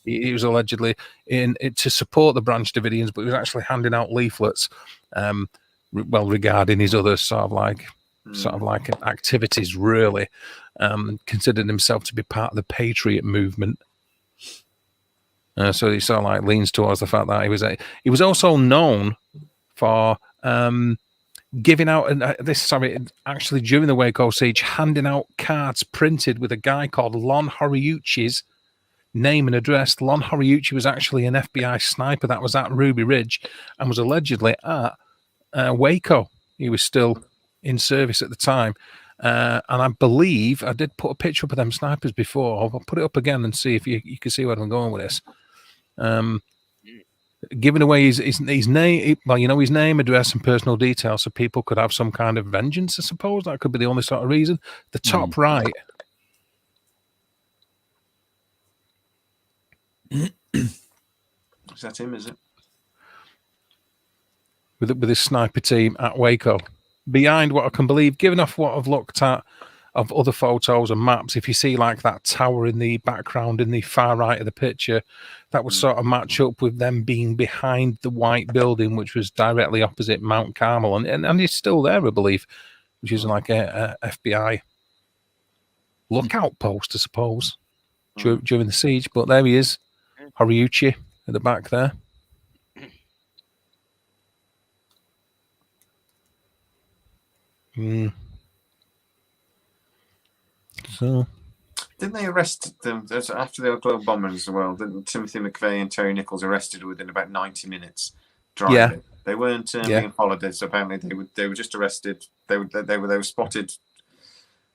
[SPEAKER 1] He was allegedly to support the Branch Davidians, but he was actually handing out leaflets, regarding his other sort of like activities. Really, considered himself to be part of the Patriot movement. So he sort of like leans towards the fact that he was also known for giving out actually during the Waco siege, handing out cards printed with a guy called Lon Horiuchi's name and address. Lon Horiuchi was actually an FBI sniper that was at Ruby Ridge and was allegedly at Waco. He was still in service at the time. And I believe I did put a picture up of them snipers before. I'll put it up again and see if you can see where I'm going with this. Giving away his name, his name, address, and personal details, so people could have some kind of vengeance. I suppose that could be the only sort of reason. The top right.
[SPEAKER 2] Is that him? Is it?
[SPEAKER 1] With his sniper team at Waco, behind what I can believe, given off what I've looked at of other photos and maps, if you see like that tower in the background in the far right of the picture, that would sort of match up with them being behind the white building, which was directly opposite Mount Carmel, and it's still there, I believe, which is like a FBI lookout post, I suppose, during the siege. But there he is, Horiuchi at the back there. So,
[SPEAKER 2] didn't they arrest them after the Oklahoma bombing as well? Didn't Timothy McVeigh and Terry Nichols arrested within about 90 minutes driving? Yeah. They weren't being followed. So apparently they were just arrested. They were spotted.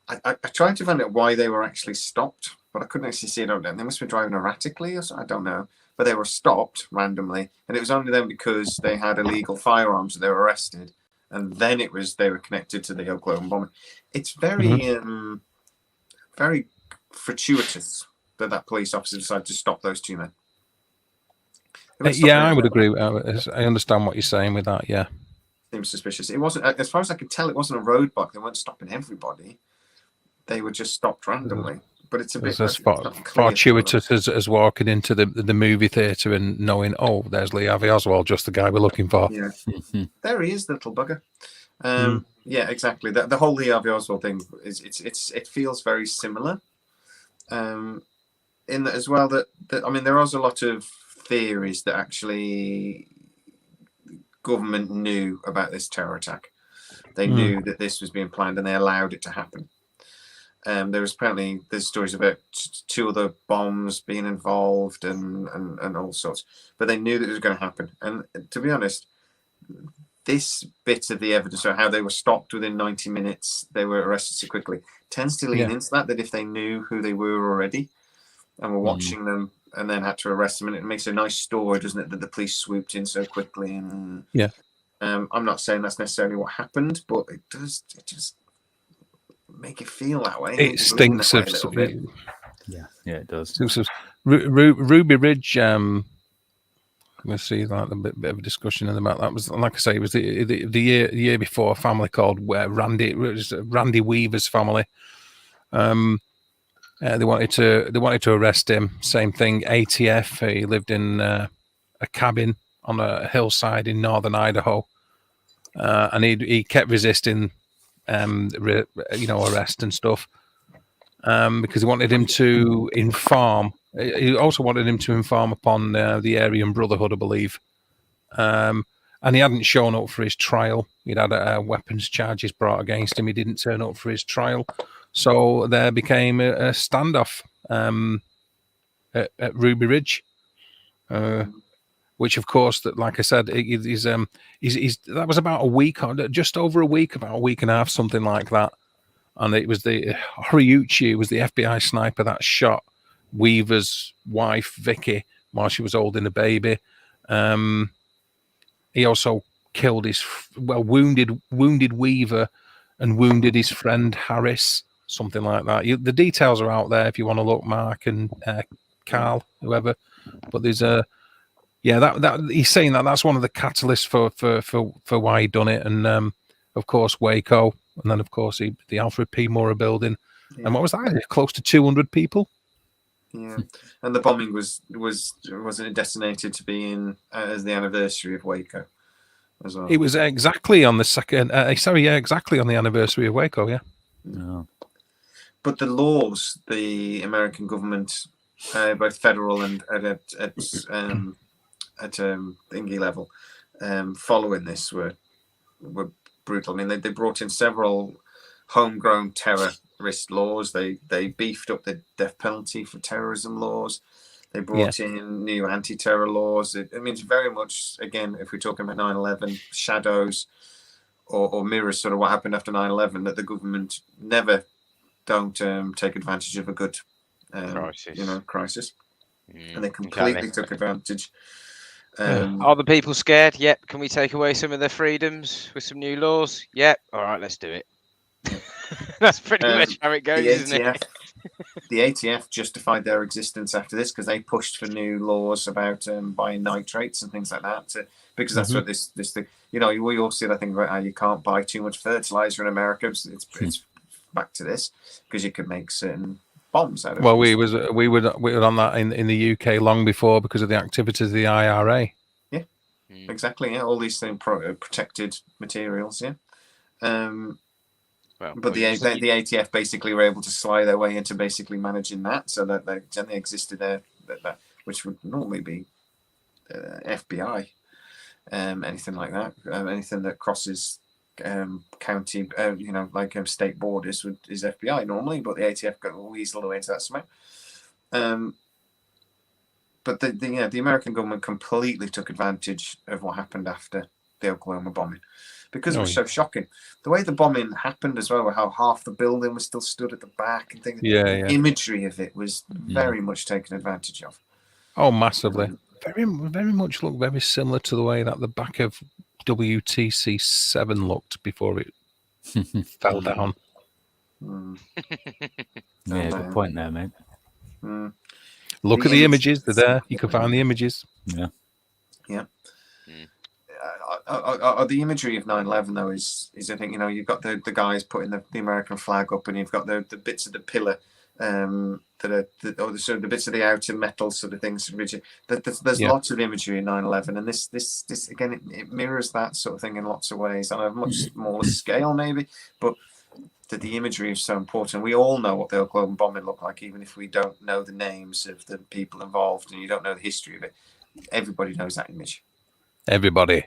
[SPEAKER 2] I tried to find out why they were actually stopped, but I couldn't actually see it. They must have been driving erratically or something. I don't know. But they were stopped randomly, and it was only then because they had illegal firearms that they were arrested, and then they were connected to the Oklahoma bombing. It's very very fortuitous that police officer decided to stop those two men.
[SPEAKER 1] I would agree. I understand what you're saying with that. Yeah,
[SPEAKER 2] seems suspicious. It wasn't, as far as I could tell, it wasn't a roadblock. They weren't stopping everybody. They were just stopped randomly. But it's a bit
[SPEAKER 1] fortuitous as walking into the movie theatre and knowing, oh, there's Lee Harvey Oswald, just the guy we're looking for.
[SPEAKER 2] Yeah, there he is, the little bugger. Yeah, exactly. The whole Lee Harvey Oswald thing it feels very similar. In that as well that I mean, there was a lot of theories that actually government knew about this terror attack. They knew that this was being planned, and they allowed it to happen. There's stories about two other bombs being involved and all sorts, but they knew that it was going to happen. And to be honest, this bit of the evidence, or how they were stopped within 90 minutes, they were arrested so quickly, tends to lean into that if they knew who they were already and were watching them and then had to arrest them, and it makes a nice story, doesn't it, that the police swooped in so quickly. And I'm not saying that's necessarily what happened, but it just make it feel that way.
[SPEAKER 1] It stinks of
[SPEAKER 3] it does.
[SPEAKER 1] Ruby Ridge. Let's see, like a bit of a discussion about that. Was, like I say, it was the year before. A family called Randy Weaver's family. They wanted to arrest him. Same thing. ATF. He lived in a cabin on a hillside in northern Idaho, and he kept resisting, arrest and stuff, because he wanted him to inform. He also wanted him to inform upon the Aryan Brotherhood, I believe. And he hadn't shown up for his trial. He'd had weapons charges brought against him. He didn't turn up for his trial. So there became a standoff at Ruby Ridge, which, of course, that, like I said, that was about a week, just over a week, about a week and a half, something like that. And it was Horiuchi was the FBI sniper that shot Weaver's wife, Vicky, while she was holding a baby. He also killed wounded Weaver and wounded his friend Harris, something like that. The details are out there if you want to look, Mark and Carl, whoever. But there's that he's saying that's one of the catalysts for why he done it, and of course Waco, and then of course the Alfred P. Murrah building, and what was that? Close to 200 people.
[SPEAKER 2] Yeah, and the bombing wasn't designated to be in as the anniversary of Waco as well.
[SPEAKER 1] It was exactly on the second. Exactly on the anniversary of Waco. Yeah.
[SPEAKER 3] No.
[SPEAKER 2] But the laws, the American government, both federal and at thingy level, following this were brutal. I mean, they brought in several homegrown terrorist laws. They beefed up the death penalty for terrorism laws. They brought in new anti-terror laws. It means very much, again, if we're talking about 9/11, shadows or mirrors sort of what happened after 9/11, that the government never don't take advantage of a good crisis. And they completely took advantage.
[SPEAKER 4] Are the people scared? Yep. Can we take away some of their freedoms with some new laws? Yep. All right, let's do it. That's pretty much how it goes, isn't it?
[SPEAKER 2] The ATF justified their existence after this because they pushed for new laws about buying nitrates and things like that, because that's what this thing. We all see that thing about how you can't buy too much fertilizer in America. It's back to this because you could make certain bombs out of it.
[SPEAKER 1] Well, we were on that in the UK long before because of the activities of the IRA.
[SPEAKER 2] Yeah, exactly. Yeah, all these things protected materials. Yeah. But the ATF basically were able to slide their way into basically managing that, so that they existed there, that which would normally be FBI, anything like that, anything that crosses county, state borders is FBI normally, but the ATF got weaseled away into that somehow. But the American government completely took advantage of what happened after the Oklahoma bombing. Because it was so shocking. The way the bombing happened as well, how half the building was still stood at the back and things. The imagery of it was very much taken advantage of.
[SPEAKER 1] Oh, massively. Very much looked very similar to the way that the back of WTC 7 looked before it fell down.
[SPEAKER 3] Yeah, good point there, mate.
[SPEAKER 1] Look at the images. They're there. You can find the images.
[SPEAKER 3] Yeah.
[SPEAKER 2] Yeah. The imagery of 9/11 though is I think you've got the guys putting the American flag up, and you've got the bits of the pillar that are the bits of the outer metal sort of things. There's lots of imagery in 9/11, and this again it mirrors that sort of thing in lots of ways on a much smaller scale maybe, but the imagery is so important. We all know what the Oklahoma bombing looked like, even if we don't know the names of the people involved and you don't know the history of it. Everybody knows that image.
[SPEAKER 1] Everybody.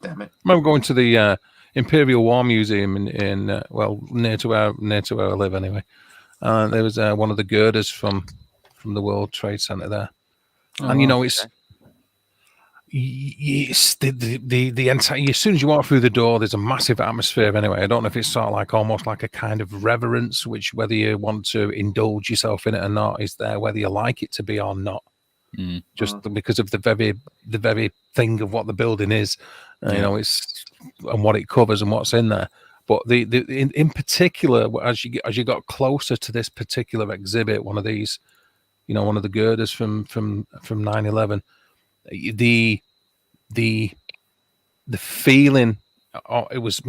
[SPEAKER 2] Damn it!
[SPEAKER 1] I remember going to the Imperial War Museum in near to where I live anyway. There was one of the girders from the World Trade Center there, and it's the entire. As soon as you walk through the door, there's a massive atmosphere anyway. I don't know if it's sort of like almost like a kind of reverence, which whether you want to indulge yourself in it or not is there, whether you like it to be or not. Just because of the very thing of what the building is, it's and what it covers and what's in there. But in particular, as you got closer to this particular exhibit, one of these, one of the girders from 9/11, the feeling, it was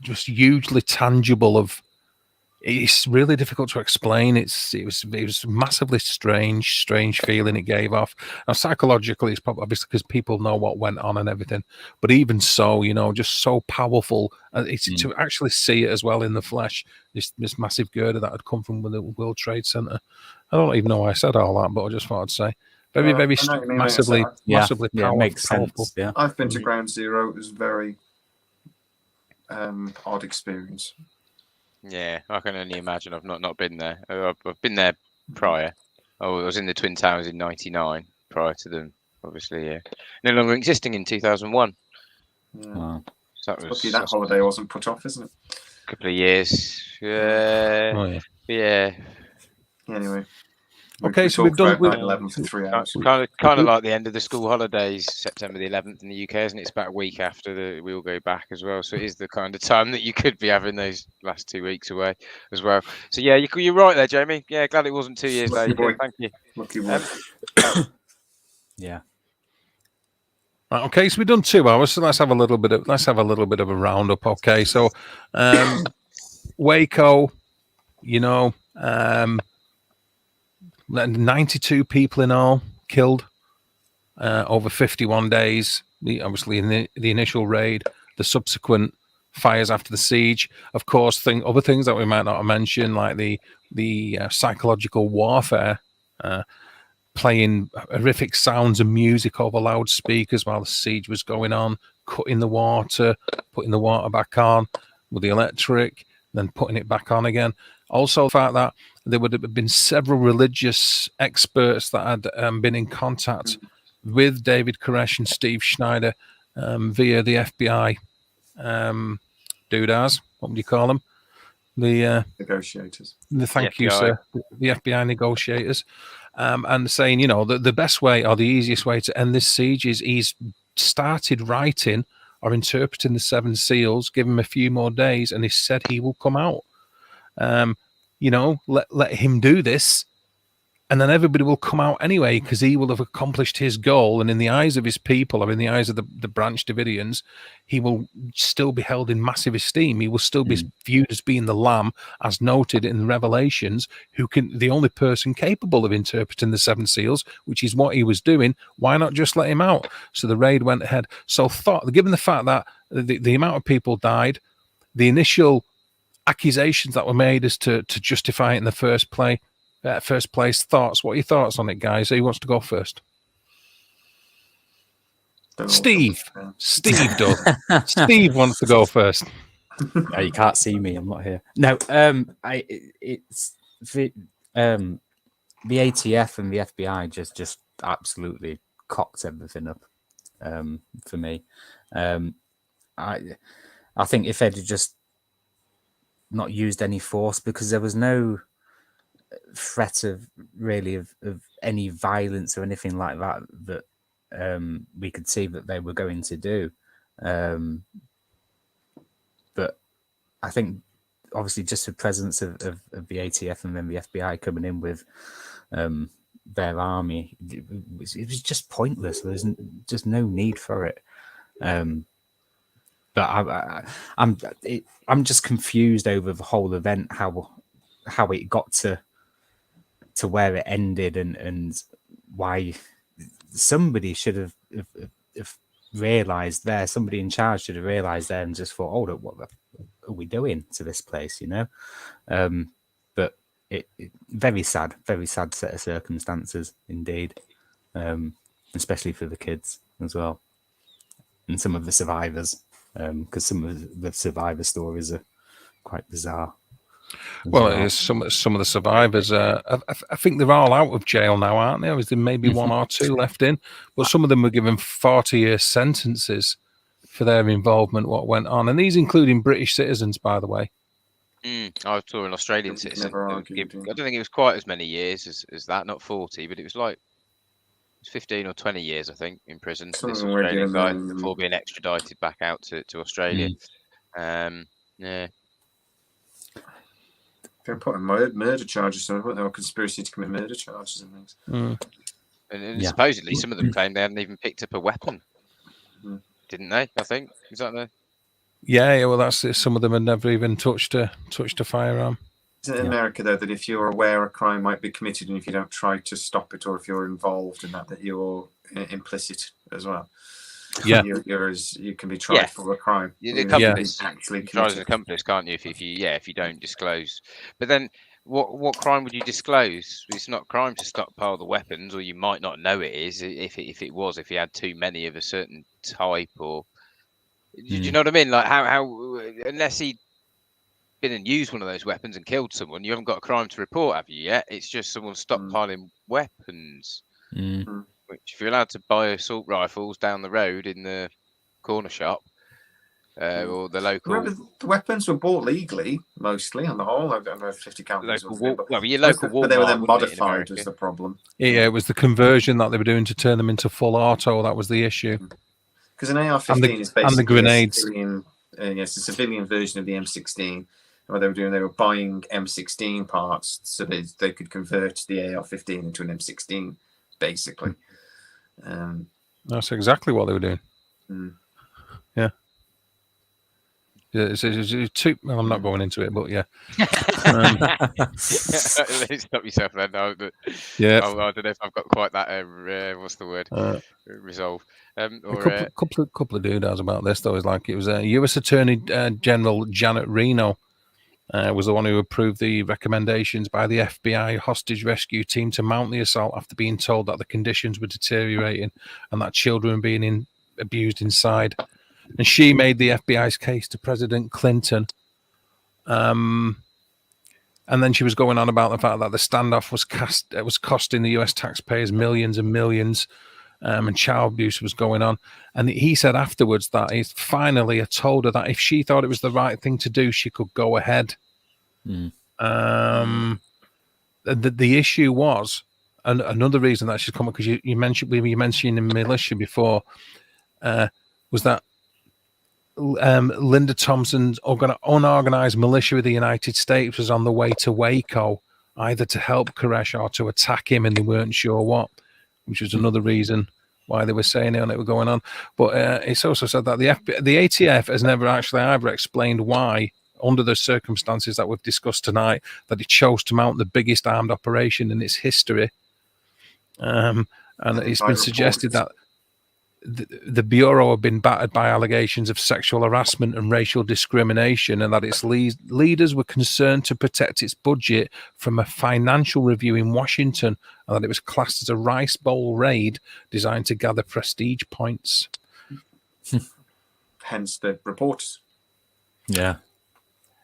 [SPEAKER 1] just hugely tangible of. It's really difficult to explain. It was massively strange feeling it gave off. Now, psychologically, it's probably obviously because people know what went on and everything. But even so, just so powerful. It's to actually see it as well in the flesh. This massive girder that had come from the World Trade Center. I don't even know why I said all that, but I just thought I'd say very massively powerful.
[SPEAKER 3] It makes sense. Yeah,
[SPEAKER 2] I've been to Ground Zero. It was a very odd experience.
[SPEAKER 4] Yeah, I can only imagine. I've not been there. I've been there prior. I was in the Twin Towers in '99 prior to them, obviously. No longer existing in 2001.
[SPEAKER 2] Yeah.
[SPEAKER 3] Wow.
[SPEAKER 4] So that
[SPEAKER 2] lucky that holiday wasn't put off, isn't it?
[SPEAKER 4] A couple of years. Yeah.
[SPEAKER 1] Oh, yeah.
[SPEAKER 4] Yeah.
[SPEAKER 2] Anyway.
[SPEAKER 1] Okay,
[SPEAKER 2] we
[SPEAKER 1] so we've
[SPEAKER 2] talked
[SPEAKER 1] done.
[SPEAKER 2] about 9/11 for 3 hours.
[SPEAKER 4] Kind of like the end of the school holidays, September the 11th in the UK, isn't it? It's about a week after we all go back as well. So it is the kind of time that you could be having those last 2 weeks away as well. So yeah, you're right there, Jamie. Yeah, glad it wasn't 2 years
[SPEAKER 2] Lucky
[SPEAKER 4] later.
[SPEAKER 2] boy.
[SPEAKER 4] Thank you.
[SPEAKER 2] Lucky boy.
[SPEAKER 3] Yeah.
[SPEAKER 1] Right, okay, so we've done 2 hours. So let's have a little bit of a roundup. Okay, so Waco, 92 people in all killed over 51 days. Obviously, in the initial raid, the subsequent fires after the siege, of course, other things that we might not have mentioned, like the psychological warfare, playing horrific sounds and music over loudspeakers while the siege was going on, cutting the water, putting the water back on with the electric, then putting it back on again. Also, the fact that there would have been several religious experts that had been in contact with David Koresh and Steve Schneider via the FBI doodads. What would you call them? The
[SPEAKER 2] Negotiators.
[SPEAKER 1] thank
[SPEAKER 4] The
[SPEAKER 1] you,
[SPEAKER 4] FBI.
[SPEAKER 1] sir. The FBI negotiators, and saying, the best way or the easiest way to end this siege is he's started writing or interpreting the 7 seals. Give him a few more days, and he said he will come out. Let him do this, and then everybody will come out anyway because he will have accomplished his goal. And in the eyes of his people, or in the eyes of the Branch Davidians, he will still be held in massive esteem. He will still be viewed as being the Lamb, as noted in the Revelations, the only person capable of interpreting the 7 seals, which is what he was doing. Why not just let him out? So the raid went ahead. So given the fact that the amount of people died, the initial accusations that were made as to justify it in the first place, thoughts. What are your thoughts on it, guys? Who wants to go first? Steve. Steve does. Steve wants to go first.
[SPEAKER 3] No, you can't see me. I'm not here. No, it's the ATF and the FBI just absolutely cocked everything up for me. I think if they'd just not used any force, because there was no threat of any violence or anything like that we could see that they were going to do. But I think obviously just the presence of the ATF and then the FBI coming in with their army, it was just pointless. There's just no need for it. But I'm just confused over the whole event, how it got to where it ended, and why somebody should have realized there, somebody in charge should have realized there and just thought, hold up, what are we doing to this place, but it very sad set of circumstances indeed, especially for the kids as well, and some of the survivors, because some of the survivor stories are quite bizarre.
[SPEAKER 1] Well, it is some of the survivors. I think they're all out of jail now, aren't they? Or is there maybe 1 or 2 left in? But some of them were given 40-year sentences for their involvement. What went on, and these including British citizens, by the way.
[SPEAKER 4] I saw an Australian citizen. I don't think it was quite as many years as that, not 40, but it was like 15 or 20 years, I think, in prison. This Australian guy before being extradited back out to Australia. Yeah.
[SPEAKER 2] They're putting murder charges on them, or conspiracy to commit murder charges and things.
[SPEAKER 4] And supposedly some of them claim they hadn't even picked up a weapon, didn't they? I think, is that the?
[SPEAKER 1] Yeah. Well, that's it. Some of them had never even touched a firearm.
[SPEAKER 2] Isn't it in America though that if you're aware a crime might be committed and if you don't try to stop it, or if you're involved in that you're implicit as well?
[SPEAKER 1] Yeah,
[SPEAKER 2] you can be tried for a crime.
[SPEAKER 4] The accomplice, actually tried as an accomplice, can't you? If you don't disclose. But then, what crime would you disclose? It's not crime to stockpile the weapons, or you might not know it is. If he had too many of a certain type, or do you know what I mean? Like how unless he'd been and used one of those weapons and killed someone, you haven't got a crime to report, have you yet? It's just someone stockpiling weapons. Which, if you're allowed to buy assault rifles down the road in the corner shop, or the local.
[SPEAKER 2] Remember, the weapons were bought legally, mostly on the whole. I don't know if 50 caliber was
[SPEAKER 4] Local
[SPEAKER 2] but
[SPEAKER 4] well, your local
[SPEAKER 2] but they were then
[SPEAKER 4] Walmart, wouldn't it, in
[SPEAKER 2] modified was
[SPEAKER 4] America?
[SPEAKER 2] the problem.
[SPEAKER 1] Yeah, it was the conversion that they were doing to turn them into full auto. That was the issue.
[SPEAKER 2] Because an AR-15
[SPEAKER 1] And
[SPEAKER 2] is
[SPEAKER 1] the
[SPEAKER 2] basically
[SPEAKER 1] grenades.
[SPEAKER 2] a civilian version of the M16. What they were doing, they were buying M16 parts so they could convert the AR-15 into an M16, basically.
[SPEAKER 1] That's exactly what they were doing. Yeah. Well, I'm not going into it, but yeah.
[SPEAKER 4] Stop yourself then. No,
[SPEAKER 1] Yeah.
[SPEAKER 4] I don't know if I've got quite that. What's the word? Resolve.
[SPEAKER 1] A couple of doodads about this though is like it was U.S. Attorney General Janet Reno was the one who approved the recommendations by the FBI hostage rescue team to mount the assault after being told that the conditions were deteriorating and that children were being abused inside. And she made the FBI's case to President Clinton. And then she was going on about the fact that the standoff was costing the US taxpayers millions and millions, and child abuse was going on. And he said afterwards that he finally had told her that if she thought it was the right thing to do, she could go ahead. The issue was, and another reason that she's come up, because you mentioned the militia before, was that Linda Thompson's unorganized militia of the United States was on the way to Waco, either to help Koresh or to attack him, and they weren't sure what, which was another reason why they were saying it and it was going on. But it's also said that the ATF has never actually either explained why, under the circumstances that we've discussed tonight, that it chose to mount the biggest armed operation in its history. And it's been suggested that the Bureau have been battered by allegations of sexual harassment and racial discrimination, and that its leaders were concerned to protect its budget from a financial review in Washington, and that it was classed as a rice bowl raid designed to gather prestige points.
[SPEAKER 2] Hence the reports.
[SPEAKER 3] Yeah.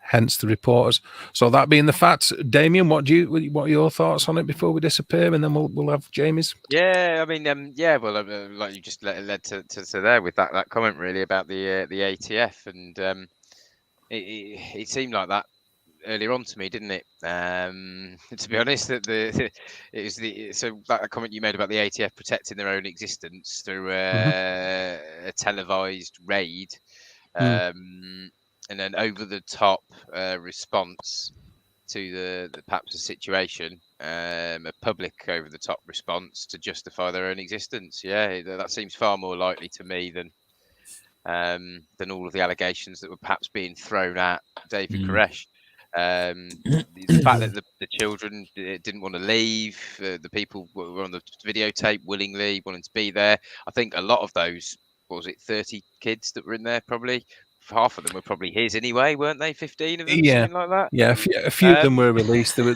[SPEAKER 1] Hence the reporters. So that being the facts, Damien, what are your thoughts on it before we disappear, and then we'll have Jamie's?
[SPEAKER 4] Yeah, I mean, well, like you just led to there with that comment really about the ATF, and it seemed like that earlier on to me, didn't it? To be honest, that so that comment you made about the ATF protecting their own existence through a televised raid. And then over the top response to the perhaps the situation, a public over the top response to justify their own existence. Yeah, that seems far more likely to me than all of the allegations that were perhaps being thrown at David Koresh. The fact that the children didn't want to leave, the people were on the videotape willingly wanting to be there. I think a lot of those, what was it, 30 kids that were in there probably? Half of them were probably his anyway, weren't they? 15 of them, something like that.
[SPEAKER 1] Yeah, a few of them were released. There were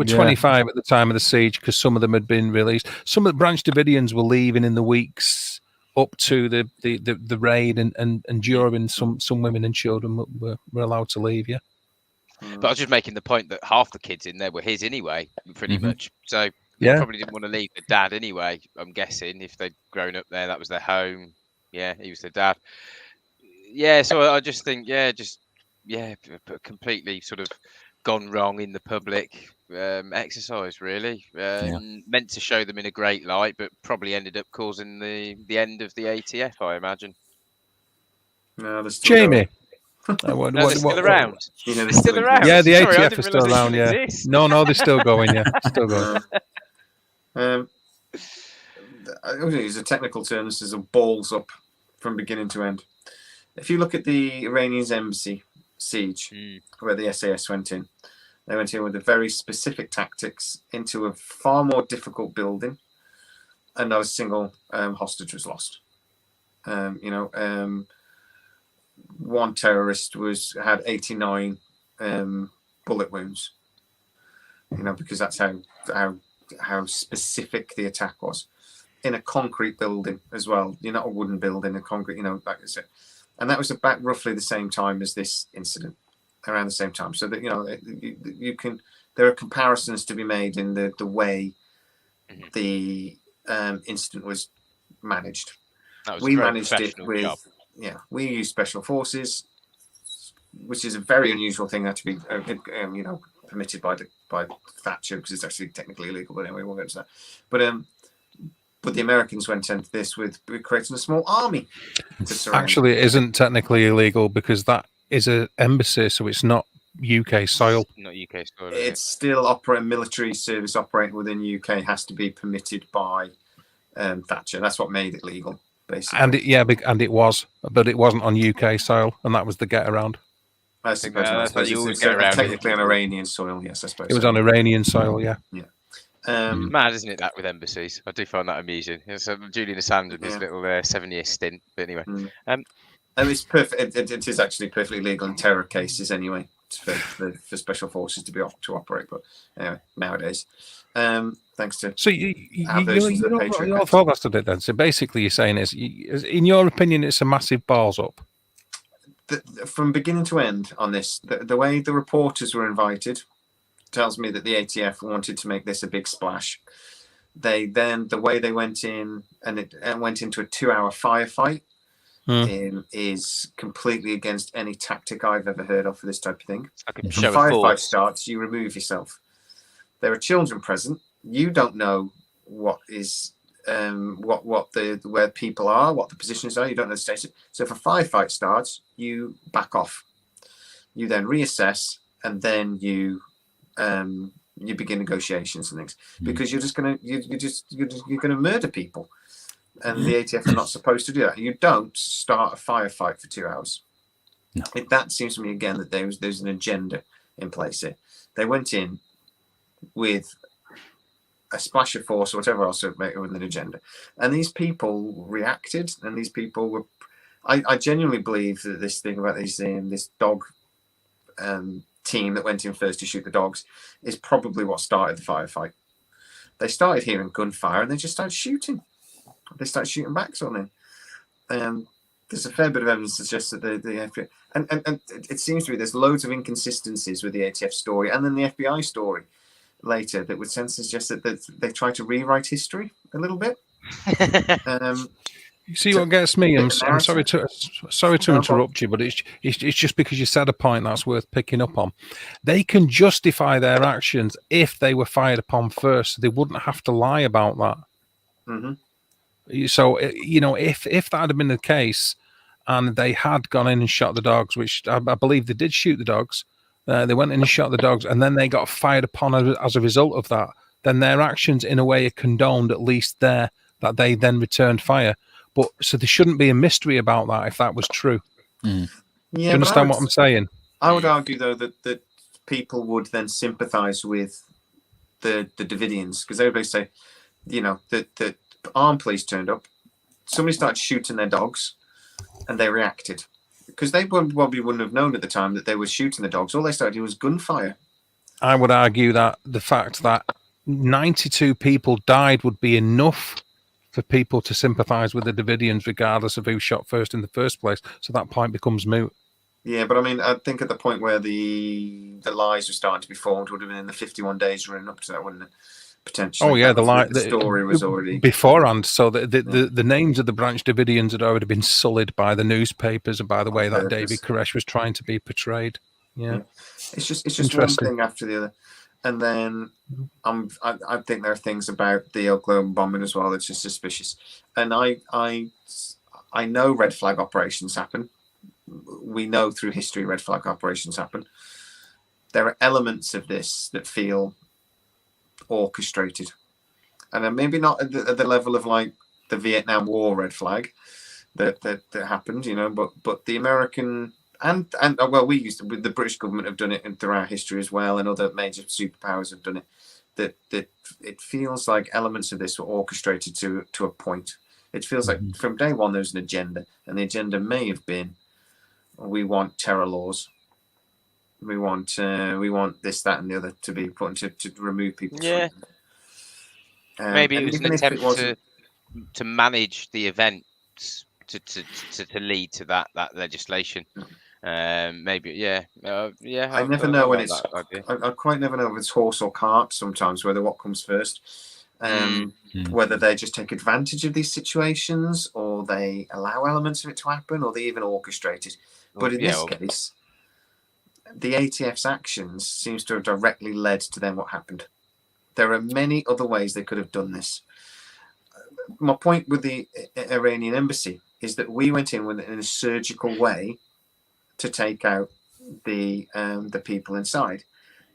[SPEAKER 1] 25 at the time of the siege because some of them had been released. Some of the Branch Davidians were leaving in the weeks up to the raid, and during some women and children were allowed to leave. Yeah,
[SPEAKER 4] but I was just making the point that half the kids in there were his anyway, pretty much. So they probably didn't want to leave the dad anyway. I'm guessing if they'd grown up there, that was their home. Yeah, he was their dad. Yeah, so I just think, completely sort of gone wrong in the public exercise, really. Meant to show them in a great light, but probably ended up causing the end of the ATF, I imagine.
[SPEAKER 2] No, there's still
[SPEAKER 1] Jamie.
[SPEAKER 4] They're still around. They're still around.
[SPEAKER 1] Yeah, the
[SPEAKER 4] Sorry,
[SPEAKER 1] ATF is still around. Yeah, no, they're still going. Yeah, still going.
[SPEAKER 2] Use a technical term. This is a balls up from beginning to end. If you look at the Iranian's embassy siege, where the SAS went in, they went in with a very specific tactics into a far more difficult building, and not a single hostage was lost. One terrorist had 89 bullet wounds. Because that's how specific the attack was. In a concrete building as well. You're not a wooden building, a concrete. Like I said. And that was about roughly the same time as this incident, around the same time. So that there are comparisons to be made in the way the incident was managed.
[SPEAKER 4] That was
[SPEAKER 2] we managed it with
[SPEAKER 4] job.
[SPEAKER 2] we use special forces, which is a very unusual thing that to be, permitted by Thatcher, because it's actually technically illegal. But anyway, we'll go to that. But the Americans went into this with creating a small army to surround.
[SPEAKER 1] Actually, it isn't technically illegal because that is an embassy, so it's not UK soil.
[SPEAKER 4] Not UK soil.
[SPEAKER 2] It's still military service operating within UK has to be permitted by Thatcher. That's what made it legal, basically.
[SPEAKER 1] And it was, but it wasn't on UK soil, and that was the get around.
[SPEAKER 2] I suppose
[SPEAKER 4] you
[SPEAKER 2] it's
[SPEAKER 4] get around
[SPEAKER 2] technically on Iranian soil. Yes, I suppose
[SPEAKER 1] it was on Iranian soil. Yeah.
[SPEAKER 4] Mad, isn't it, that with embassies? I do find that amusing. So Julian Assange and his little 7-year stint. But anyway,
[SPEAKER 2] and it's perfect. It is actually perfectly legal in terror cases anyway for special forces to operate. But anyway, nowadays, thanks to
[SPEAKER 1] so your thought that's it then. So basically, you're saying is, in your opinion, it's a massive balls up.
[SPEAKER 2] From beginning to end on this, the way the reporters were invited tells me that the ATF wanted to make this a big splash. The way they went in and went into a 2-hour firefight is completely against any tactic I've ever heard of for this type of thing. If a firefight starts, you remove yourself. There are children present. You don't know what is where people are, what the positions are. You don't know the status. So if a firefight starts, you back off. You then reassess, and then you begin negotiations and things, because you're gonna murder people, and the ATF are not supposed to do that. You don't start a firefight for 2 hours.
[SPEAKER 3] No.
[SPEAKER 2] That seems to me again that there's an agenda in place here. They went in with a splash of force or whatever else with an agenda, and these people reacted, and these people were. I genuinely believe that this thing about this dog team that went in first to shoot the dogs is probably what started the firefight. They started hearing gunfire and they just started shooting. They started shooting back, sort of thing. There's a fair bit of evidence that suggests that the FBI, and it seems to be there's loads of inconsistencies with the ATF story and then the FBI story later that would suggest that they try to rewrite history a little bit.
[SPEAKER 1] You see what gets me? I'm sorry to interrupt you, but it's just because you said a point that's worth picking up on. They can justify their actions if they were fired upon first. So they wouldn't have to lie about that. Mm-hmm. So if that had been the case, and they had gone in and shot the dogs, which I believe they did shoot the dogs, they went in and shot the dogs, and then they got fired upon as a result of that. Then their actions, in a way, are condoned, at least there, that they then returned fire. But so there shouldn't be a mystery about that if that was true.
[SPEAKER 3] Mm.
[SPEAKER 1] Do you understand what I'm saying?
[SPEAKER 2] I would argue, though, that people would then sympathise with the Davidians, because everybody say, that armed police turned up, somebody started shooting their dogs, and they reacted. Because they probably wouldn't have known at the time that they were shooting the dogs. All they started doing was gunfire.
[SPEAKER 1] I would argue that the fact that 92 people died would be enough for people to sympathise with the Davidians, regardless of who shot first in the first place. So that point becomes moot.
[SPEAKER 2] Yeah, but I mean, I think at the point where the lies were starting to be formed would have been in the 51 days running up to that, wouldn't it? Potentially.
[SPEAKER 1] Oh yeah,
[SPEAKER 2] the story was already
[SPEAKER 1] beforehand. So the names of the Branch Davidians had already been sullied by the newspapers and by the way that David Koresh was trying to be portrayed. Yeah. It's
[SPEAKER 2] just one thing after the other. And then I think there are things about the Oklahoma bombing as well that's just suspicious. And I know red flag operations happen. We know through history red flag operations happen. There are elements of this that feel orchestrated, and maybe not at the level of like the Vietnam War red flag that happened, but the American. And we used to, the British government have done it throughout history as well, and other major superpowers have done it. That it feels like elements of this were orchestrated to a point. It feels like from day one there's an agenda, and the agenda may have been, we want terror laws, we want this, that, and the other to be put to remove people.
[SPEAKER 4] Yeah. Maybe it was an attempt to manage the events to lead to that legislation. Maybe, yeah.
[SPEAKER 2] I never know when it's. I quite never know if it's horse or cart sometimes, whether what comes first. Whether they just take advantage of these situations, or they allow elements of it to happen, or they even orchestrate it. But in this case, the ATF's actions seems to have directly led to then what happened. There are many other ways they could have done this. My point with the Iranian embassy is that we went in a surgical way to take out the people inside.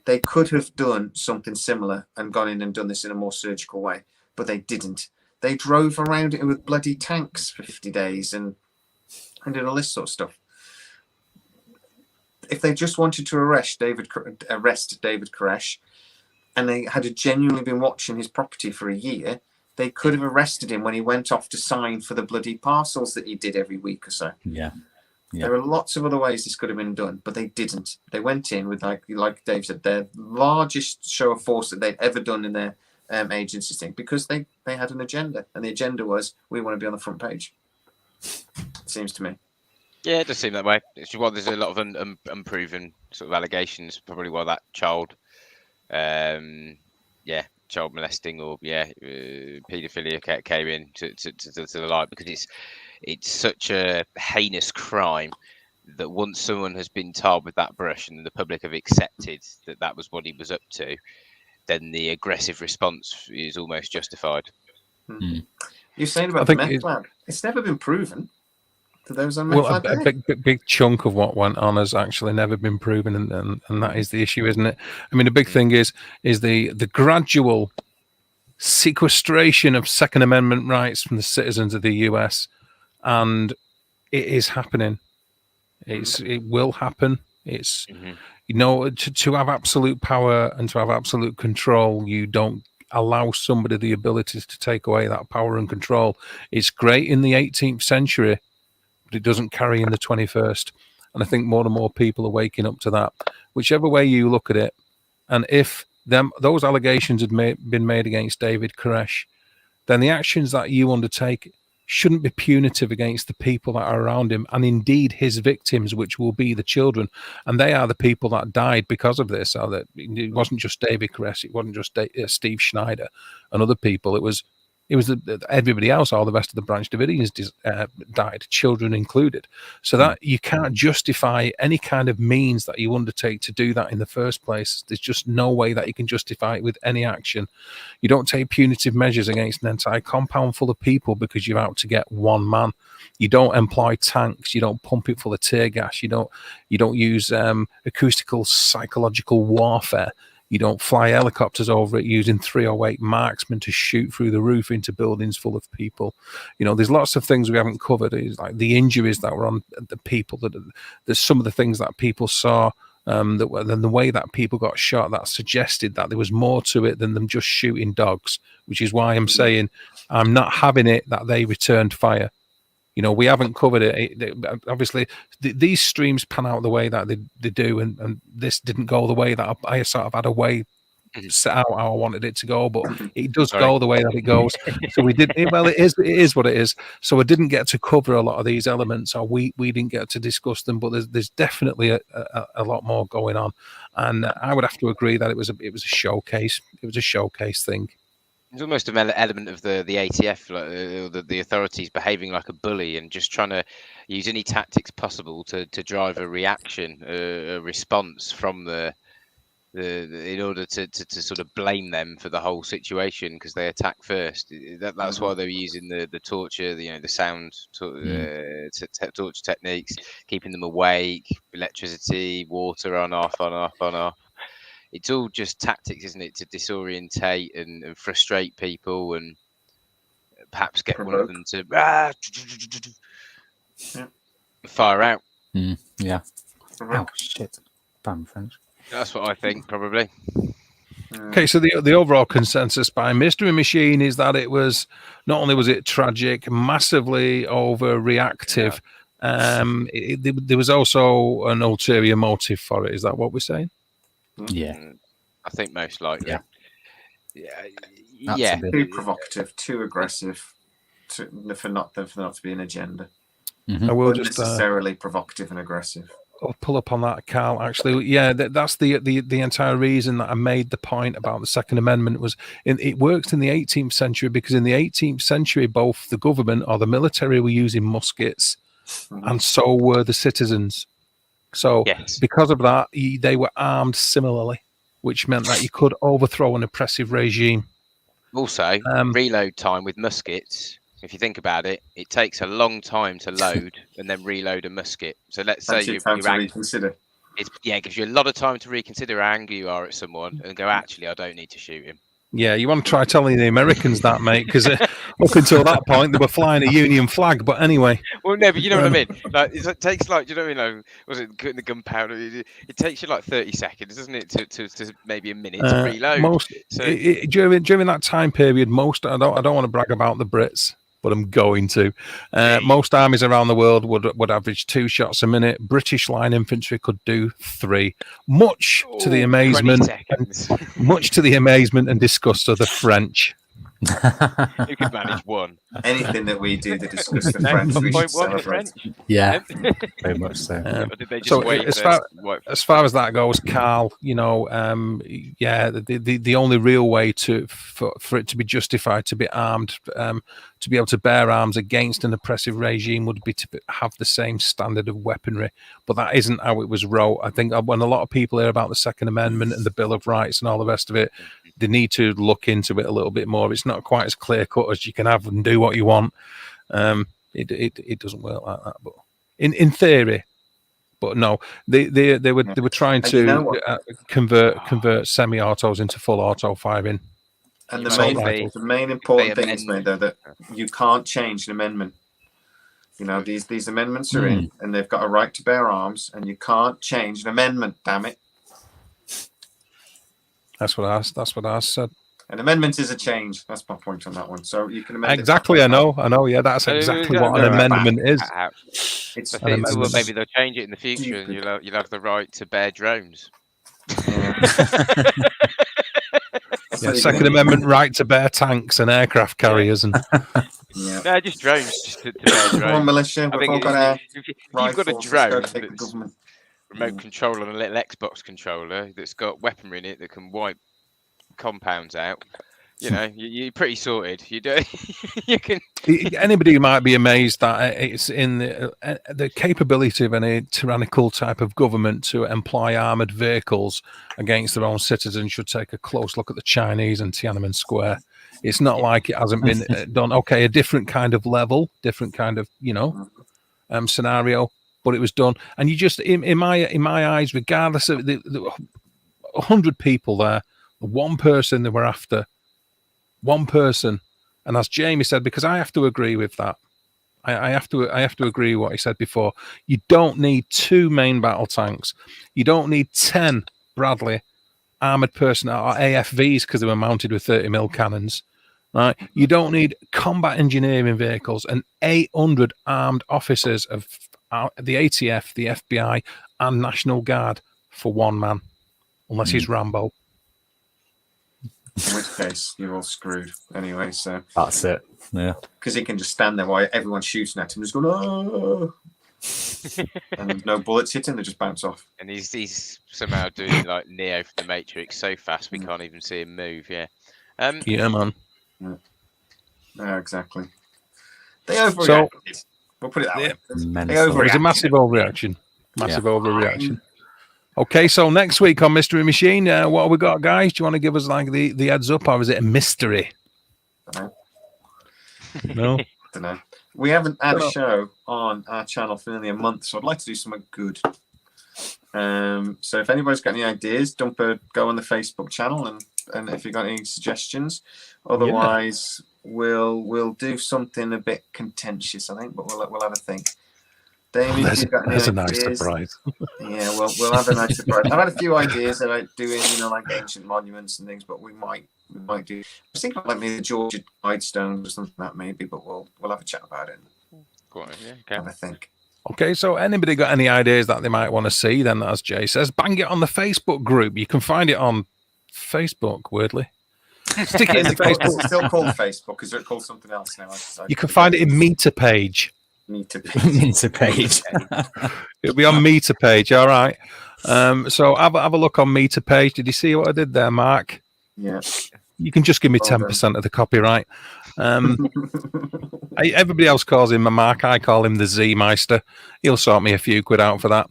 [SPEAKER 2] They could have done something similar and gone in and done this in a more surgical way, but they didn't. They drove around it with bloody tanks for 50 days and did all this sort of stuff. If they just wanted to arrest David Koresh, and they had genuinely been watching his property for a year, they could have arrested him when he went off to sign for the bloody parcels that he did every week or so.
[SPEAKER 3] Yeah.
[SPEAKER 2] There are lots of other ways this could have been done, but they didn't. They went in with, like Dave said, their largest show of force that they'd ever done in their agency thing, because they had an agenda, and the agenda was, we want to be on the front page. It seems to me.
[SPEAKER 4] Yeah, it does seem that way. It's well, there's a lot of unproven sort of allegations. Probably why that child, child molesting or paedophilia came in to the light, because it's such a heinous crime that once someone has been tarred with that brush and the public have accepted that that was what he was up to, then the aggressive response is almost justified.
[SPEAKER 2] You're saying about the meth lab. It's never been proven. Those on meth lab,
[SPEAKER 1] a big chunk of what went on has actually never been proven, and that is the issue, isn't it? I mean, the big thing is the gradual sequestration of Second Amendment rights from the citizens of the US, and it is happening. It will happen. It's to have absolute power and to have absolute control, you don't allow somebody the ability to take away that power and control. It's great in the 18th century, but it doesn't carry in the 21st. And I think more and more people are waking up to that, whichever way you look at it. And if those allegations had been made against David Koresh, then the actions that you undertake shouldn't be punitive against the people that are around him, and indeed his victims, which will be the children. And they are the people that died because of this. So that it wasn't just David Koresh, it wasn't just Steve Schneider and other people. It was everybody else. All the rest of the Branch Davidians died, children included. So that you can't justify any kind of means that you undertake to do that in the first place. There's just no way that you can justify it with any action. You don't take punitive measures against an entire compound full of people because you're out to get one man. You don't employ tanks. You don't pump it full of tear gas. You don't use acoustical psychological warfare. You don't fly helicopters over it using 308 marksmen to shoot through the roof into buildings full of people. There's lots of things we haven't covered. It's like the injuries that were on the people. There's some of the things that people saw, then the way that people got shot, that suggested that there was more to it than them just shooting dogs, which is why I'm saying I'm not having it that they returned fire. We haven't covered it. Obviously, these streams pan out the way that they do, and this didn't go the way that I sort of had a way set out how I wanted it to go, but it does go the way that it goes. So we did. Well, it is what it is. So I didn't get to cover a lot of these elements, or we didn't get to discuss them. But there's definitely a lot more going on, and I would have to agree that it was a showcase. It was a showcase thing.
[SPEAKER 4] There's almost an element of the ATF, like the authorities behaving like a bully and just trying to use any tactics possible to drive a reaction, a response from in order to sort of blame them for the whole situation because they attacked first. That's why they were using the torture, the sound torture techniques, keeping them awake, electricity, water on off. It's all just tactics, isn't it, to disorientate and frustrate people and perhaps get one of them to fire out.
[SPEAKER 3] Yeah. Oh, shit. Bam, French.
[SPEAKER 4] That's what I think, probably.
[SPEAKER 1] Okay, so the overall consensus by Mystery Machine is that it was, not only was it tragic, massively overreactive, there was also an ulterior motive for it. Is that what we're saying?
[SPEAKER 3] Yeah,
[SPEAKER 4] I think most likely.
[SPEAKER 3] Yeah.
[SPEAKER 2] Too provocative, too aggressive, for not to be an agenda.
[SPEAKER 1] I will just
[SPEAKER 2] necessarily provocative and aggressive.
[SPEAKER 1] I'll pull up on that, Carl. Actually, yeah, that's the entire reason that I made the point about the Second Amendment was it worked in the 18th century because in the 18th century, both the government or the military were using muskets, and so were the citizens. So
[SPEAKER 4] Yes.
[SPEAKER 1] because of that, they were armed similarly, which meant that you could overthrow an oppressive regime.
[SPEAKER 4] Also, reload time with muskets. If you think about it, it takes a long time to load and then reload a musket. So let's say
[SPEAKER 2] Actually, time to reconsider.
[SPEAKER 4] it gives you a lot of time to reconsider how angry you are at someone and go, actually, I don't need to shoot him.
[SPEAKER 1] Yeah, you want to try telling the Americans that, mate, because up until that point, they were flying a Union flag. But anyway.
[SPEAKER 4] Well, no, but you know what I mean? Like, it takes, like, do you know what I mean? Was it the gunpowder? It takes you like 30 seconds, doesn't it, to maybe a minute to reload?
[SPEAKER 1] During that time period, I don't want to brag about the Brits, but I'm going to. Most armies around the world would average 2 shots a minute. British line infantry could do 3, much to the amazement and disgust of the French.
[SPEAKER 4] Who could manage 1?
[SPEAKER 2] Anything that we do that disgusts the French, we should celebrate.
[SPEAKER 3] Yeah, very much so.
[SPEAKER 4] Did they just
[SPEAKER 1] So
[SPEAKER 4] wait
[SPEAKER 1] as far as that goes, Carl, the only real way for it to be justified to be armed, to be able to bear arms against an oppressive regime would be to have the same standard of weaponry. But that isn't how it was wrote. I think when a lot of people hear about the Second Amendment and the Bill of Rights and all the rest of it, they need to look into it a little bit more. It's not quite as clear cut as you can have and do what you want. It doesn't work like that, but in theory. But no, they were trying to convert semi-autos into full auto firing.
[SPEAKER 2] And the main important thing is, mate, though, that you can't change an amendment. You know, these amendments are in, and they've got a right to bear arms, and you can't change an amendment. Damn it!
[SPEAKER 1] That's what I said.
[SPEAKER 2] An amendment is a change. That's my point on that one. So you can amend
[SPEAKER 1] exactly. I know. Yeah, that's exactly what an amendment is.
[SPEAKER 2] It's
[SPEAKER 4] well, maybe they'll change it in the future, and you'll have the right to bear drones.
[SPEAKER 1] Yeah, Second Amendment right to bear tanks and aircraft carriers and
[SPEAKER 4] no, just drones, just to bear drones.
[SPEAKER 2] Come on, militia.
[SPEAKER 4] I think if you've got a drone that's
[SPEAKER 2] government
[SPEAKER 4] remote control on a little Xbox controller that's got weaponry in it that can wipe compounds out, you know, you're pretty sorted. You do. You can.
[SPEAKER 1] Anybody might be amazed that it's in the capability of any tyrannical type of government to employ armored vehicles against their own citizens should take a close look at the Chinese and Tiananmen Square. It's not like it hasn't been done. Okay, a different kind of level, different kind of scenario, but it was done. And you just in my eyes, regardless of the 100 people there, one person they were after. One person, and as Jamie said, because I have to agree with that. I have to agree with what he said before. You don't need 2 main battle tanks. You don't need 10 Bradley armored personnel or AFVs because they were mounted with 30mm cannons. Right? You don't need combat engineering vehicles and 800 armed officers of the ATF, the FBI, and National Guard for one man, unless he's Rambo.
[SPEAKER 2] In which case, you're all screwed anyway. So
[SPEAKER 3] that's it. Yeah,
[SPEAKER 2] because he can just stand there while everyone's shooting at him, just going, "Oh!" and no bullets hit him; they just bounce off.
[SPEAKER 4] And he's somehow doing like Neo from the Matrix so fast we can't even see him move. Yeah,
[SPEAKER 1] yeah, man.
[SPEAKER 2] Yeah, exactly. They overreacted. We'll put it that way.
[SPEAKER 1] It was a massive overreaction. Overreaction. Okay, so next week on Mystery Machine, what have we got, guys? Do you want to give us like the heads up, or is it a mystery? No?
[SPEAKER 2] Don't know. We haven't had a show on our channel for nearly a month, so I'd like to do something good. So if anybody's got any ideas, go on the Facebook channel and if you've got any suggestions. Otherwise, we'll do something a bit contentious, I think, but we'll have a think. Damien,
[SPEAKER 1] that's a nice surprise.
[SPEAKER 2] Yeah, we'll have a nice surprise. I've had a few ideas about doing, like ancient monuments and things, but we might do. I was thinking like maybe the Georgia Guidestones or something like that, maybe, but we'll have a chat about it.
[SPEAKER 4] Go on, yeah, okay.
[SPEAKER 2] Have a think.
[SPEAKER 1] Okay, so anybody got any ideas that they might want to see? Then, as Jay says, bang it on the Facebook group. You can find it on Facebook. Weirdly, stick it in the Facebook.
[SPEAKER 2] It's still called Facebook. Is it called something else now?
[SPEAKER 1] You can find it in Meter page.
[SPEAKER 2] Need to be.
[SPEAKER 3] Meter page.
[SPEAKER 1] It'll be on meter page. All right. So have a look on meter page. Did you see what I did there, Mark?
[SPEAKER 2] Yeah.
[SPEAKER 1] You can just give me
[SPEAKER 2] Well
[SPEAKER 1] 10% of the copyright. Everybody else calls him a Mark. I call him the Z Meister. He'll sort me a few quid out for that.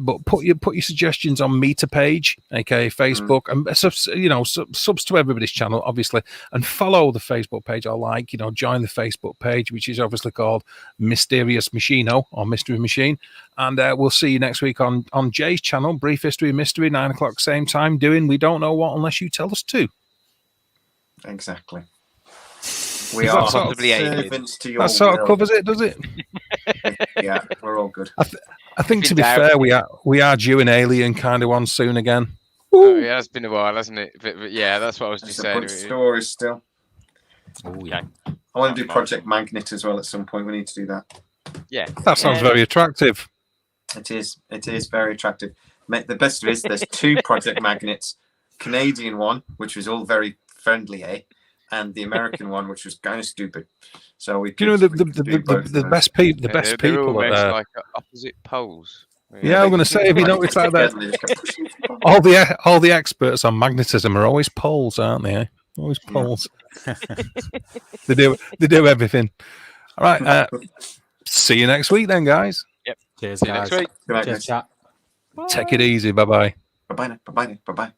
[SPEAKER 1] But put your suggestions on meter page, aka Facebook, and subs to everybody's channel, obviously, and follow the Facebook page. Or join the Facebook page, which is obviously called Mysterious Machino or Mystery Machine. And we'll see you next week on Jay's channel, Brief History of Mystery, 9 o'clock, same time, doing We Don't Know What Unless You Tell Us to.
[SPEAKER 2] Exactly. We are
[SPEAKER 4] possibly
[SPEAKER 2] servants to your
[SPEAKER 1] That sort of
[SPEAKER 2] will.
[SPEAKER 1] covers it, does it?
[SPEAKER 2] Yeah, we're all good.
[SPEAKER 1] I think, to be
[SPEAKER 4] Doubt.
[SPEAKER 1] fair, we are due an alien kind of one soon again.
[SPEAKER 4] Oh, yeah, it's been a while, hasn't it? But yeah, that's what I was
[SPEAKER 2] There's
[SPEAKER 4] just
[SPEAKER 2] a
[SPEAKER 4] saying.
[SPEAKER 2] bunch of stories still.
[SPEAKER 3] Oh yeah.
[SPEAKER 2] I want to do Project Magnet as well at some point. We need to do that.
[SPEAKER 4] Yeah,
[SPEAKER 1] That sounds very attractive.
[SPEAKER 2] It is. It is very attractive. The best of it is there's 2 Project Magnets. Canadian one, which was all very friendly, and the American one, which was kind of stupid. So we
[SPEAKER 1] You know
[SPEAKER 2] could
[SPEAKER 1] the
[SPEAKER 2] do both of
[SPEAKER 1] the
[SPEAKER 2] those.
[SPEAKER 1] best people,
[SPEAKER 4] They're
[SPEAKER 1] people
[SPEAKER 4] almost
[SPEAKER 1] at
[SPEAKER 4] like opposite poles.
[SPEAKER 1] Yeah, I'm going to say, if you notice like that, all the experts on magnetism are always poles, aren't they? Always poles. They do everything. All right. See you next week, then, guys.
[SPEAKER 3] Cheers,
[SPEAKER 4] See you
[SPEAKER 3] guys.
[SPEAKER 4] next week.
[SPEAKER 2] Good night,
[SPEAKER 3] Cheers,
[SPEAKER 2] guys.
[SPEAKER 3] chat.
[SPEAKER 1] Take it easy. Bye bye.
[SPEAKER 2] Bye bye. Bye bye. Bye bye.